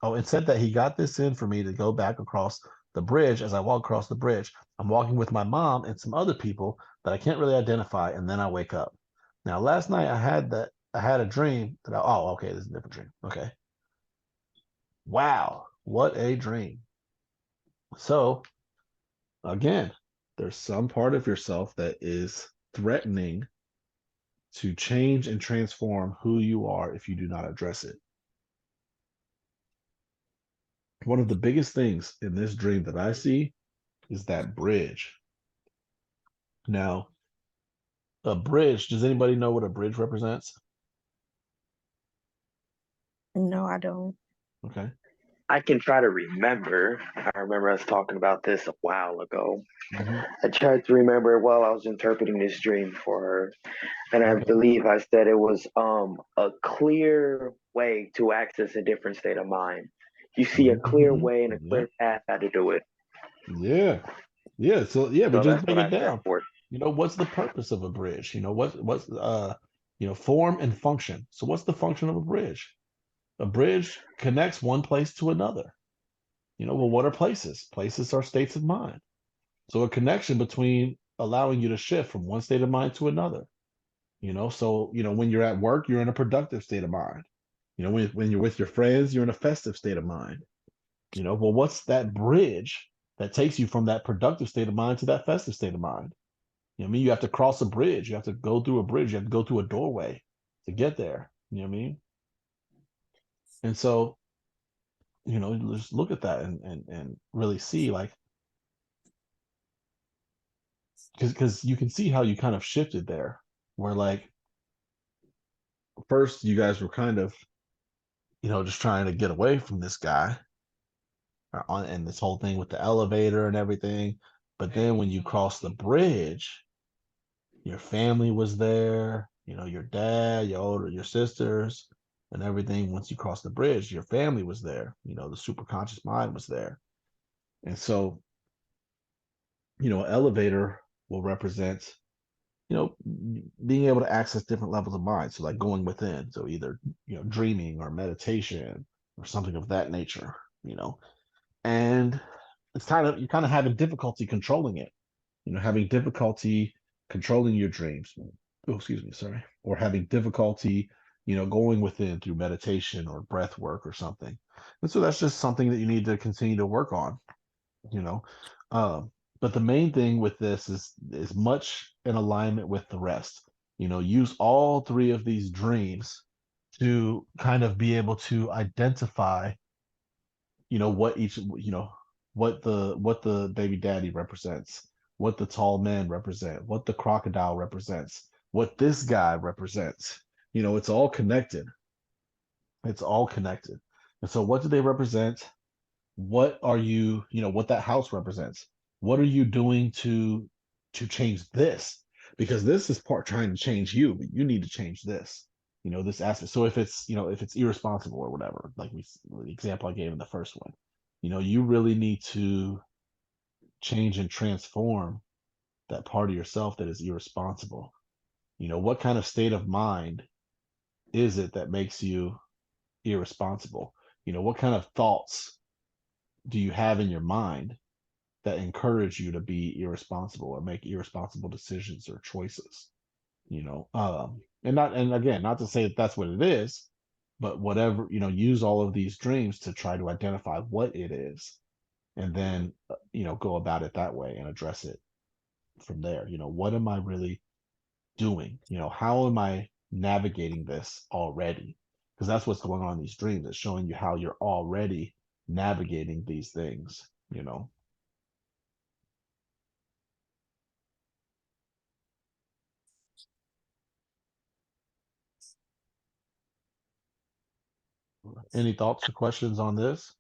Oh, and said that he got this in for me to go back across the bridge. As I walk across the bridge, I'm walking with my mom and some other people that I can't really identify, and then I wake up. Now, last night I had a dream that okay, this is a different dream. Okay. Wow, what a dream. So again, there's some part of yourself that is threatening to change and transform who you are if you do not address it. One of the biggest things in this dream that I see is that bridge. Now, a bridge, does anybody know what a bridge represents? No, I don't. Okay. I can try to remember. I remember us talking about this a while ago. Mm-hmm. I tried to remember it while I was interpreting this dream for her. And I believe I said it was a clear way to access a different state of mind. You see a clear way and a clear path how to do it. Yeah. Yeah. So we So just that's break what it I said down. for it. What's the purpose of a bridge? What's form and function. So what's the function of a bridge? A bridge connects one place to another. Well, what are places? Places are states of mind. So a connection between allowing you to shift from one state of mind to another. So when you're at work, you're in a productive state of mind. When you're with your friends, you're in a festive state of mind. Well, what's that bridge that takes you from that productive state of mind to that festive state of mind? You have to cross a bridge. You have to go through a bridge. You have to go through a doorway to get there. You know what I mean? And so, just look at that and really see, like, because you can see how you kind of shifted there, where like first you guys were kind of, just trying to get away from this guy and this whole thing with the elevator and everything. But then when you cross the bridge, your family was there, your dad, your sisters, and everything. Once you cross the bridge, your family was there, the superconscious mind was there. And so Elevator will represent, being able to access different levels of mind. So like going within. So either, dreaming or meditation or something of that nature, and you're kind of having difficulty controlling it, having difficulty controlling your dreams. Oh, excuse me, sorry. Or having difficulty, going within through meditation or breath work or something. And so that's just something that you need to continue to work on, you know. Um, but the main thing with this is much in alignment with the rest. Use all three of these dreams to kind of be able to identify, what each, what the baby daddy represents, what the tall man represent, what the crocodile represents, what this guy represents. It's all connected. It's all connected. And so what do they represent? What are you, what that house represents? What are you doing to change this? Because this is part trying to change you, but you need to change this. This aspect. So if it's irresponsible or whatever, like the example I gave in the first one, you really need to change and transform that part of yourself that is irresponsible. What kind of state of mind is it that makes you irresponsible? What kind of thoughts do you have in your mind that encourage you to be irresponsible or make irresponsible decisions or choices? And again, not to say that that's what it is, but whatever, use all of these dreams to try to identify what it is, and then go about it that way and address it from there. What am I really doing? How am I navigating this already? Because that's what's going on in these dreams. It's showing you how you're already navigating these things. Any thoughts or questions on this?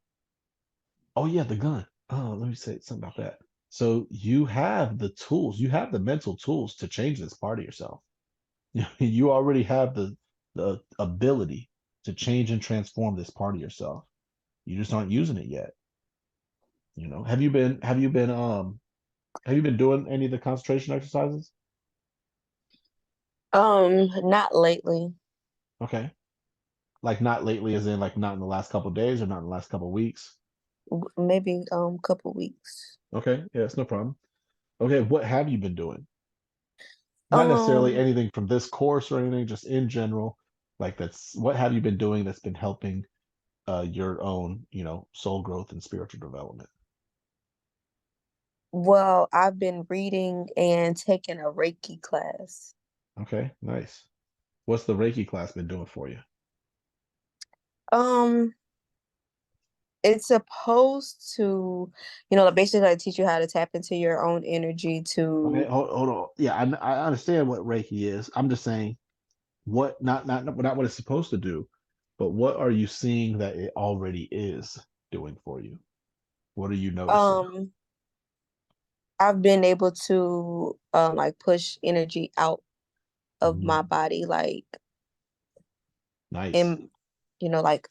Oh yeah, the gun. Oh, let me say something about that. So you have the tools, you have the mental tools to change this part of yourself. You already have the ability to change and transform this part of yourself. You just aren't using it yet. Have you been doing any of the concentration exercises? Not lately. Okay. Like not lately, as in like not in the last couple of days or not in the last couple of weeks. Maybe couple weeks. Okay, yeah, it's no problem. Okay, what have you been doing? Not necessarily Um, anything from this course or anything, just in general. Like that's what have you been doing that's been helping your own, soul growth and spiritual development? well, I've been reading and taking a Reiki class. Okay, nice. What's the Reiki class been doing for you? Um, it's supposed to, basically like, teach you how to tap into your own energy Okay, to hold on. Yeah, I understand what Reiki is. I'm just saying what not what it's supposed to do, but what are you seeing that it already is doing for you? What are you noticing? um I've been able to like push energy out of my Mm, body, like nice. in like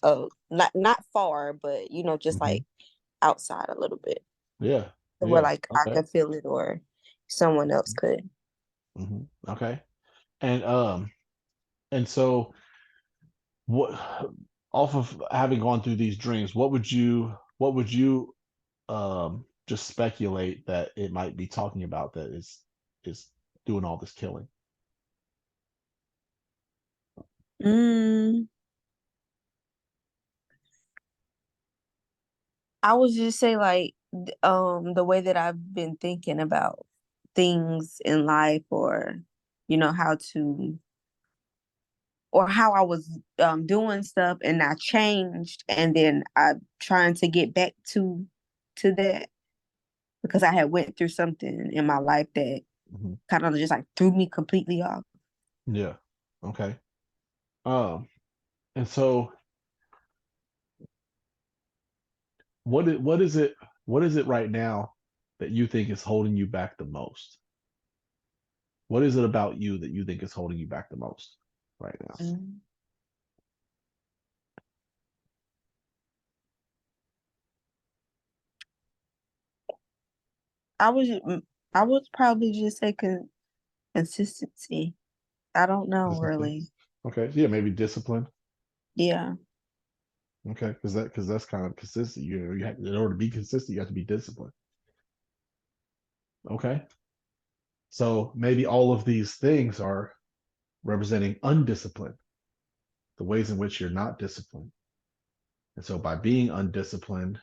not far, but just Hmm. like outside a little bit, Yeah, where yeah. like I Okay. could feel it or someone else could. Hmm. Okay. And so what off of having gone through these dreams, what would you just speculate that it might be talking about that is doing all this killing? Mm, I would just say like the way that I've been thinking about things in life, or how to, or how I was doing stuff and I changed, and then I'm trying to get back to that because I had went through something in my life that Hmm. kind of just like threw me completely off. Yeah. Okay. Um, and so what is it right now that you think is holding you back the most? What is it about you that you think is holding you back the most right now? Mm. I was I would probably just say consistency. I don't know really. Okay, yeah, maybe discipline. Yeah. Okay, because that's kind of consistent. You have, in order to be consistent, you have to be disciplined. Okay, so maybe all of these things are representing undisciplined, the ways in which you're not disciplined. And so by being undisciplined,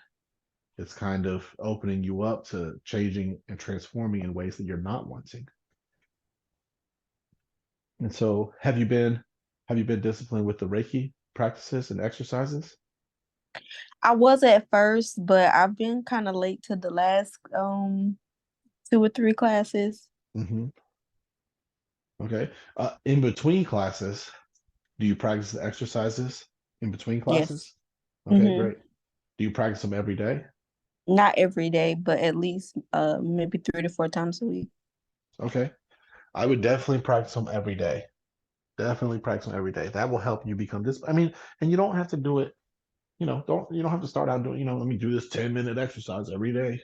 it's kind of opening you up to changing and transforming in ways that you're not wanting. And so have you been disciplined with the Reiki practices and exercises? I was at first, but I've been kind of late to the last 2 or 3 classes. Mm-hmm. Okay. In between classes, do you practice the exercises in between Yes. classes? Okay, Mm-hmm. great. Do you practice them every day? Not every day, but at least maybe 3 to 4 times a week. Okay. I would definitely practice them every day. Definitely practice them every day. That will help you become this. I mean, and you don't have to do it, you don't have to start out doing, let me do this 10-minute exercise every day.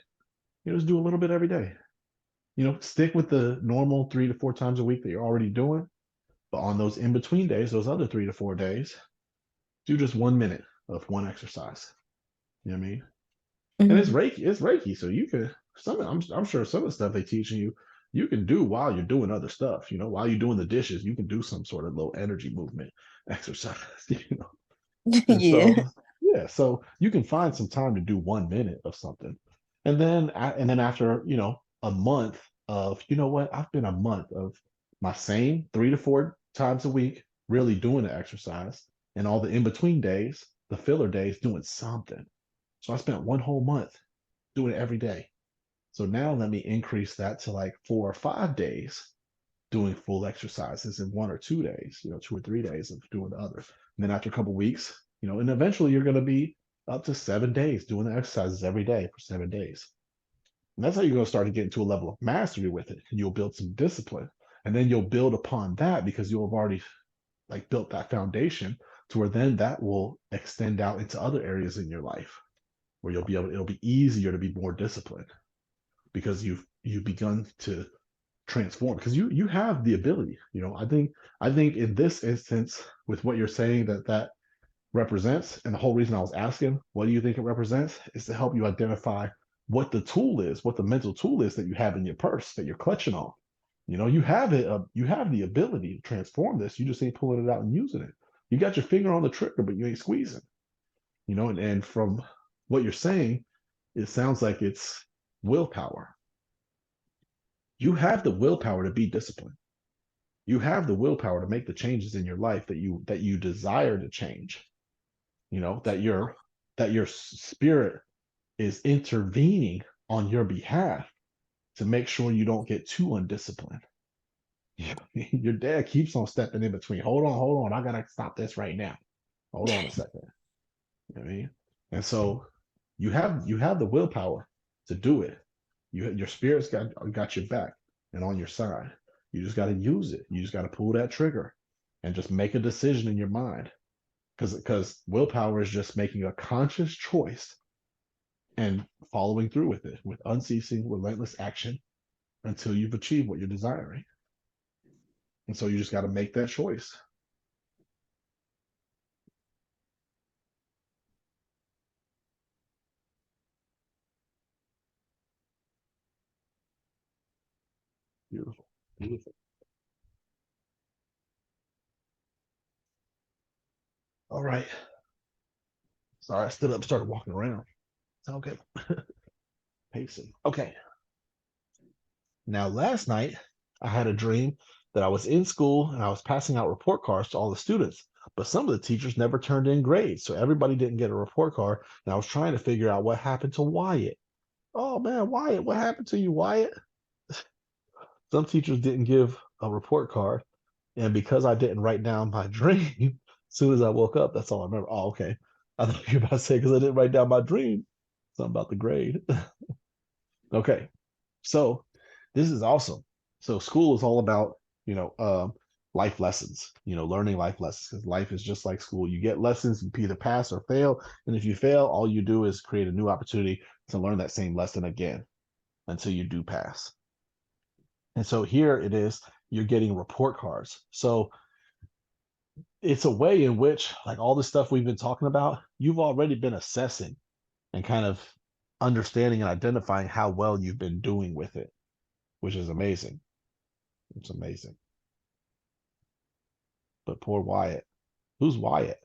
You just do a little bit every day. Stick with the normal 3 to 4 times a week that you're already doing. But on those in between days, those other 3 to 4 days, do just 1 minute of one exercise. You know what I mean? And Mm-hmm. It's Reiki, so you can I'm sure some of the stuff they teaching you can do while you're doing other stuff. While you're doing the dishes, you can do some sort of low energy movement exercise. And Yeah. so yeah, so you can find some time to do 1 minute of something, and then after a month of what I've been a month of my same 3 to 4 times a week really doing the exercise, and all the in between days, the filler days, doing something. So I spent one whole month doing it every day. So now let me increase that to like 4 or 5 days doing full exercises in 1 or 2 days, 2 or 3 days of doing the other. And then after a couple weeks, and eventually you're going to be up to 7 days doing the exercises every day for 7 days. And that's how you're going to start to get into a level of mastery with it. And you'll build some discipline. And then you'll build upon that because you'll have already like built that foundation to where then that will extend out into other areas in your life where it'll be easier to be more disciplined because you've begun to transform because you have the ability. I think in this instance with what you're saying that represents, and the whole reason I was asking what do you think it represents is to help you identify what the tool is, what the mental tool is that you have in your purse that you're clutching on. You have it, you have the ability to transform this, you just ain't pulling it out and using it. You got your finger on the trigger but you ain't squeezing. And from what you're saying, it sounds like it's willpower. You have the willpower to be disciplined. You have the willpower to make the changes in your life that you desire to change. That your spirit is intervening on your behalf to make sure you don't get too undisciplined. Your dad keeps on stepping in between. Hold on, I gotta stop this right now. Hold on a second. You know what I mean? And so you have the willpower to do it. Your spirit's got your back and on your side. You just got to use it. You just got to pull that trigger and just make a decision in your mind. Because willpower is just making a conscious choice and following through with it with unceasing, relentless action until you've achieved what you're desiring. And so you just got to make that choice. Beautiful. Beautiful. All right. Sorry, I stood up, started walking around. It's okay. Pacing. Okay. Now, last night, I had a dream that I was in school and I was passing out report cards to all the students, but some of the teachers never turned in grades, so everybody didn't get a report card. And I was trying to figure out what happened to Wyatt. Oh man, Wyatt, what happened to you, Wyatt? Some teachers didn't give a report card, and because I didn't write down my dream, as soon as I woke up, that's all I remember. Oh, okay. I thought you were about to say because I didn't write down my dream, something about the grade. Okay. So this is awesome. So school is all about, life lessons, learning life lessons because life is just like school. You get lessons, you either pass or fail. And if you fail, all you do is create a new opportunity to learn that same lesson again until you do pass. And so here it is, you're getting report cards. So it's a way in which, like all the stuff we've been talking about, you've already been assessing and kind of understanding and identifying how well you've been doing with it, which is amazing. It's amazing. But poor Wyatt. Who's Wyatt?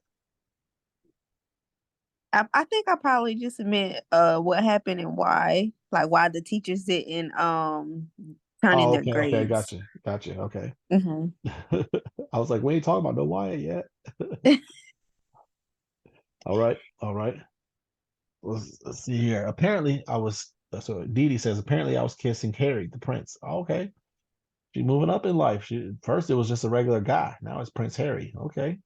I think I probably just meant what happened and why, like why the teachers didn't turn in Oh, their okay, okay, grades. gotcha, okay. Hmm. I was like, we ain't talking about no Wyatt yet. All right, all right. Let's see here. Apparently, so Dee Dee says, apparently I was kissing Harry, the prince. Oh, okay. She's moving up in life. First it was just a regular guy. Now it's Prince Harry. Okay.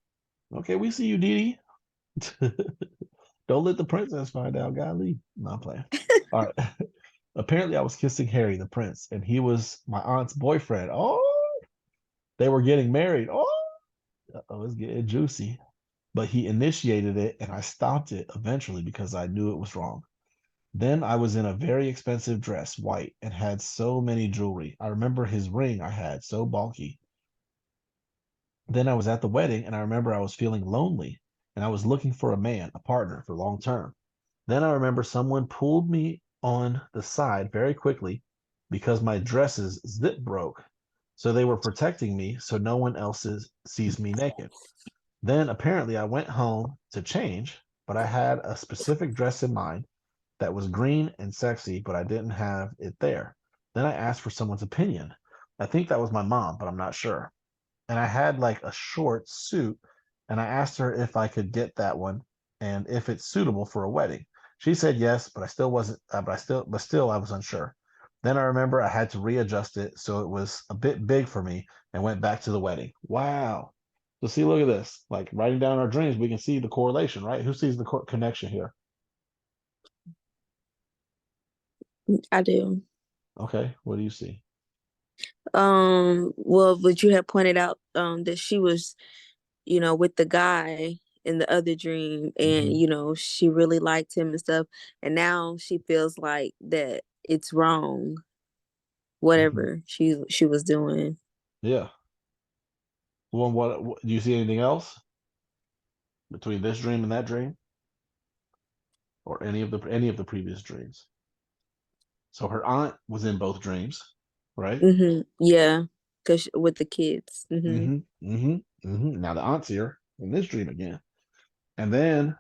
Okay, we see you, Dee Dee. Don't let the princess find out. Golly. No, I'm playing. All right. Apparently I was kissing Harry, the prince, and he was my aunt's boyfriend. Oh, they were getting married. Oh, it's getting juicy. But he initiated it and I stopped it eventually because I knew it was wrong. Then I was in a very expensive dress, white, and had so many jewelry. I remember his ring I had, so bulky. Then I was at the wedding and I remember I was feeling lonely and I was looking for a man, a partner for long term. Then I remember someone pulled me on the side very quickly because my dresses zip broke. So they were protecting me so no one else sees me naked. Then apparently I went home to change, but I had a specific dress in mind that was green and sexy, but I didn't have it there. Then I asked for someone's opinion. I think that was my mom, but I'm not sure. And I had like a short suit, and I asked her if I could get that one and if it's suitable for a wedding. She said yes, but I still wasn't, but still I was unsure. Then I remember I had to readjust it so it was a bit big for me and went back to the wedding. Wow. So see, look at this. Like writing down our dreams, we can see the correlation, right? Who sees the connection here? I do. Okay, what do you see? Well, but you had pointed out that she was, with the guy in the other dream, and Hmm. she really liked him and stuff, and now she feels like that it's wrong, Hmm. whatever she was doing. Yeah. Well, what do you see anything else between this dream and that dream, or any of the previous dreams? So her aunt was in both dreams, right? Yeah, because with the kids. Mm-hmm. Mm-hmm. Mm-hmm. Now the aunt's here in this dream again. And then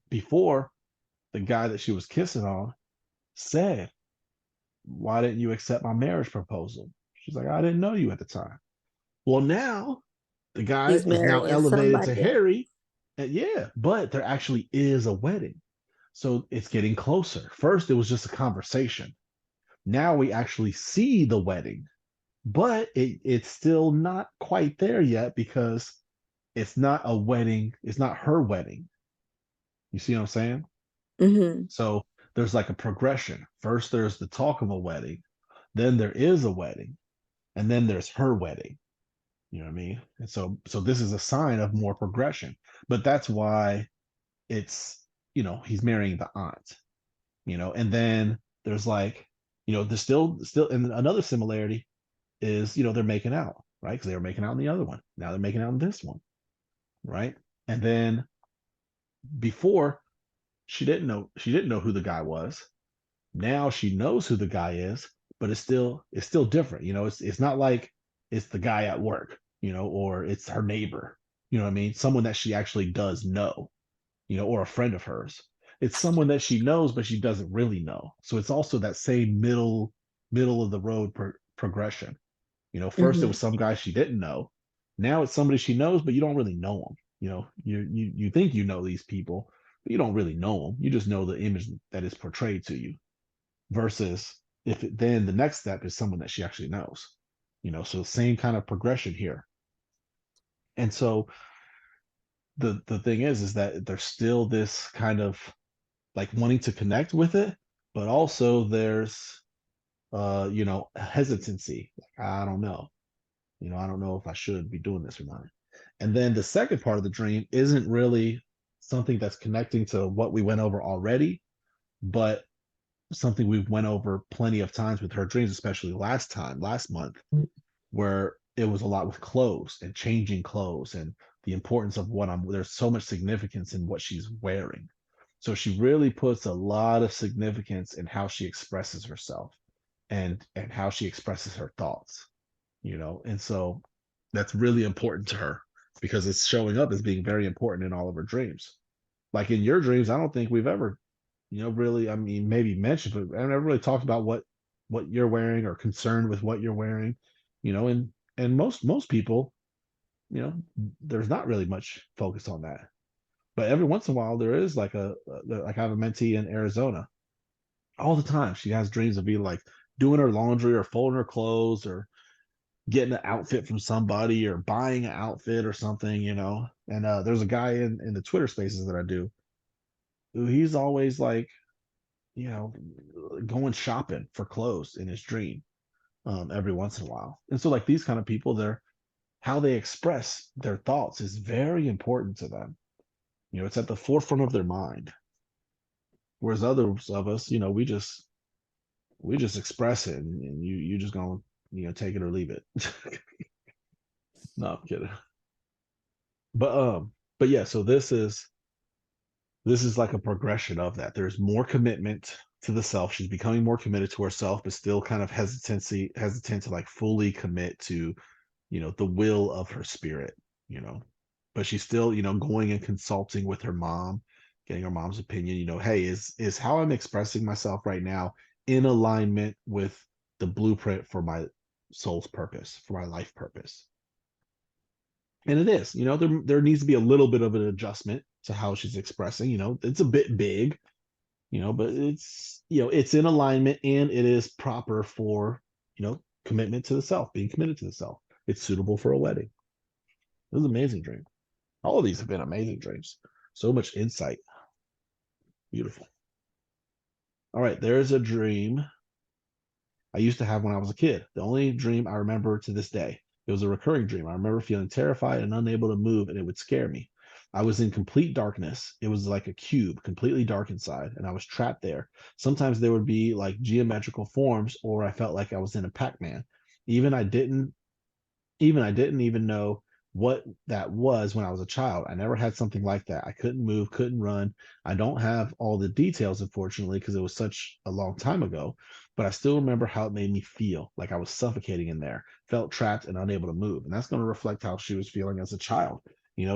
before, the guy that she was kissing on said, why didn't you accept my marriage proposal? She's like, I didn't know you at the time. Well, now the guy He's is now marrying elevated to somebody else. Harry. And yeah, but there actually is a wedding. So it's getting closer. First, it was just a conversation. Now we actually see the wedding, but it's still not quite there yet because it's not a wedding. It's not her wedding. You see what I'm saying? Mm-hmm. So there's like a progression. First, there's the talk of a wedding, then there is a wedding, and then there's her wedding. You know what I mean? And so this is a sign of more progression. But that's why it's, he's marrying the aunt, and then there's like, there's still and another similarity is, they're making out, right? Because they were making out in the other one. Now they're making out in this one, right? And then before, she didn't know who the guy was. Now she knows who the guy is, but it's still different. It's not like it's the guy at work, or it's her neighbor. You know what I mean? Someone that she actually does know, or a friend of hers. It's someone that she knows, but she doesn't really know. So it's also that same middle of the road progression. First it Mm-hmm. was some guy she didn't know. Now it's somebody she knows, but you don't really know them. You think you know these people, but you don't really know them. You just know the image that is portrayed to you. Versus then the next step is someone that she actually knows. So same kind of progression here. And so the thing is that there's still this kind of like wanting to connect with it, but also there's hesitancy. Like, I don't know. I don't know if I should be doing this or not. And then the second part of the dream isn't really something that's connecting to what we went over already, but something we've went over plenty of times with her dreams, especially last month, where it was a lot with clothes and changing clothes and the importance of there's so much significance in what she's wearing. So she really puts a lot of significance in how she expresses herself and how she expresses her thoughts, and so that's really important to her because it's showing up as being very important in all of her dreams. Like in your dreams, I don't think we've ever, really, I mean, maybe mentioned, but I never really talked about what you're wearing or concerned with what you're wearing, and most people, there's not really much focus on that. But every once in a while, there is like like I have a mentee in Arizona. All the time, she has dreams of being like doing her laundry or folding her clothes or getting an outfit from somebody or buying an outfit or something, And there's a guy in the Twitter spaces that I do who he's always like, going shopping for clothes in his dream, every once in a while. And so like these kind of people, how they express their thoughts is very important to them. It's at the forefront of their mind. Whereas others of us, we just express it and you just gonna, take it or leave it. No, I'm kidding. But yeah, so this is like a progression of that. There's more commitment to the self. She's becoming more committed to herself, but still kind of hesitant to like fully commit to, the will of her spirit, but she's still, going and consulting with her mom, getting her mom's opinion, hey, is how I'm expressing myself right now in alignment with the blueprint for my soul's purpose, for my life purpose? And it is, there needs to be a little bit of an adjustment to how she's expressing, it's a bit big, but it's in alignment and it is proper for, commitment to the self, being committed to the self. It's suitable for a wedding. It was an amazing dream. All of these have been amazing dreams. So much insight. Beautiful. All right, there's a dream I used to have when I was a kid. The only dream I remember to this day. It was a recurring dream. I remember feeling terrified and unable to move, and it would scare me. I was in complete darkness. It was like a cube, completely dark inside, and I was trapped there. Sometimes there would be like geometrical forms, or I felt like I was in a Pac-Man. Even I didn't even know what that was when I was a child. I never had something like that. I couldn't move, couldn't run. I don't have all the details, unfortunately, because it was such a long time ago, but I still remember how it made me feel like I was suffocating in there, felt trapped and unable to move. And that's going to reflect how she was feeling as a child,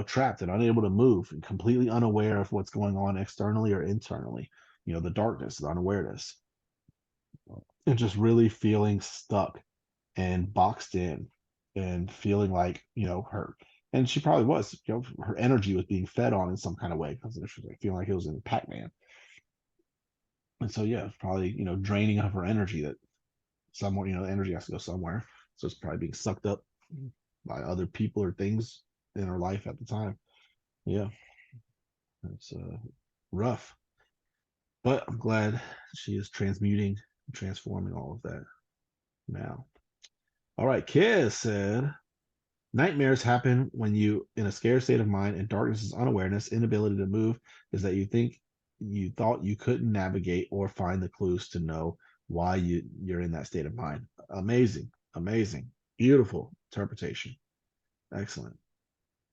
trapped and unable to move and completely unaware of what's going on externally or internally, the darkness, the unawareness, and just really feeling stuck and boxed in and feeling like, her. And she probably was, her energy was being fed on in some kind of way because she was like feeling like it was in Pac-Man. And so, yeah, it's probably, draining of her energy that somewhere, the energy has to go somewhere. So it's probably being sucked up by other people or things in her life at the time. Yeah. It's rough. But I'm glad she is transmuting, transforming all of that now. All right, Kiz said, nightmares happen when you in a scared state of mind and darkness is unawareness, inability to move is that you thought you couldn't navigate or find the clues to know why you're in that state of mind. Amazing, amazing, beautiful interpretation. Excellent.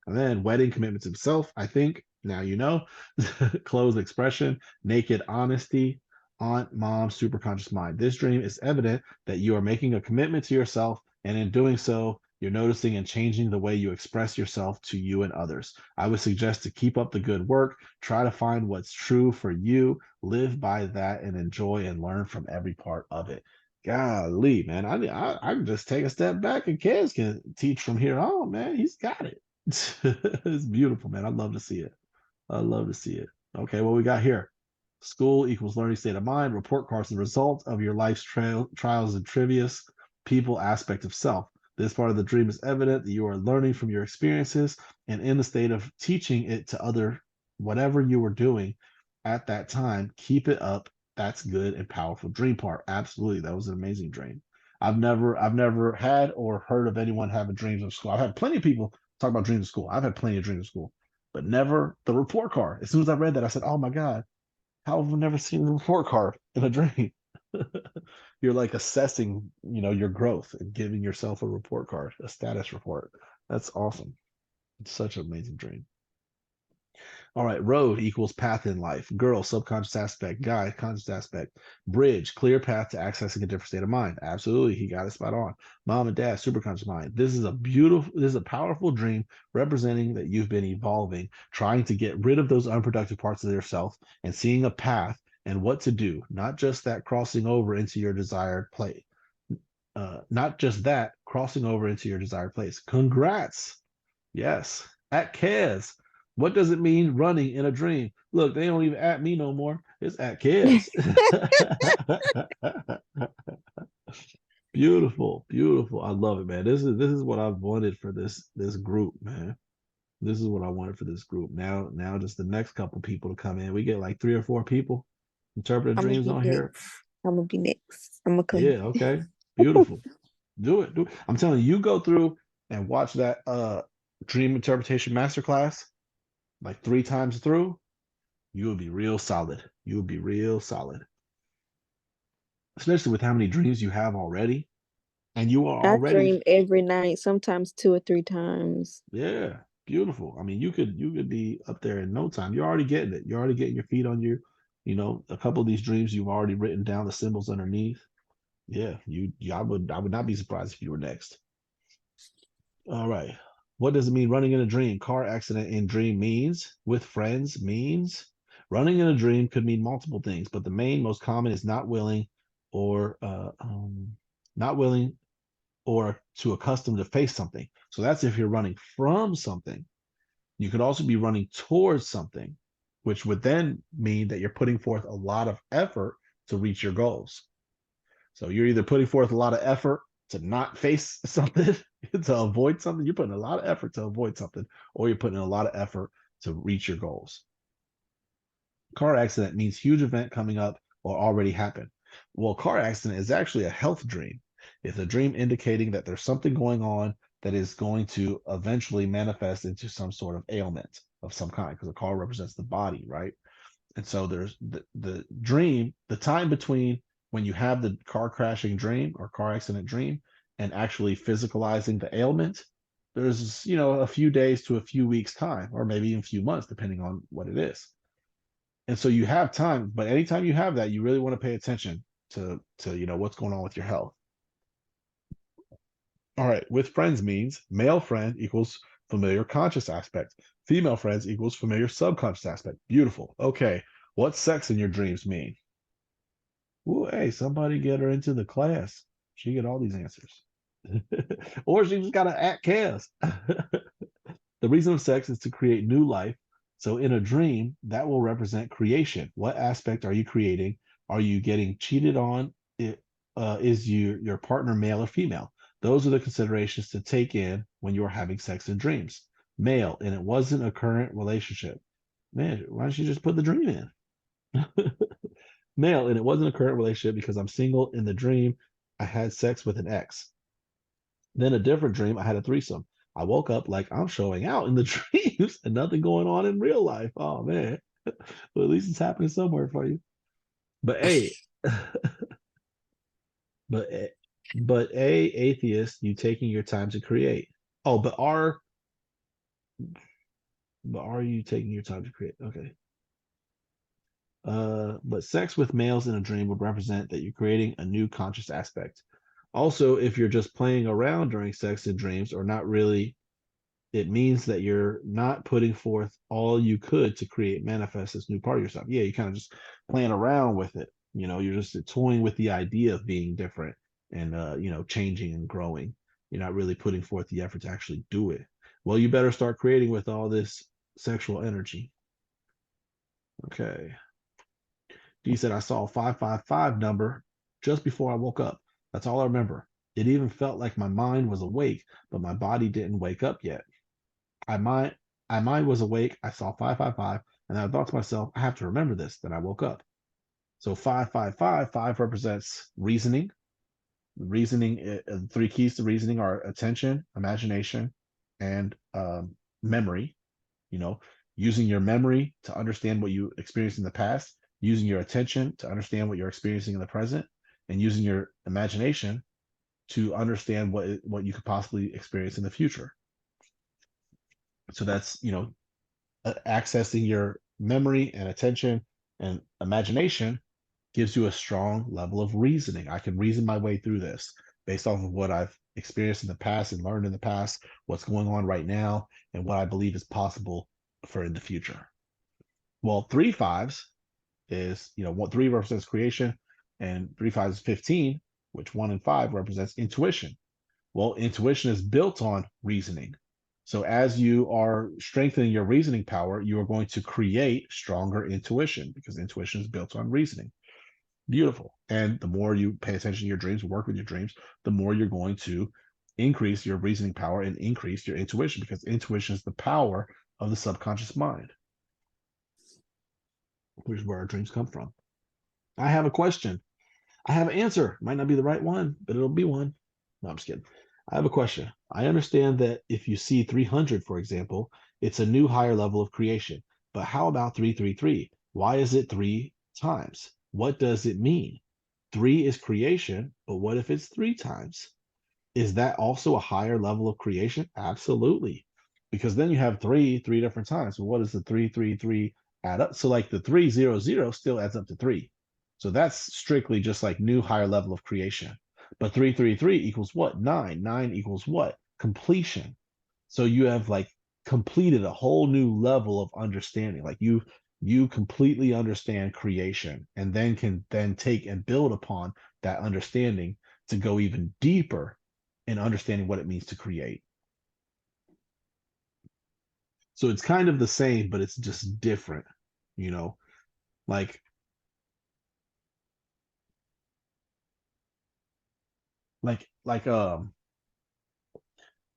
And then wedding commitments himself, I think, now you know, closed expression, naked honesty, aunt, mom, superconscious mind. This dream is evident that you are making a commitment to yourself, and in doing so, you're noticing and changing the way you express yourself to you and others. I would suggest to keep up the good work, try to find what's true for you, live by that, and enjoy and learn from every part of it. Golly, man, I can just take a step back and kids can teach from here on, man. He's got it. It's beautiful, man. I'd love to see it. I'd love to see it. Okay, what we got here? School equals learning state of mind. Report cards the result of your life's trials and trivias, people aspect of self. This part of the dream is evident that you are learning from your experiences and in the state of teaching it to other, whatever you were doing at that time. Keep it up. That's good and powerful. Dream part. Absolutely. That was an amazing dream. I've never had or heard of anyone having dreams of school. I've had plenty of people talk about dreams of school. I've had plenty of dreams of school, but never the report card. As soon as I read that, I said, "Oh my God, how have I never seen the report card?" in a dream. You're like assessing, your growth and giving yourself a report card, a status report. That's awesome. It's such an amazing dream. All right, road equals path in life. Girl, subconscious aspect. Guy, conscious aspect. Bridge, clear path to accessing a different state of mind. Absolutely, he got it spot on. Mom and dad, superconscious mind. This is a powerful dream representing that you've been evolving, trying to get rid of those unproductive parts of yourself and seeing a path and what to do, not just that crossing over into your desired place. Not just that, crossing over into your desired place. Congrats. Yes. At Kez. What does it mean running in a dream? Look, they don't even at me no more. It's at Kez. Beautiful, beautiful. I love it, man. This is what I've wanted for this group, man. This is what I wanted for this group. Now just the next couple people to come in. We get like 3 or 4 people interpreting I'm gonna dreams be on here. next. I'm gonna be next. I'm gonna come. Yeah, okay. Beautiful. Do it. I'm telling you, go through and watch that dream interpretation masterclass like 3 times through. You will be real solid. You will be real solid. Especially with how many dreams you have already. And you are I already, dream every night, sometimes 2 or 3 times. yeah, beautiful. I mean, you could be up there in no time. You're already getting it. You're already getting your feet on a couple of these dreams you've already written down the symbols underneath. Yeah, I would not be surprised if you were next. All right. What does it mean running in a dream? Car accident in dream means with friends means running in a dream could mean multiple things, but the main most common is or not willing or too accustomed to face something. So that's if you're running from something. You could also be running towards something, which would then mean that you're putting forth a lot of effort to reach your goals. So you're either putting forth a lot of effort to not face something, to avoid something. You're putting a lot of effort to avoid something, or you're putting a lot of effort to reach your goals. Car accident means huge event coming up or already happened. Well, car accident is actually a health dream. It's a dream indicating that there's something going on that is going to eventually manifest into some sort of ailment of some kind, because a car represents the body, right? And so there's the dream, the time between when you have the car crashing dream or car accident dream and actually physicalizing the ailment, there's, a few days to a few weeks time, or maybe even a few months, depending on what it is. And so you have time, but anytime you have that, you really want to pay attention to what's going on with your health. All right, with friends means male friend equals familiar conscious aspect. Female friends equals familiar subconscious aspect. Beautiful. Okay, what sex in your dreams mean? Ooh, hey, somebody get her into the class. She get all these answers. Or she just got to act chaos. The reason of sex is to create new life. So in a dream, that will represent creation. What aspect are you creating? Are you getting cheated on? Is your partner male or female? Those are the considerations to take in when you're having sex in dreams. Male, and it wasn't a current relationship. Man, why don't you just put the dream in? Male, and it wasn't a current relationship because I'm single. In the dream, I had sex with an ex. Then a different dream, I had a threesome. I woke up like I'm showing out in the dreams and nothing going on in real life. Oh man. Well, at least it's happening somewhere for you. But hey, but atheist, you taking your time to create. Oh, are you taking your time to create? Okay. But sex with males in a dream would represent that you're creating a new conscious aspect. Also, if you're just playing around during sex in dreams or not really, it means that you're not putting forth all you could to create manifest this new part of yourself. Yeah, you kind of just playing around with it. You're just toying with the idea of being different and changing and growing. You're not really putting forth the effort to actually do it. Well, you better start creating with all this sexual energy. Okay. He said, I saw a 555 number just before I woke up. That's all I remember. It even felt like my mind was awake, but my body didn't wake up yet. My mind was awake. I saw 555, and I thought to myself, I have to remember this. Then I woke up. So 555, 5 represents reasoning. Reasoning, 3 keys to reasoning are attention, imagination, and memory. Using your memory to understand what you experienced in the past using your attention to understand what you're experiencing in the present, and using your imagination to understand what you could possibly experience in the future. So that's, accessing your memory and attention and imagination gives you a strong level of reasoning. I can reason my way through this based off of what I've experienced in the past and learned in the past, what's going on right now, and what I believe is possible for in the future. Well, 3 5s is, what 3 represents creation, and 3 5 is 15, which 1 and 5 represents intuition. Well, intuition is built on reasoning. So as you are strengthening your reasoning power, you are going to create stronger intuition, because intuition is built on reasoning. Beautiful. And the more you pay attention to your dreams, work with your dreams, the more you're going to increase your reasoning power and increase your intuition, because intuition is the power of the subconscious mind, which is where our dreams come from. I have a question. I have an answer. Might not be the right one, but it'll be one. No, I'm just kidding. I have a question. I understand that if you see 300, for example, it's a new higher level of creation. But how about 333? Why is it 3 times? What does it mean? 3 is creation, but what if it's 3 times? Is that also a higher level of creation? Absolutely. Because then you have 3 different times. So what does the 333 add up? So like the 300 still adds up to 3. So that's strictly just like new higher level of creation. But 333 equals what? 9. 9 equals what? Completion. So you have like completed a whole new level of understanding. Like you completely understand creation, and then can then take and build upon that understanding to go even deeper in understanding what it means to create. So it's kind of the same, but it's just different, like like like um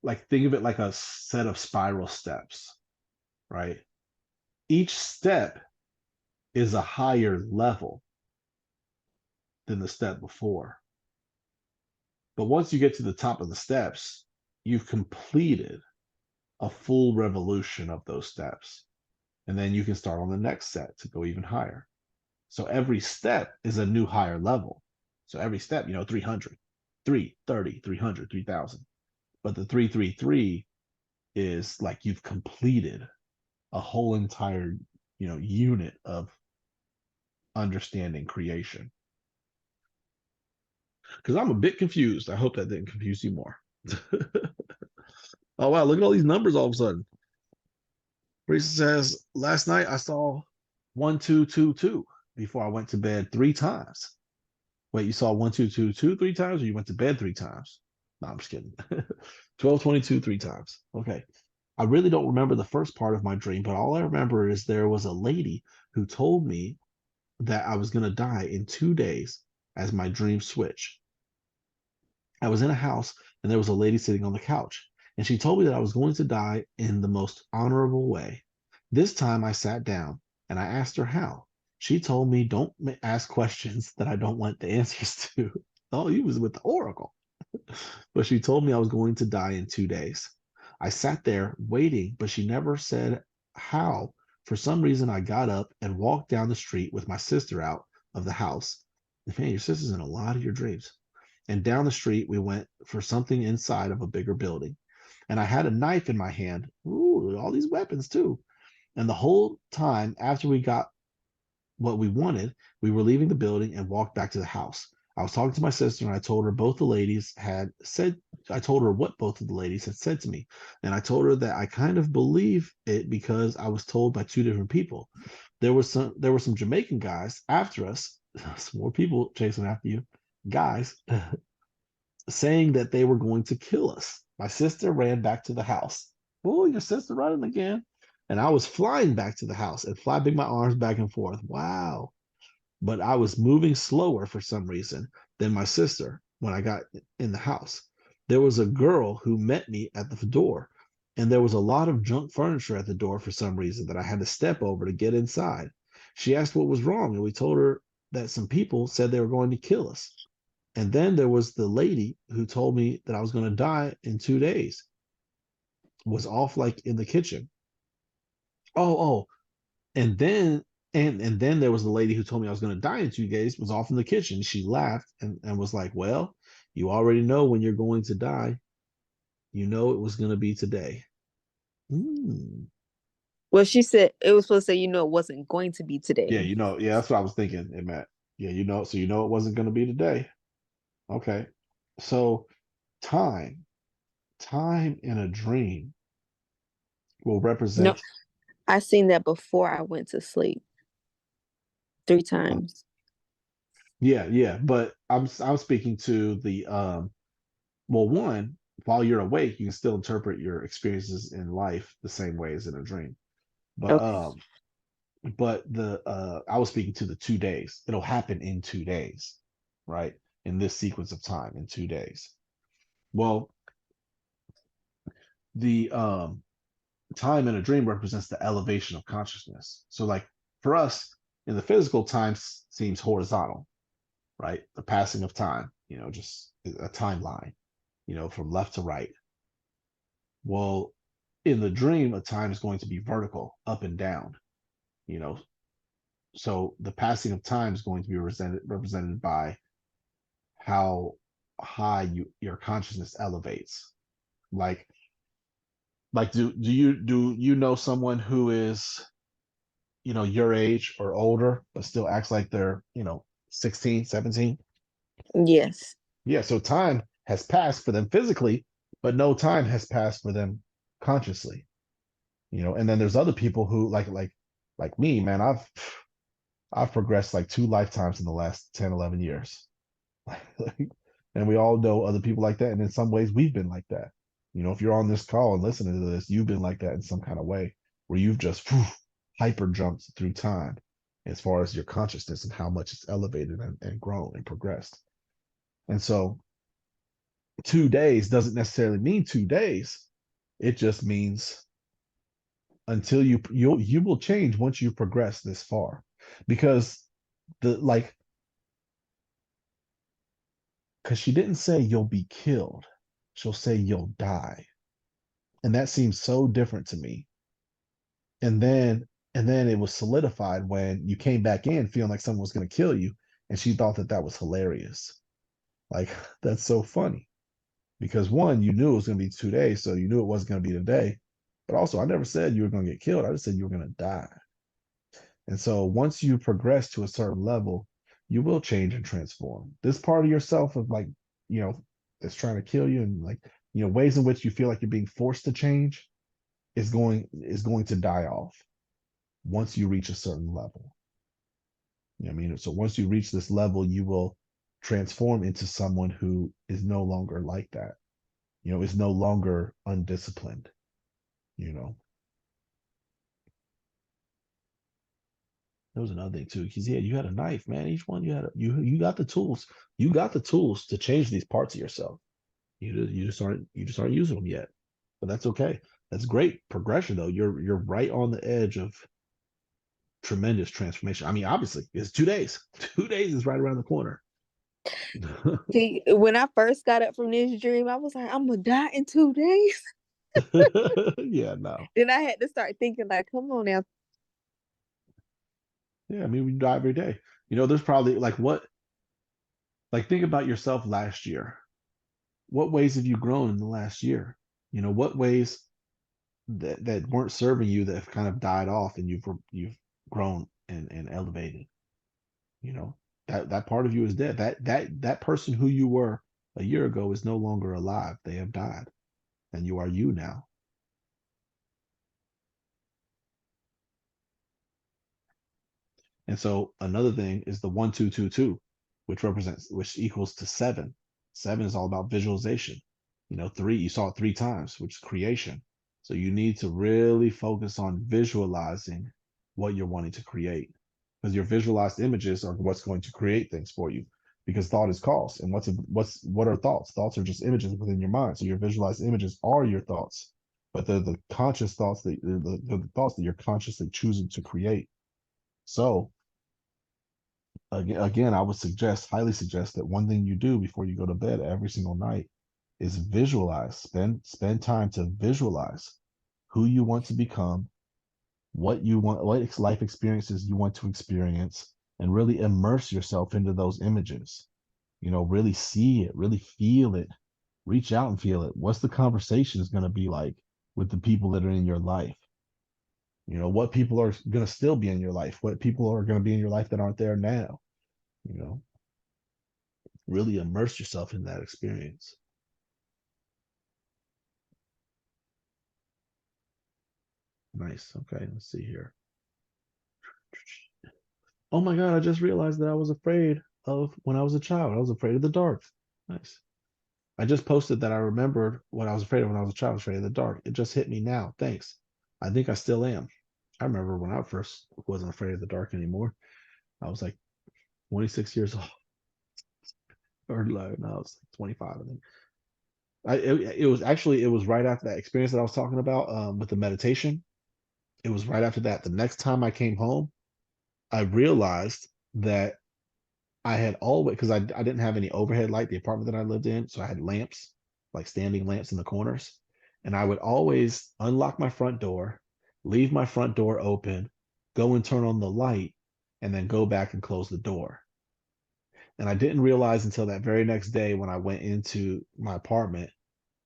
like think of it like a set of spiral steps, right? Each step is a higher level than the step before. But once you get to the top of the steps, you've completed a full revolution of those steps. And then you can start on the next set to go even higher. So every step is a new higher level. So every step, 300, 330, 300, 3000. But the 333 is like you've completed a whole entire, unit of understanding creation. Because I'm a bit confused. I hope that didn't confuse you more. Oh, wow. Look at all these numbers all of a sudden. Teresa says, last night I saw 1222 before I went to bed 3 times. Wait, you saw 1222 3 times, or you went to bed 3 times? No, I'm just kidding. 1222 3 times. Okay. I really don't remember the first part of my dream, but all I remember is there was a lady who told me that I was going to die in 2 days as my dream switched. I was in a house and there was a lady sitting on the couch, and she told me that I was going to die in the most honorable way. This time I sat down and I asked her how. She told me, don't ask questions that I don't want the answers to. Oh, you was with the oracle. But she told me I was going to die in 2 days. I sat there waiting, but she never said how. For some reason, I got up and walked down the street with my sister out of the house. Man, your sister's in a lot of your dreams. And down the street, we went for something inside of a bigger building. And I had a knife in my hand. Ooh, all these weapons, too. And the whole time after we got what we wanted, we were leaving the building and walked back to the house. I was talking to my sister and I told her I told her what both of the ladies had said to me. And I told her that I kind of believe it because I was told by 2 different people. There were some Jamaican guys after us, some more people chasing after you, guys, saying that they were going to kill us. My sister ran back to the house. Oh, your sister running again. And I was flying back to the house and flapping my arms back and forth. Wow. But I was moving slower for some reason than my sister when I got in the house. There was a girl who met me at the door, and there was a lot of junk furniture at the door for some reason that I had to step over to get inside. She asked what was wrong, and we told her that some people said they were going to kill us. And then there was the lady who told me that I was going to die in 2 days, was off like in the kitchen. Oh, and then And then there was the lady who told me I was going to die in 2 days, was off in the kitchen. She laughed and was like, well, you already know when you're going to die. You know it was going to be today. Well, she said it was supposed to say, you know, it wasn't going to be Yeah, today. yeah, that's what I was thinking it meant. Yeah, so you know it wasn't going to be today. Okay. So time in a dream will No, represent I seen that before I went to sleep 3 times. yeah, but I'm speaking to the well, one, while you're awake, you can still interpret your experiences in life the same way as in a dream. But Okay. the I was speaking to the 2 days. It'll happen in 2 days, right? In this sequence of time in 2 days. Well, the time in a dream represents the elevation of consciousness. So like for us in the physical, time seems horizontal, right? The passing of time, just a timeline, from left to right. Well, in the dream, a time is going to be vertical, up and down, you know. So the passing of time is going to be represented by how high your consciousness elevates. Like do you know someone who is, your age or older, but still acts like they're, 16, 17? Yes. Yeah, so time has passed for them physically, but no time has passed for them consciously. And then there's other people who like me, man. I've progressed like 2 lifetimes in the last 10, 11 years. And we all know other people like that. And in some ways, we've been like that. If you're on this call and listening to this, you've been like that in some kind of way where you've just hyper jumped through time as far as your consciousness and how much it's elevated and grown and progressed. And so 2 days doesn't necessarily mean 2 days. It just means until you will change once you progress this far, because the like because she didn't say you'll be killed, she'll say you'll die, and that seems so different to me. And then it was solidified when you came back in feeling like someone was going to kill you, and she thought that was hilarious. Like, that's so funny, because one, you knew it was going to be 2 days, so you knew it wasn't going to be today. But also, I never said you were going to get killed. I just said you were going to die. And so once you progress to a certain level, you will change and transform. This part of yourself of like, that's trying to kill you, and like, ways in which you feel like you're being forced to change is going to die off once you reach a certain level. I mean? So once you reach this level, you will transform into someone who is no longer like that, is no longer undisciplined, you know. There was another thing too, because yeah, you had a knife, man. Each one you had you got the tools. You got the tools to change these parts of yourself. You just aren't using them yet. But that's okay. That's great progression though. You're right on the edge of tremendous transformation. I mean, obviously, it's 2 days. 2 days is right around the corner. See, when I first got up from this dream, I was like, I'm gonna die in 2 days. Yeah, no. Then I had to start thinking, like, come on now. Yeah, I mean, we die every day. There's probably think about yourself last year. What ways have you grown in the last year? What ways that weren't serving you that have kind of died off, and you've grown and elevated. That part of you is dead. That person who you were a year ago is no longer alive. They have died, and you are you now. And so another thing is the 1 2 2 2, which equals to 7. 7 is all about visualization. 3, you saw it 3 times, which is creation. So you need to really focus on visualizing what you're wanting to create, because your visualized images are what's going to create things for you. Because thought is cause, and what are thoughts? Thoughts are just images within your mind. So your visualized images are your thoughts, but they're the conscious thoughts the thoughts that you're consciously choosing to create. So again, I would highly suggest that one thing you do before you go to bed every single night is visualize. Spend time to visualize who you want to become what you want, what life experiences you want to experience, and really immerse yourself into those images. Really see it, really feel it, reach out and feel it. What's the conversations going to be like with the people that are in your life? What people are going to still be in your life? What people are going to be in your life that aren't there now? Really immerse yourself in that experience. Nice. Okay, let's see here. Oh my God, I just realized that I was afraid of when I was a child. I was afraid of the dark. Nice. I just posted that I remembered what I was afraid of when I was a child. I was afraid of the dark. It just hit me now. Thanks. I think I still am. I remember when I first wasn't afraid of the dark anymore. I was like 26 years old. Or no, I was like 25, I think. It was right after that experience that I was talking about with the meditation. It was right after that. The next time I came home, I realized that I had always, because I didn't have any overhead light, the apartment that I lived in, so I had lamps, like standing lamps in the corners. And I would always unlock my front door, leave my front door open, go and turn on the light, and then go back and close the door. And I didn't realize until that very next day when I went into my apartment,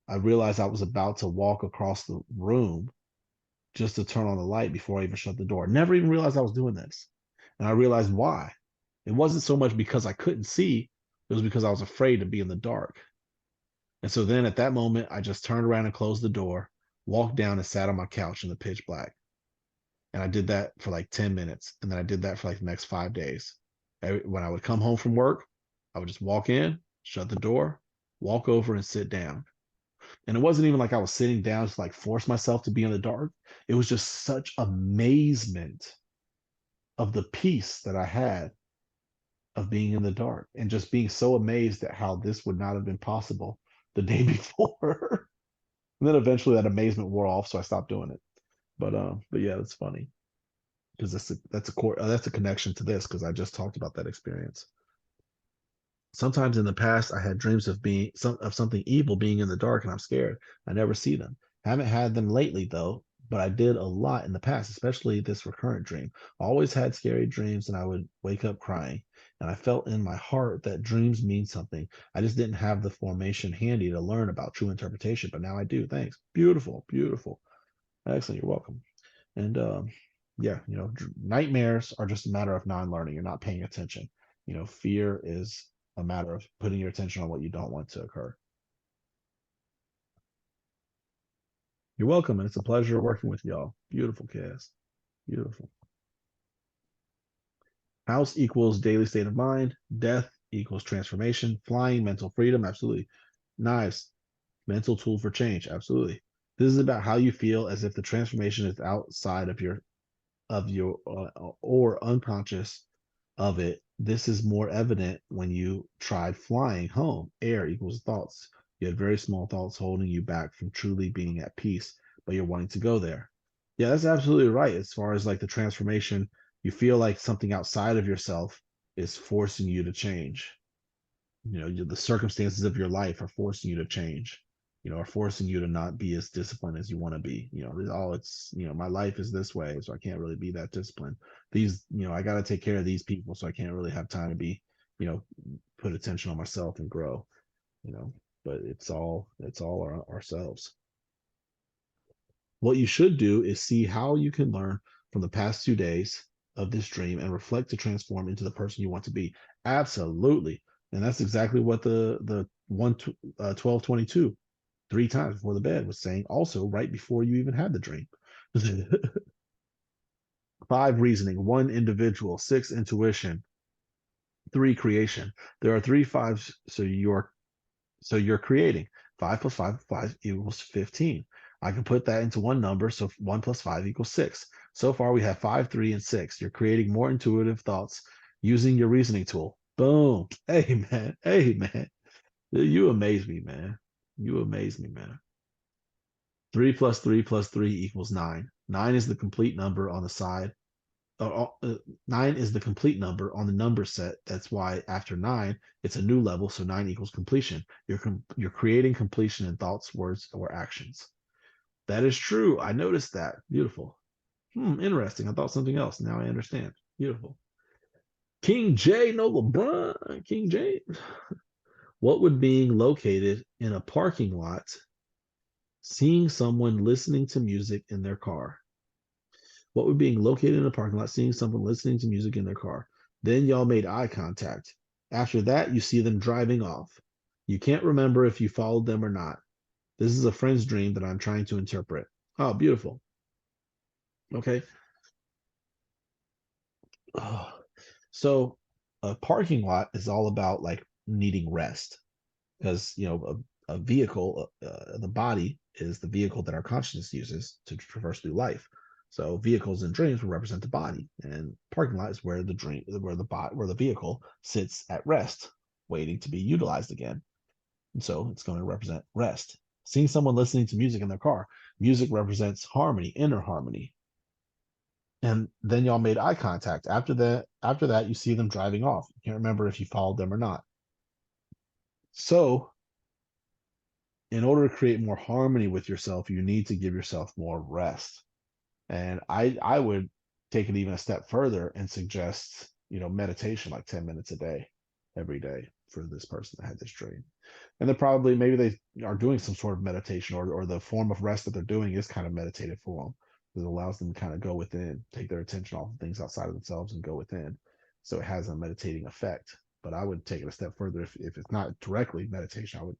I realized I was about to walk across the room just to turn on the light before I even shut the door. Never even realized I was doing this. And I realized why. It wasn't so much because I couldn't see, it was because I was afraid to be in the dark. And so then at that moment, I just turned around and closed the door, walked down and sat on my couch in the pitch black. And I did that for like 10 minutes. And then I did that for like the next 5 days. When I would come home from work, I would just walk in, shut the door, walk over and sit down. And it wasn't even like I was sitting down to like force myself to be in the dark. It was just such amazement of the peace that I had of being in the dark and just being so amazed at how this would not have been possible the day before. And then eventually that amazement wore off, so I stopped doing it. But yeah, that's funny because that's a connection to this because I just talked about that experience. Sometimes in the past, I had dreams of something evil being in the dark, and I'm scared. I never see them. Haven't had them lately though, but I did a lot in the past, especially this recurrent dream. Always had scary dreams, and I would wake up crying. And I felt in my heart that dreams mean something. I just didn't have the formation handy to learn about true interpretation, but now I do. Thanks. Beautiful, beautiful. Excellent. You're welcome. And yeah, nightmares are just a matter of non-learning. You're not paying attention. Fear is a matter of putting your attention on what you don't want to occur. You're welcome, and it's a pleasure working with y'all. Beautiful cast. Beautiful. House equals daily state of mind. Death equals transformation. Flying, mental freedom. Absolutely. Knives, mental tool for change. Absolutely. This is about how you feel as if the transformation is outside of your or unconscious of it. This is more evident when you tried flying home. Air equals thoughts. You had very small thoughts holding you back from truly being at peace, but you're wanting to go there. Yeah, that's absolutely right. As far as like the transformation, you feel like something outside of yourself is forcing you to change. The circumstances of your life are forcing you to change, are forcing you to not be as disciplined as you want to be. It's my life is this way, so I can't really be that disciplined. I got to take care of these people, so I can't really have time to be, put attention on myself and grow, but it's all ourselves. What you should do is see how you can learn from the past 2 days of this dream and reflect to transform into the person you want to be. Absolutely. And that's exactly what the 1222 3 times before the bed was saying also right before you even had the dream. 5 reasoning, 1 individual, 6 intuition, 3 creation. There are 3 5s, so you're creating. 5 plus 5 equals 15. I can put that into one number, so 1 plus 5 equals 6. So far we have 5, 3, and 6. You're creating more intuitive thoughts using your reasoning tool. Boom. Hey man. Hey man. You amaze me, man. You amaze me, man. 3 plus 3 plus 3 equals 9. 9 is the complete number on the side. 9 is the complete number on the number set. That's why after 9, it's a new level. So 9 equals completion. You're creating completion in thoughts, words, or actions. That is true. I noticed that. Beautiful. Interesting. I thought something else. Now I understand. Beautiful. King J, no LeBron. King James. What would being located in a parking lot, seeing someone listening to music in their car? What would being located in a parking lot, seeing someone listening to music in their car? Then y'all made eye contact. After that, you see them driving off. You can't remember if you followed them or not. This is a friend's dream that I'm trying to interpret. Oh, beautiful. Okay. Oh. So a parking lot is all about like needing rest because, a vehicle, the body is the vehicle that our consciousness uses to traverse through life. So vehicles and dreams will represent the body, and parking lot is where the vehicle sits at rest, waiting to be utilized again. And so it's going to represent rest. Seeing someone listening to music in their car, music represents harmony, inner harmony. And then y'all made eye contact. After that, you see them driving off. You can't remember if you followed them or not. So, in order to create more harmony with yourself, you need to give yourself more rest. And I would take it even a step further and suggest, meditation like 10 minutes a day, every day for this person that had this dream. And they're maybe they are doing some sort of meditation, or the form of rest that they're doing is kind of meditative for them. It allows them to kind of go within, take their attention off of things outside of themselves and go within. So it has a meditating effect. But I would take it a step further. If it's not directly meditation, I would,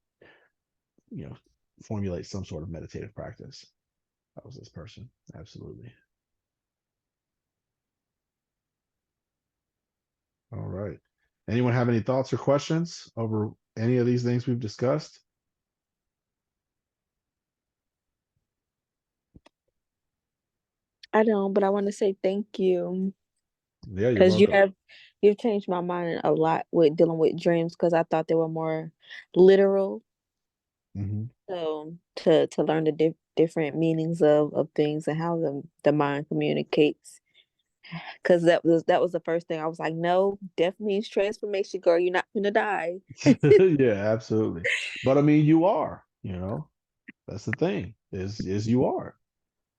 you know, formulate some sort of meditative practice. That was this person. Absolutely. All right. Anyone have any thoughts or questions over any of these things we've discussed? I don't, but I want to say thank you Yeah, you're because welcome. you've changed my mind a lot with dealing with dreams because I thought they were more literal. Hmm. So to learn the different meanings of things and how the mind communicates. Because that was the first thing I was like, no, death means transformation, girl. You're not gonna die. Yeah, absolutely. But I mean, you are, that's the thing is you are,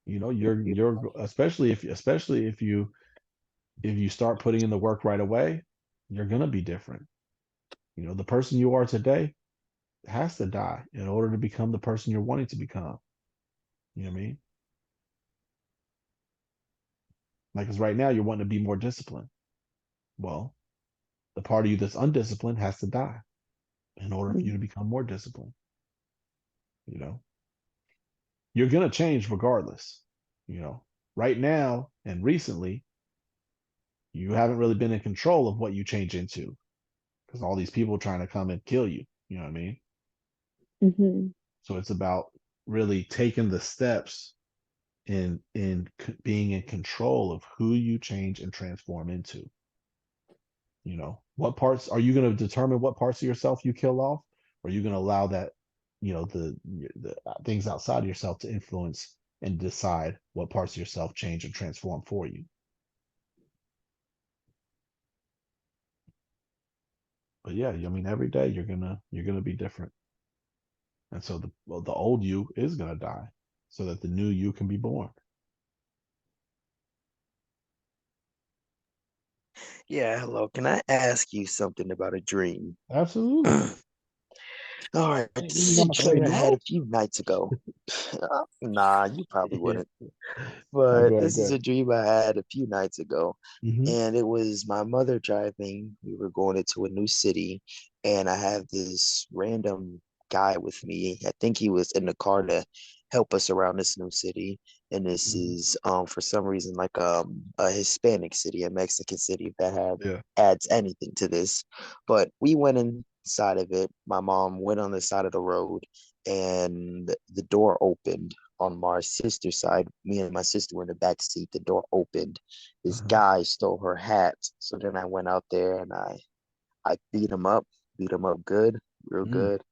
you're especially if you start putting in the work right away, you're going to be different. The person you are today has to die in order to become the person you're wanting to become. You know what I mean? Like, because right now you're wanting to be more disciplined. Well, the part of you that's undisciplined has to die in order for you to become more disciplined. You know, you're going to change regardless. You know, right now and recently, you haven't really been in control of what you change into because all these people trying to come and kill you. You know what I mean? Mm-hmm. So it's about really taking the steps being in control of who you change and transform into. What parts are you going to determine what parts of yourself you kill off? Or are you going to allow that, the things outside of yourself to influence and decide what parts of yourself change and transform for you? But yeah, I mean, every day you're gonna be different. And so the old you is gonna die so that the new you can be born. Yeah, hello. Can I ask you something about a dream? Absolutely. All right, You this think is I'm a gonna say dream I had no? a few nights ago. Nah, you probably Yeah. wouldn't. Go But ahead, this go is a ahead. dream I had a few nights ago. Hmm. And it was my mother driving. We were going into a new city, and I have this random guy with me. I think he was in the car to help us around this new city. And this Hmm. is for some reason like a Hispanic city, a Mexican city, if that have Yeah. adds anything to this. But we went inside of it. My mom went on the side of the road, and the door opened on my sister's side. Me and my sister were in the back seat. The door opened. This Uh-huh. guy stole her hat. So then I went out there and I beat him up good, real Mm. good.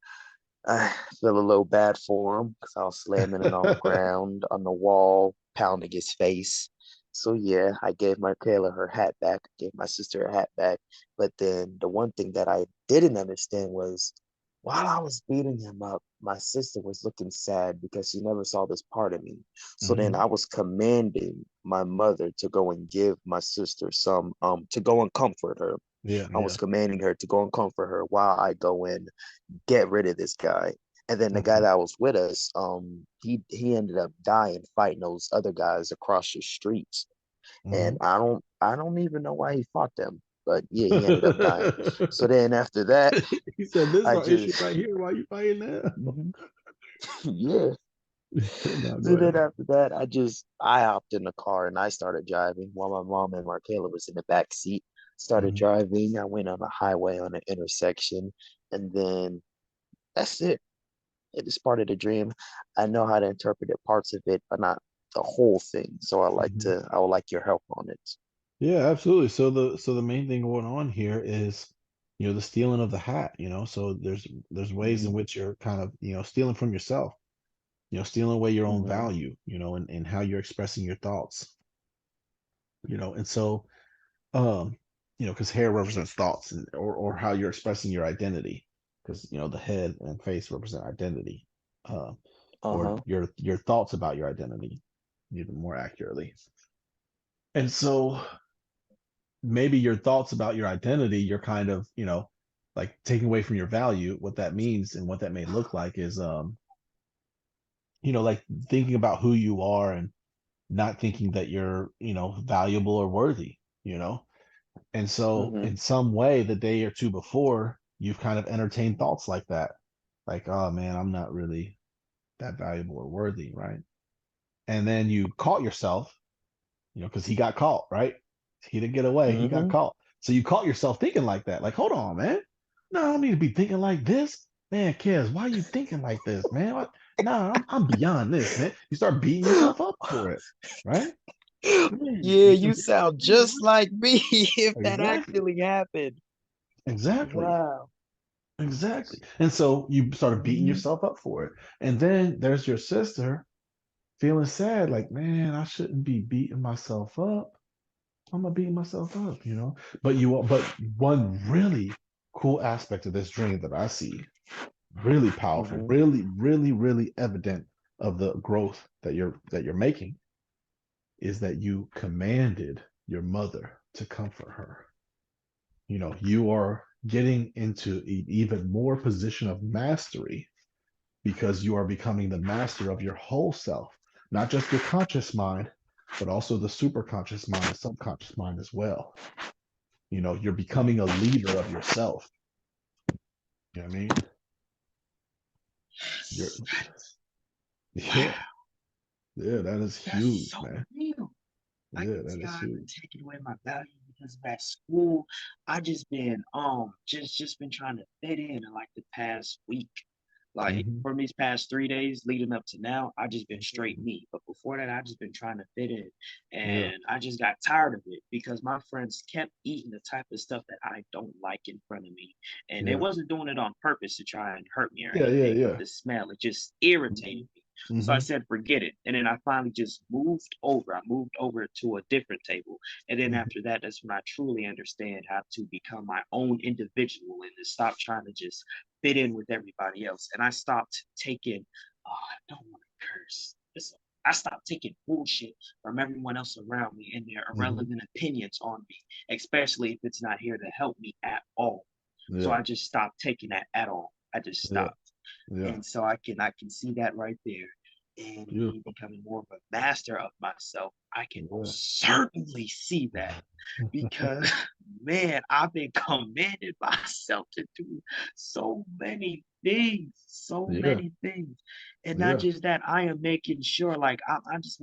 I feel a little bad for him because I was slamming it on the ground, on the wall, pounding his face. So yeah, I gave Markayla her hat back, gave my sister her hat back. But then the one thing that I didn't understand was while I was beating him up, my sister was looking sad because she never saw this part of me. So then Mhm. I was commanding my mother to go and give my sister some, to go and comfort her. Yeah, I yeah. was commanding her to go and comfort her while I go and get rid of this guy. And then the guy Okay. that was with us, he ended up dying fighting those other guys across the streets. And Mhm. I don't even know why he fought them. But yeah, he ended up dying. So then after that, He said, "This is I our issue just right here. Why you fighting now?" mhm, yeah. No, go So then ahead. after that, I hopped in the car and I started driving while my mom and Markayla was in the back seat. Started Mhm. driving. I went on a highway on an intersection, and then that's it. It is part of the dream. I know how to interpret it, parts of it, but not the whole thing. So Mhm. I would like your help on it. Yeah, absolutely. So the main thing going on here is, the stealing of the hat, So there's ways in Hmm. which you're kind of, stealing from yourself, stealing away your own Hmm. value, and how you're expressing your thoughts, and so because hair represents thoughts or how you're expressing your identity, because the head and face represent identity, uh, or Uh-huh. your thoughts about your identity, even more accurately. And so maybe your thoughts about your identity, you're kind of, like taking away from your value. What that means and what that may look like is, like thinking about who you are and not thinking that you're, valuable or worthy, you know? And so Hmm. in some way, the day or two before, you've kind of entertained thoughts like that. Like, oh man, I'm not really that valuable or worthy, right? And then you caught yourself, because he got caught, right? He didn't get away, he got Hmm. caught. So you caught yourself thinking like that. Like, hold on, man. No, I don't need to be thinking like this. Man, Kez, why are you thinking like this, man? What? No, I'm beyond this, man. You start beating yourself up for it, right? Man, Yeah, you sound just like me if that exactly, actually happened. exactly. Wow. Exactly. And so you started beating Hmm. yourself up for it. And then there's your sister feeling sad, like, man, I shouldn't be beating myself up. I'm gonna beat myself up. But one really cool aspect of this dream that I see, really powerful, Hmm. really, really, really evident of the growth that you're making, is that you commanded your mother to comfort her. You are getting into an even more position of mastery because you are becoming the master of your whole self, not just your conscious mind, but also the superconscious mind, the subconscious mind as well. You're becoming a leader of yourself. You know what I mean? You're, Wow, yeah, yeah, that is that's huge, so man. real. I Yeah, can that see is how I've been huge. taking away my value because of that school. I just been just been trying to fit in like the past week. Like Hmm. from these past 3 days leading up to now, I just been straight me. But before that, I just been trying to fit in. Yeah, And I just got tired of it because my friends kept eating the type of stuff that I don't like in front of me. And they yeah, wasn't doing it on purpose to try and hurt me or yeah, yeah, anything, but yeah. the smell, it just irritated me. So I Hmm. said, forget it. And then I finally just moved over. I moved over to a different table. And then Hmm. after that, that's when I truly understand how to become my own individual and to stop trying to just fit in with everybody else. And I stopped taking, oh, I don't want to curse. I stopped taking bullshit from everyone else around me and their Hmm. irrelevant opinions on me, especially if it's not here to help me at all. So Yeah, I just stopped taking that at all. I just yeah, stopped. yeah, And so I can see that right there. And me beautiful. becoming more of a master of myself, I can Yeah. most certainly see that because man, I've been commanded myself to do so Yeah, many things, and not yeah. just that. I am making sure, like I just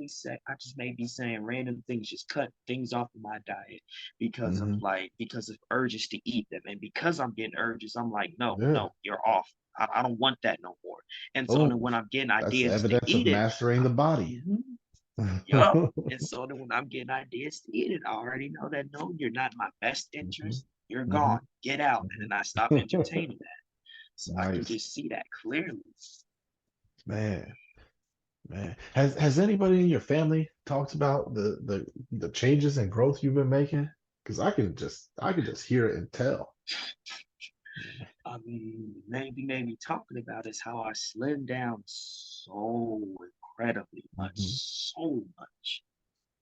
may be saying random things, just cut things off of my diet Hmm. because of urges to eat them, and because I'm getting urges, I'm like, no, Yeah. no, you're off. I don't want that no more. And so then Oh, when I'm getting that's ideas to evidence of eat it, mastering the body. mhm, yup. And so then when I'm getting ideas to eat it, I already know that no, you're not my best Hmm. interest. You're Hmm. gone. Get out. And then I stop Hmm. entertaining that. So I can Nice, just see that clearly. man. Man, has anybody in your family talked about the changes and growth you've been making? Because I can just hear it and tell. Maybe maybe talking about is how I slimmed down so incredibly much, Mhm. so much.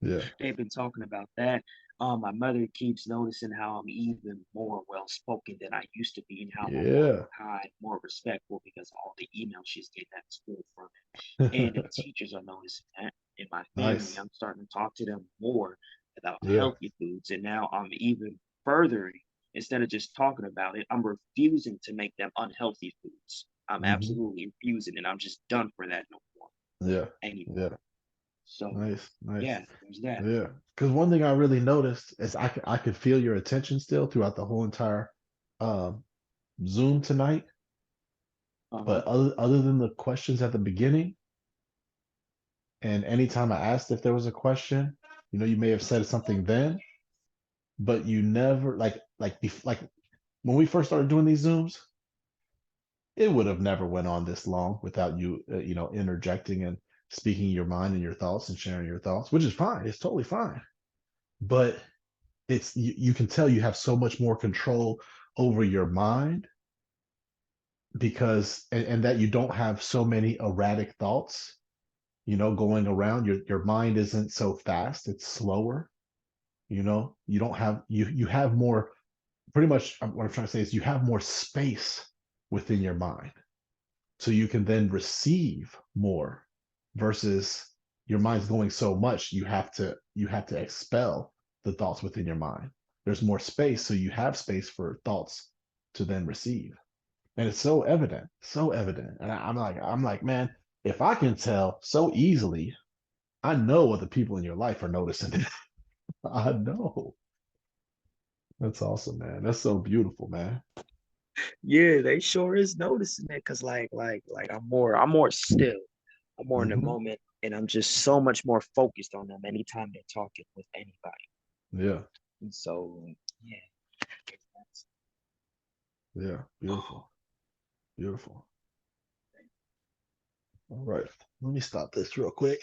Yeah. They've been talking about that. My mother keeps noticing how I'm even more well spoken than I used to be, and how I'm more Yeah. kind, more respectful because of all the emails she's getting at school from it. And the teachers are noticing that. In my family, Nice. I'm starting to talk to them more about Yeah. healthy foods, and now I'm even furthering. Instead of just talking about it, I'm refusing to make them unhealthy foods. I'm Hmm. absolutely refusing, and I'm just done for that no more Yeah. anymore. Yeah. So Nice. Nice. yeah, there's that. Yeah. Because one thing I really noticed is I could feel your attention still throughout the whole entire um, Zoom tonight. Uh-huh. But other than the questions at the beginning, and anytime I asked if there was a question, you may have said something then, but you never like when we first started doing these Zooms, it would have never went on this long without you, interjecting and speaking your mind and your thoughts and sharing your thoughts, which is fine. It's totally fine. But you can tell you have so much more control over your mind because and that you don't have so many erratic thoughts, going around. Your mind isn't so fast, it's slower. You don't have you have more, pretty much. What I'm trying to say is you have more space within your mind, so you can then receive more, versus your mind's going so much you have to expel the thoughts within your mind. There's more space, so you have space for thoughts to then receive. And it's so evident. And I'm like, man, if I can tell so easily, I know what the people in your life are noticing. I know. That's awesome, man. That's so beautiful, man. Yeah, they sure is noticing it because like I'm more still. I'm more in the Hmm. moment and I'm just so much more focused on them anytime they're talking with anybody. Yeah. And so yeah, that's, Yeah. oh, Beautiful. Beautiful. All right. Let me stop this real quick.